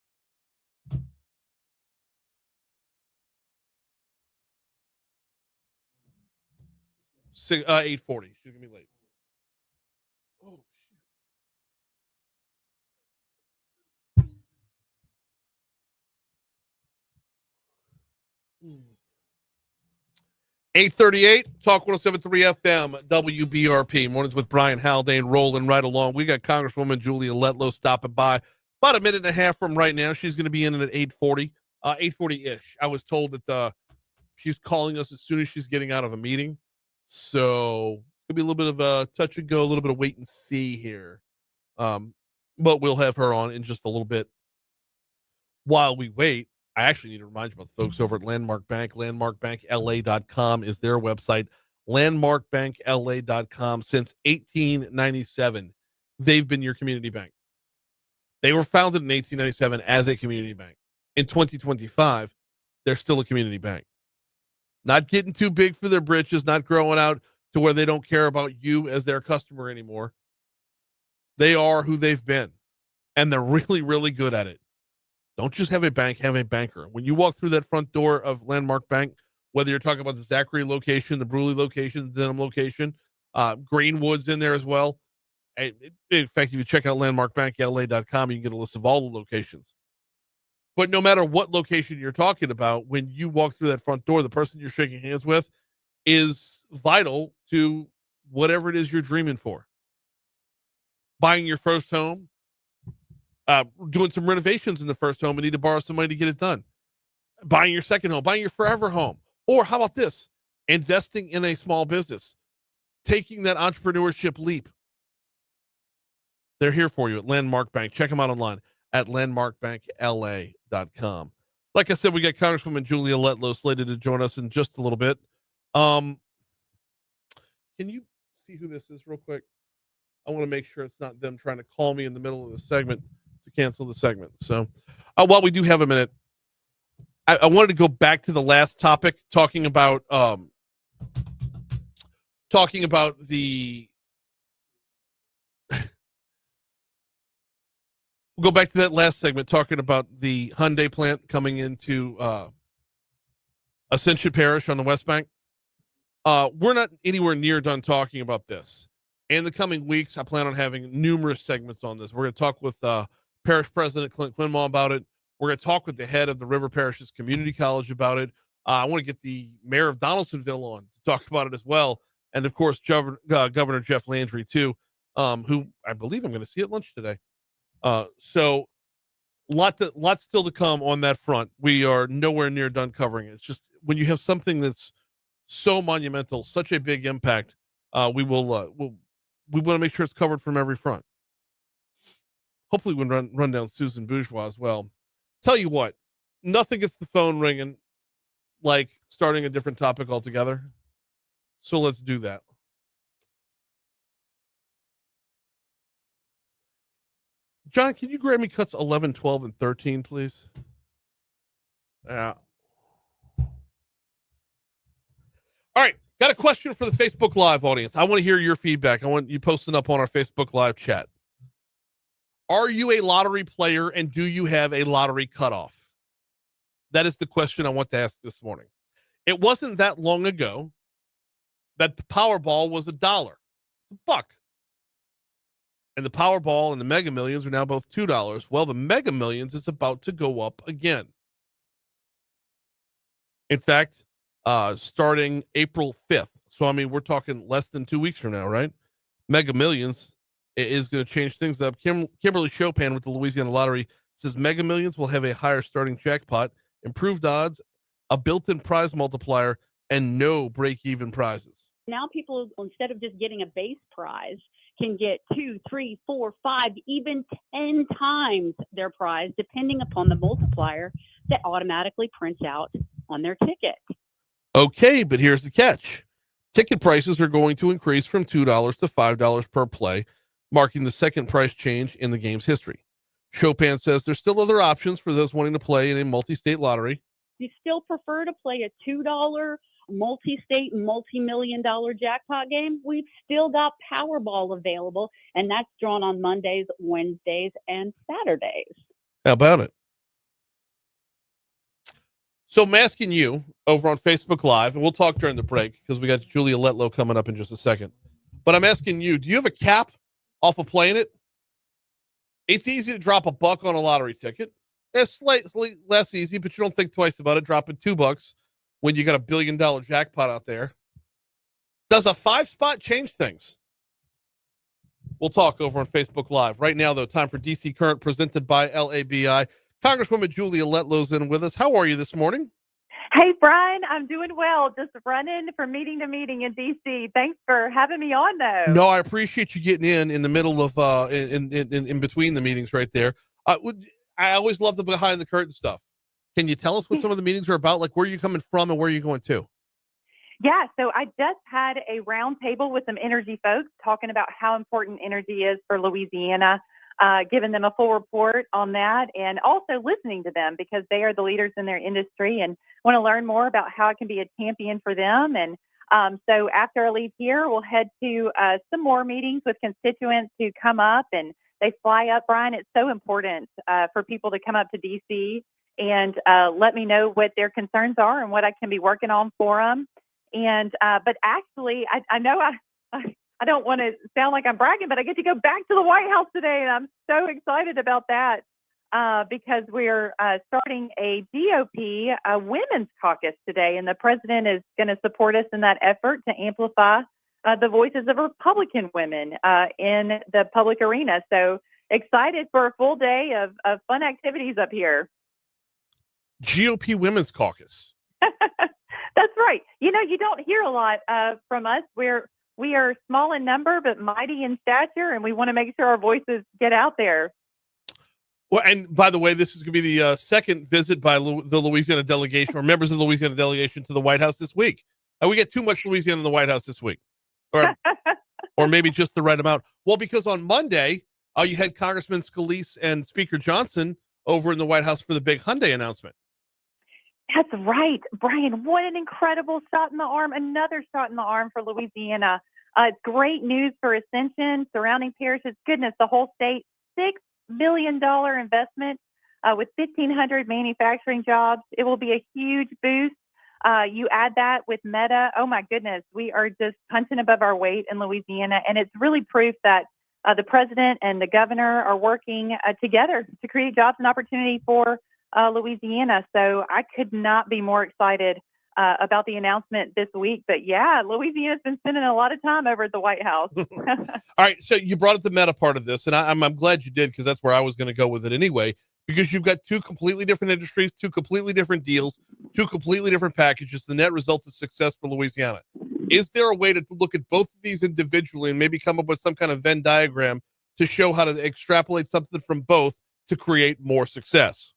Six, 8:40. She's gonna be late. Oh shit. 8:38. Talk 107.3 FM WBRP. Mornings with Brian Haldane rolling right along. We got Congresswoman Julia Letlow stopping by about a minute and a half from right now. She's going to be in at 8:40, 8:40-ish. I was told that she's calling us as soon as she's getting out of a meeting. So it's going to be a little bit of a touch and go, a little bit of wait and see here. But we'll have her on in just a little bit. While we wait, I actually need to remind you about the folks over at Landmark Bank. LandmarkBankLA.com is their website. LandmarkBankLA.com. Since 1897, they've been your community bank. They were founded in 1897 as a community bank. In 2025, they're still a community bank. Not getting too big for their britches, not growing out to where they don't care about you as their customer anymore. They are who they've been, and they're really, really good at it. Don't just have a bank, have a banker. When you walk through that front door of Landmark Bank, whether you're talking about the Zachary location, the Bruley location, the Denham location, Greenwood's in there as well. In fact, if you check out landmarkbankla.com, you can get a list of all the locations. But no matter what location you're talking about, when you walk through that front door, the person you're shaking hands with is vital to whatever it is you're dreaming for. Buying your first home, doing some renovations in the first home and need to borrow some money to get it done. Buying your second home, buying your forever home. Or how about this? Investing in a small business. Taking that entrepreneurship leap. They're here for you at Landmark Bank. Check them out online at landmarkbankla.com. Like I said, we got Congresswoman Julia Letlow slated to join us in just a little bit. Can you see who this is real quick? I want to make sure it's not them trying to call me in the middle of the segment to cancel the segment. So while we do have a minute, I wanted to go back to the last topic, talking about the we'll go back to that last segment, talking about the Hyundai plant coming into Ascension Parish on the West Bank. We're not anywhere near done talking about this. In the coming weeks, I plan on having numerous segments on this. We're going to talk with Parish President Clint Quinmall about it. We're going to talk with the head of the River Parishes Community College about it. I want to get the mayor of Donaldsonville on to talk about it as well. And, of course, Governor Jeff Landry, too, who I believe I'm going to see at lunch today. So lots still to come on that front. We are nowhere near done covering it. It's just when you have something that's so monumental, such a big impact. We want to make sure it's covered from every front. Hopefully we can run down Susan Bourgeois as well. Tell you what, nothing gets the phone ringing like starting a different topic altogether. So let's do that. John, can you grab me cuts 11, 12, and 13, please? Yeah. All right. Got a question for the Facebook Live audience. I want to hear your feedback. I want you posting up on our Facebook Live chat. Are you a lottery player and do you have a lottery cutoff? That is the question I want to ask this morning. It wasn't that long ago that the Powerball was $1. It's $1. And the Powerball and the Mega Millions are now both $2. Well, the Mega Millions is about to go up again. In fact, starting April 5th. So, I mean, we're talking less than 2 weeks from now, right? Mega Millions is going to change things up. Kimberly Chopin with the Louisiana Lottery says Mega Millions will have a higher starting jackpot, improved odds, a built-in prize multiplier, and no break-even prizes. Now people, instead of just getting a base prize, can get 2, 3, 4, 5, even 10 times their prize, depending upon the multiplier that automatically prints out on their ticket. Okay, but here's the catch. Ticket prices are going to increase from $2 to $5 per play, marking the second price change in the game's history. Chopin says there's still other options for those wanting to play in a multi-state lottery. You still prefer to play a $2 multi-state, multi-million-dollar jackpot game? We've still got Powerball available, and that's drawn on Mondays, Wednesdays, and Saturdays. How about it? So I'm asking you over on Facebook Live, and we'll talk during the break because we got Julia Letlow coming up in just a second. But I'm asking you, do you have a cap off of playing it? It's easy to drop $1 on a lottery ticket. It's slightly less easy, but you don't think twice about it, dropping $2 when you got $1 billion jackpot out there. Does a 5-spot change things? We'll talk over on Facebook Live. Right now, though, time for DC Current presented by LABI. Congresswoman Julia Letlow's in with us. How are you this morning? Hey, Brian, I'm doing well. Just running from meeting to meeting in D.C. Thanks for having me on, though. No, I appreciate you getting in the middle of in between the meetings right there. I always love the behind the curtain stuff. Can you tell us what some of the meetings are about? Like, where are you coming from and where are you going to? Yeah, so I just had a round table with some energy folks talking about how important energy is for Louisiana, giving them a full report on that, and also listening to them because they are the leaders in their industry and want to learn more about how it can be a champion for them. And so after I leave here, we'll head to some more meetings with constituents who come up and they fly up. Brian, it's so important for people to come up to D.C. and let me know what their concerns are and what I can be working on for them. And but actually, I know I don't want to sound like I'm bragging, but I get to go back to the White House today, and I'm so excited about that because we're starting a GOP women's caucus today, and the president is going to support us in that effort to amplify the voices of Republican women in the public arena. So excited for a full day of fun activities up here. GOP Women's Caucus. That's right. You know, you don't hear a lot from us. We are small in number, but mighty in stature, and we want to make sure our voices get out there. Well, and by the way, this is going to be the second visit by the Louisiana delegation or members of the Louisiana delegation to the White House this week. We get too much Louisiana in the White House this week, or maybe just the right amount. Well, because on Monday, you had Congressman Scalise and Speaker Johnson over in the White House for the big Hyundai announcement. That's right, Brian. What an incredible shot in the arm. Another shot in the arm for Louisiana. It's great news for Ascension, surrounding parishes. Goodness, the whole state, $6 billion investment with 1,500 manufacturing jobs. It will be a huge boost. You add that with Meta. Oh, my goodness. We are just punching above our weight in Louisiana. And it's really proof that the president and the governor are working together to create jobs and opportunity for Louisiana. So I could not be more excited about the announcement this week. But yeah, Louisiana's been spending a lot of time over at the White House. All right. So you brought up the Meta part of this, and I'm glad you did because that's where I was going to go with it anyway, because you've got two completely different industries, two completely different deals, two completely different packages. The net result is success for Louisiana. Is there a way to look at both of these individually and maybe come up with some kind of Venn diagram to show how to extrapolate something from both to create more success?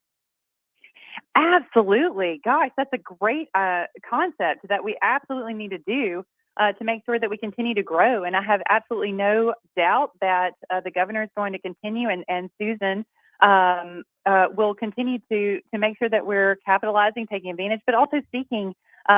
Absolutely. Gosh, that's a great concept that we absolutely need to do to make sure that we continue to grow. And I have absolutely no doubt that the governor is going to continue, and Susan will continue to make sure that we're capitalizing, taking advantage, but also seeking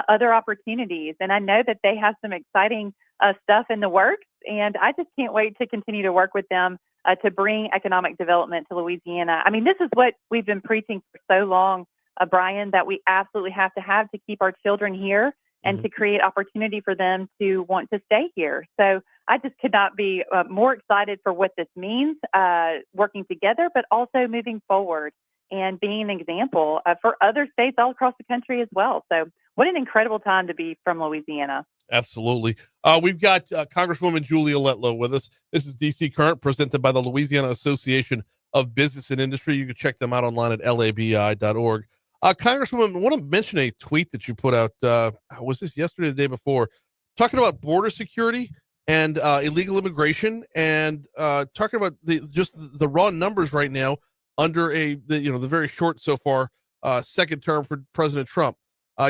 other opportunities. And I know that they have some exciting stuff in the works, and I just can't wait to continue to work with them to bring economic development to Louisiana. I mean, this is what we've been preaching for so long, Brian, that we absolutely have to keep our children here and to create opportunity for them to want to stay here. So I just could not be more excited for what this means, working together, but also moving forward and being an example for other states all across the country as well. So what an incredible time to be from Louisiana. Absolutely. We've got Congresswoman Julia Letlow with us. This is DC Current, presented by the Louisiana Association of Business and Industry. You can check them out online at labi.org. Congresswoman, I want to mention a tweet that you put out. Was this yesterday or the day before? Talking about border security and illegal immigration, and talking about the raw numbers right now under the very short so far second term for President Trump.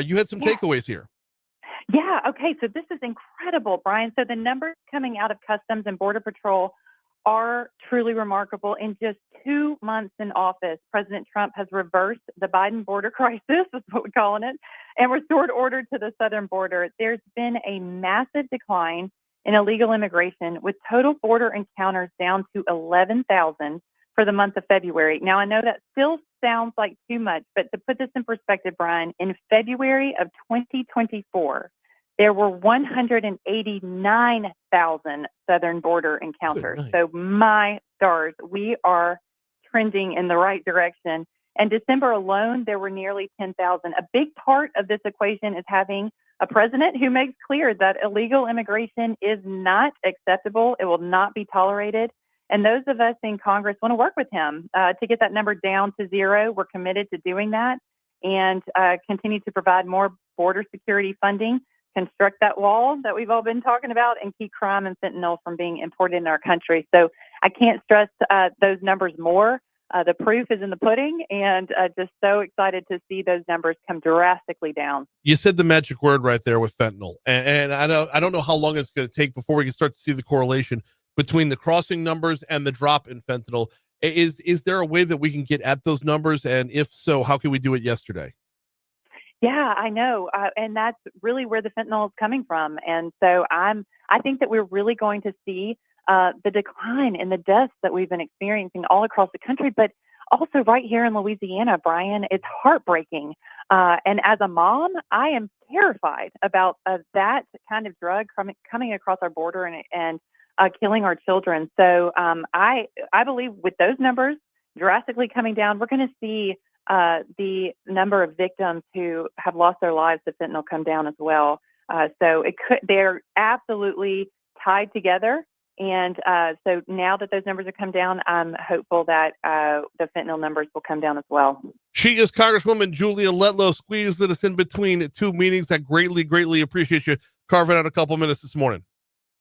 You had some takeaways here. Yeah. Okay. So this is incredible, Brian. So the numbers coming out of Customs and Border Patrol are truly remarkable. In just 2 months in office, President Trump has reversed the Biden border crisis, is what we're calling it, and restored order to the southern border. There's been a massive decline in illegal immigration, with total border encounters down to 11,000 for the month of February. Now, I know that still sounds like too much, but to put this in perspective, Brian, in February of 2024, there were 189,000 southern border encounters. So my stars, we are trending in the right direction. And December alone, there were nearly 10,000. A big part of this equation is having a president who makes clear that illegal immigration is not acceptable. It will not be tolerated. And those of us in Congress want to work with him to get that number down to zero. We're committed to doing that, and continue to provide more border security funding, construct that wall that we've all been talking about, and keep crime and fentanyl from being imported in our country. So I can't stress those numbers more. The proof is in the pudding, and just so excited to see those numbers come drastically down. You said the magic word right there with fentanyl, and I don't know how long it's going to take before we can start to see the correlation between the crossing numbers and the drop in fentanyl. Is there a way that we can get at those numbers? And if so, how can we do it yesterday? Yeah, I know. And that's really where the fentanyl is coming from. And so I think that we're really going to see the decline in the deaths that we've been experiencing all across the country, but also right here in Louisiana, Brian. It's heartbreaking. And as a mom, I am terrified about that kind of drug coming across our border and killing our children. So I believe with those numbers drastically coming down, we're going to see the number of victims who have lost their lives to fentanyl come down as well. So they're absolutely tied together. And so now that those numbers have come down, I'm hopeful that the fentanyl numbers will come down as well. She is Congresswoman Julia Letlow. Squeezed us in between two meetings. I greatly appreciate you carving out a couple minutes this morning.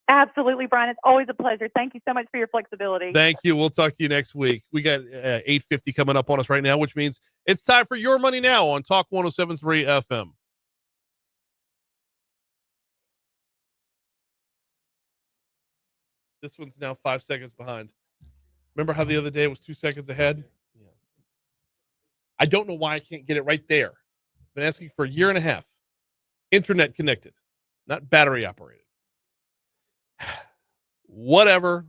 Absolutely, Brian. It's always a pleasure. Thank you so much for your flexibility. Thank you. We'll talk to you next week. We got 8:50 coming up on us right now, which means it's time for Your Money Now on Talk 107.3 FM. This one's now 5 seconds behind. Remember how the other day it was 2 seconds ahead? Yeah. I don't know why I can't get it right there. Been asking for a year and a half. Internet connected, not battery operated. Whatever.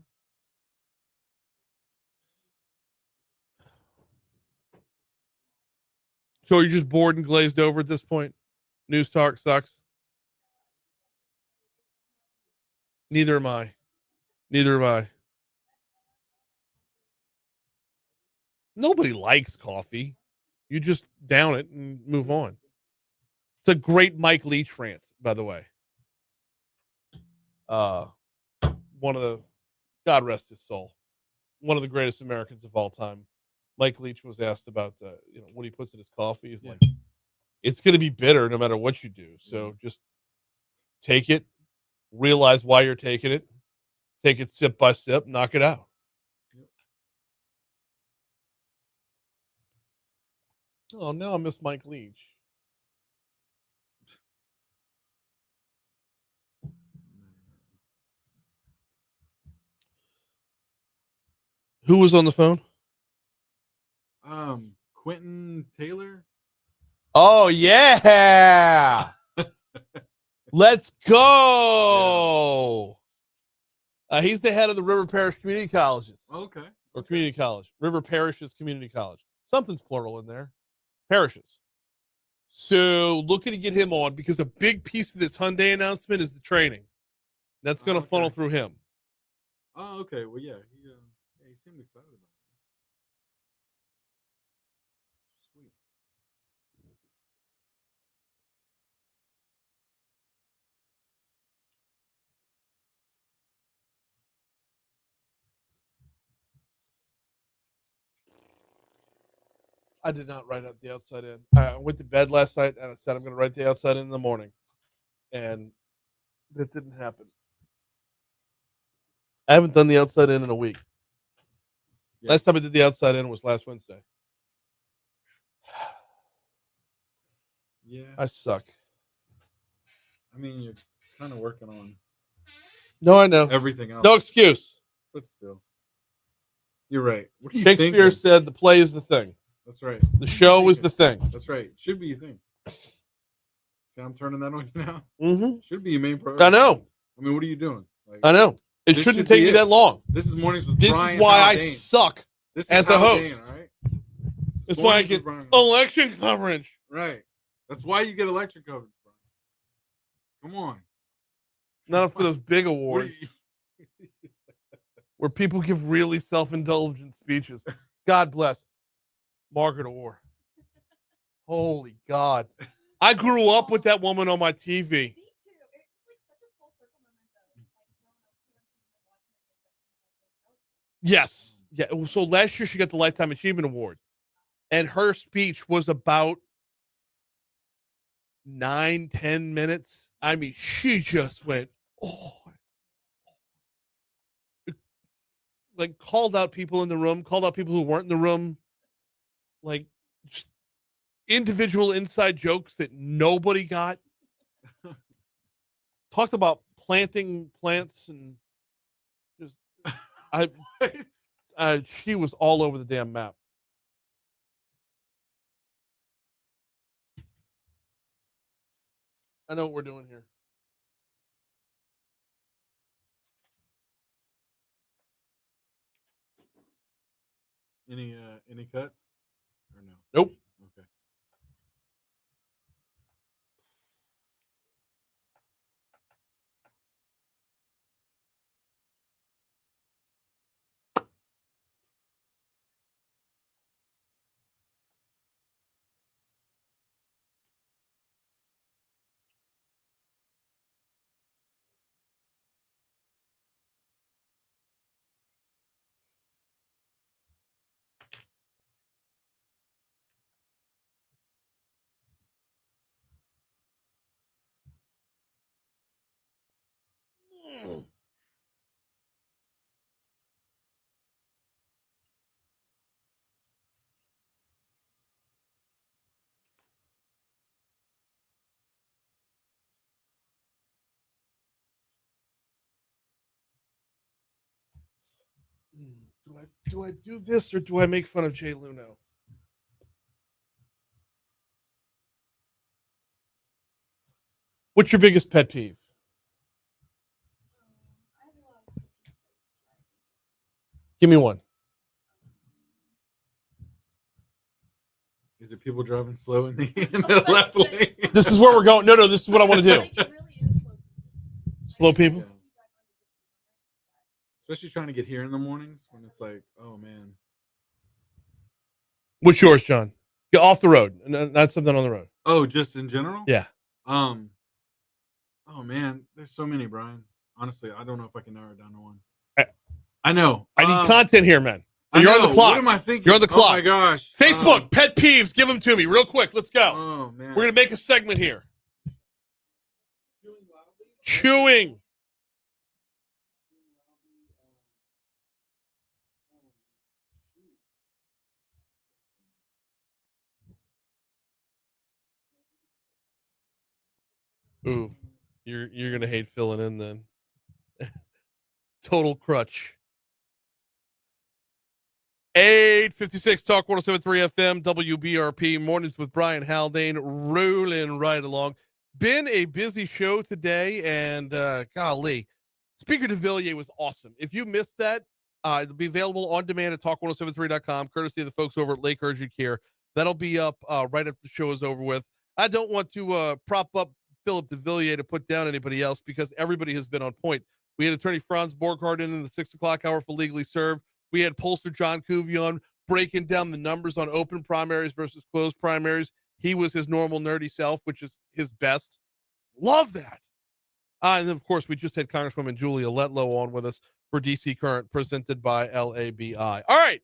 So you're just bored and glazed over at this point? News talk sucks. Neither am I. Nobody likes coffee. You just down it and move on. It's a great Mike Leach rant, by the way. One of the, God rest his soul, one of the greatest Americans of all time. Mike Leach was asked about what he puts in his coffee. He's like, it's going to be bitter no matter what you do. So just take it, realize why you're taking it, take it sip by sip, knock it out. Oh, now I miss Mike Leach. Who was on the phone? Quentin Taylor. Oh, yeah. Let's go. He's the head of the River Parish Community Colleges. Okay. Or community college. River Parishes Community College. Something's plural in there. Parishes. So looking to get him on because a big piece of this Hyundai announcement is the training. That's going to funnel through him. Oh, okay. Well, yeah. He seemed excited about it. Sweet. I did not write out the outside in. I went to bed last night and I said I'm going to write the outside in the morning. And that didn't happen. I haven't done the outside in a week. Yeah. Last time I did the outside in was last Wednesday. Yeah. I suck. I mean, you're kind of working on. No, I know. Everything else. No excuse. But still. You're right. What do you Shakespeare said the play is the thing. That's right. The show is the thing. That's right. Should be a thing. See, I'm turning that on you now. Mm-hmm. Should be your main priority. I know. I mean, what are you doing? Like, I know. It shouldn't take me that long. This is mornings with This Brian is why Haldane. I suck This is as a host. Haldane, all right? That's why I get election coverage. Right. That's why you get election coverage, Brian. Come on. Not for those big awards where people give really self-indulgent speeches. God bless Margaret Orr. Holy God. I grew up with that woman on my TV. Yes. Yeah. So last year she got the Lifetime Achievement Award. And her speech was about 9-10 minutes. I mean, she just went, oh. Like called out people in the room, called out people who weren't in the room. Like just individual inside jokes that nobody got. Talked about planting plants and just she was all over the damn map. I know what we're doing here. Any cuts or no? Nope. Okay. Do I do this or do I make fun of Jay Luno? What's your biggest pet peeve? Give me one. Is it people driving slow in the left lane? This is where we're going. No, this is what I want to do. Slow people? Yeah. Especially trying to get here in the mornings when it's like, oh, man. What's yours, John? Get off the road, not something on the road. Oh, just in general? Yeah. Oh, man. There's so many, Brian. Honestly, I don't know if I can narrow it down to one. I know. I need content here, man. You're on the clock. What am I thinking? You're on the clock. Oh my gosh. Facebook, pet peeves, give them to me real quick. Let's go. Oh man. We're going to make a segment here. Chewing. Ooh, you're going to hate filling in then. Total crutch. 8:56 Talk 107.3 FM WBRP mornings with Brian Haldane rolling right along. Been a busy show today, and golly, Speaker Devillier was awesome. If you missed that, it'll be available on demand at talk1073.com, courtesy of the folks over at Lake Urgent Care. That'll be up right after the show is over with. I don't want to prop up Phillip Devillier to put down anybody else because everybody has been on point. We had attorney Franz Borghardt in the 6 o'clock hour for Legally Served. We had pollster John Couvillon breaking down the numbers on open primaries versus closed primaries. He was his normal nerdy self, which is his best. Love that. And then, of course, we just had Congresswoman Julia Letlow on with us for DC Current, presented by LABI. All right.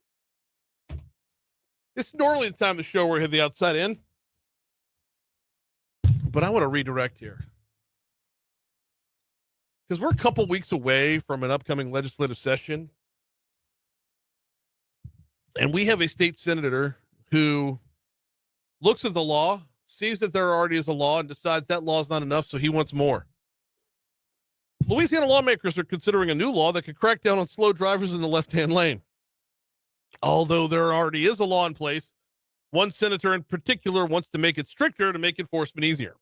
It's normally the time of the show where we have the outside in. But I want to redirect here. Because we're a couple weeks away from an upcoming legislative session. And we have a state senator who looks at the law, sees that there already is a law, and decides that law is not enough, so he wants more. Louisiana lawmakers are considering a new law that could crack down on slow drivers in the left-hand lane. Although there already is a law in place, one senator in particular wants to make it stricter to make enforcement easier.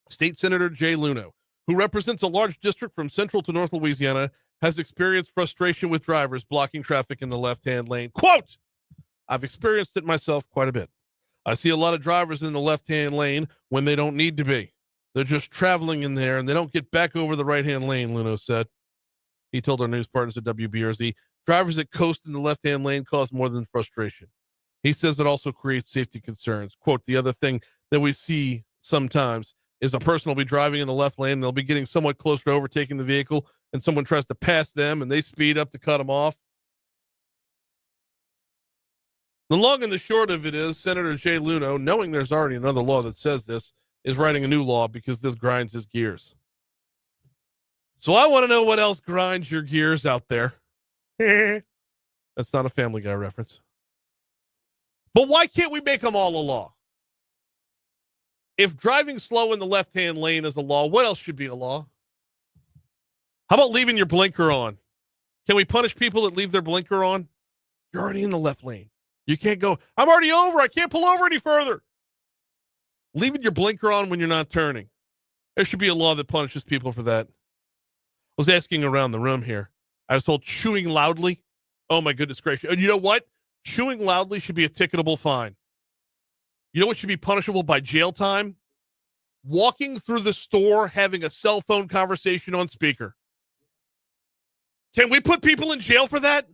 State Senator Jay Luno, who represents a large district from central to north Louisiana, has experienced frustration with drivers blocking traffic in the left-hand lane. Quote, I've experienced it myself quite a bit. I see a lot of drivers in the left-hand lane when they don't need to be. They're just traveling in there, and they don't get back over the right-hand lane, Luno said. He told our news partners at WBRZ, drivers that coast in the left-hand lane cause more than frustration. He says it also creates safety concerns. Quote, the other thing that we see sometimes is a person will be driving in the left lane, and they'll be getting somewhat closer to overtaking the vehicle, and someone tries to pass them, and they speed up to cut them off. The long and the short of it is Senator Jay Luno, knowing there's already another law that says this, is writing a new law because this grinds his gears. So I want to know what else grinds your gears out there. That's not a Family Guy reference. But why can't we make them all a law? If driving slow in the left-hand lane is a law, what else should be a law? How about leaving your blinker on? Can we punish people that leave their blinker on? You're already in the left lane. You can't go, I'm already over. I can't pull over any further. Leaving your blinker on when you're not turning. There should be a law that punishes people for that. I was asking around the room here. I was told chewing loudly. Oh, my goodness gracious. And you know what? Chewing loudly should be a ticketable fine. You know what should be punishable by jail time? Walking through the store having a cell phone conversation on speaker. Can we put people in jail for that?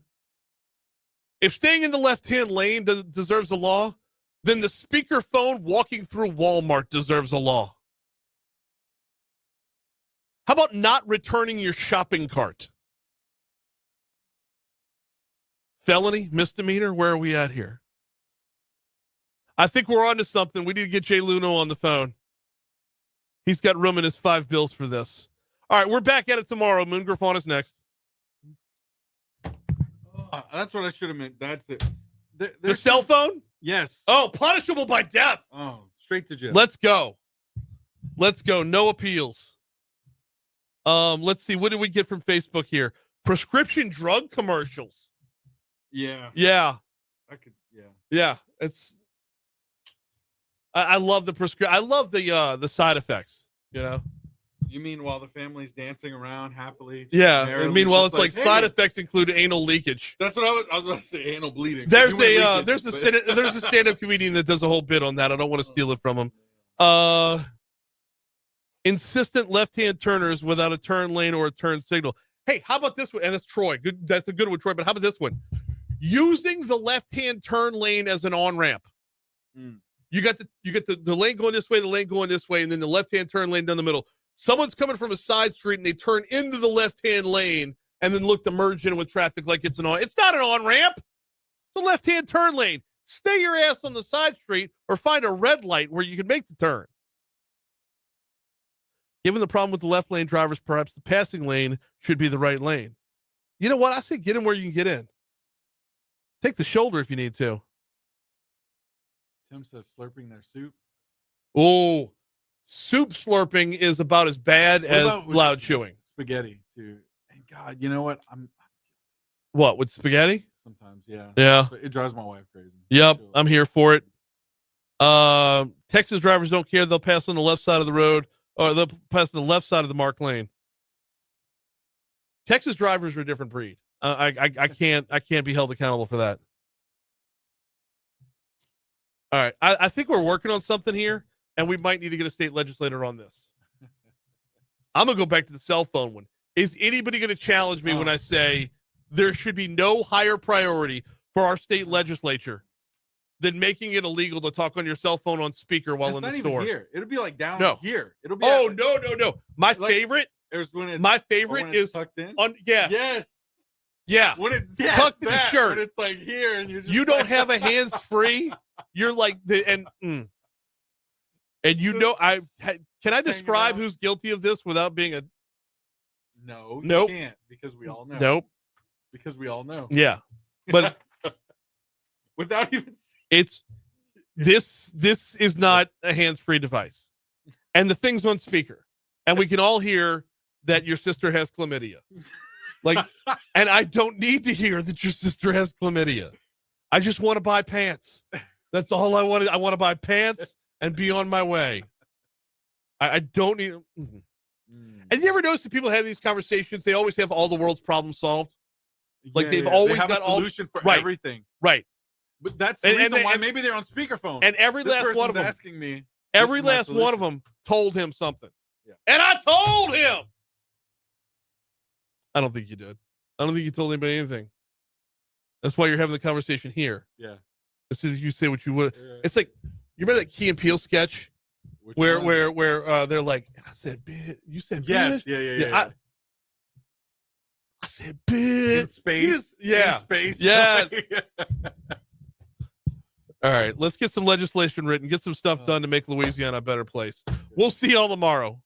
If staying in the left-hand lane deserves a law, then the speaker phone walking through Walmart deserves a law. How about not returning your shopping cart? Felony, misdemeanor, where are we at here? I think we're on to something. We need to get Jay Luno on the phone. He's got room in his 5 bills for this. All right, we're back at it tomorrow. Moon Griffon is next. That's what I should have meant. That's it. The cell phone? Yes. Oh, punishable by death. Oh, straight to jail. Let's go. Let's go. No appeals. Let's see. What did we get from Facebook here? Prescription drug commercials. Yeah. Yeah. I could. Yeah. Yeah. It's. I love the I love the side effects. You know. You mean while the family's dancing around happily? Yeah. And meanwhile, it's like hey, side effects include anal leakage. That's what I was about to say. Anal bleeding. There's a stand-up comedian that does a whole bit on that. I don't want to steal it from him. Insistent left-hand turners without a turn lane or a turn signal. Hey, how about this one? And that's Troy. Good. That's a good one, Troy. But how about this one? Using the left-hand turn lane as an on-ramp. You got the lane going this way, the lane going this way, and then the left-hand turn lane down the middle. Someone's coming from a side street and they turn into the left-hand lane and then look to merge in with traffic like it's an on. It's not an on-ramp. It's a left-hand turn lane. Stay your ass on the side street or find a red light where you can make the turn. Given the problem with the left lane drivers, perhaps the passing lane should be the right lane. You know what? I say get in where you can get in. Take the shoulder if you need to. Tim says slurping their soup. Oh, soup slurping is about as bad as loud chewing. Spaghetti, too. And God, you know what? What, with spaghetti? Sometimes, yeah. Yeah. It drives my wife crazy. Yep, I'm here for it. Texas drivers don't care. They'll pass on the left side of the road, or they'll pass on the left side of the marked lane. Texas drivers are a different breed. I can't be held accountable for that. All right, I think we're working on something here, and we might need to get a state legislator on this. I'm gonna go back to the cell phone one. Is anybody gonna challenge me when I say there should be no higher priority for our state legislature than making it illegal to talk on your cell phone on speaker while in the store? Even here. It'll be like down here. It'll be no. My favorite is tucked in. Yes. When it's tucked in the shirt. When it's like here and you don't have a hands free. You're like and you know can I describe who's guilty of this without being a No, nope. You can't because we all know. Nope. Because we all know. Yeah. But without even it's this is not a hands-free device. And the thing's on speaker. And we can all hear that your sister has chlamydia. And I don't need to hear that your sister has chlamydia. I just want to buy pants. That's all I want. I want to buy pants and be on my way. I don't need. And you ever notice that people have these conversations? They always have all the world's problems solved. They've always have got a solution for right, everything. Right. But that's the reason why maybe they're on speakerphone. And every last one of them asking me. Every last one of them told him something. Yeah. And I told him. I don't think you did. I don't think you told anybody anything. That's why you're having the conversation here. Yeah. As soon as you say what you would. Yeah. It's like, you remember that Key and Peele sketch where they're like, I said, bitch. You said, yes. bitch? Yeah. I said, bitch. In space. Yeah. In space. Yes. All right. Let's get some legislation written, get some stuff done to make Louisiana a better place. We'll see y'all tomorrow.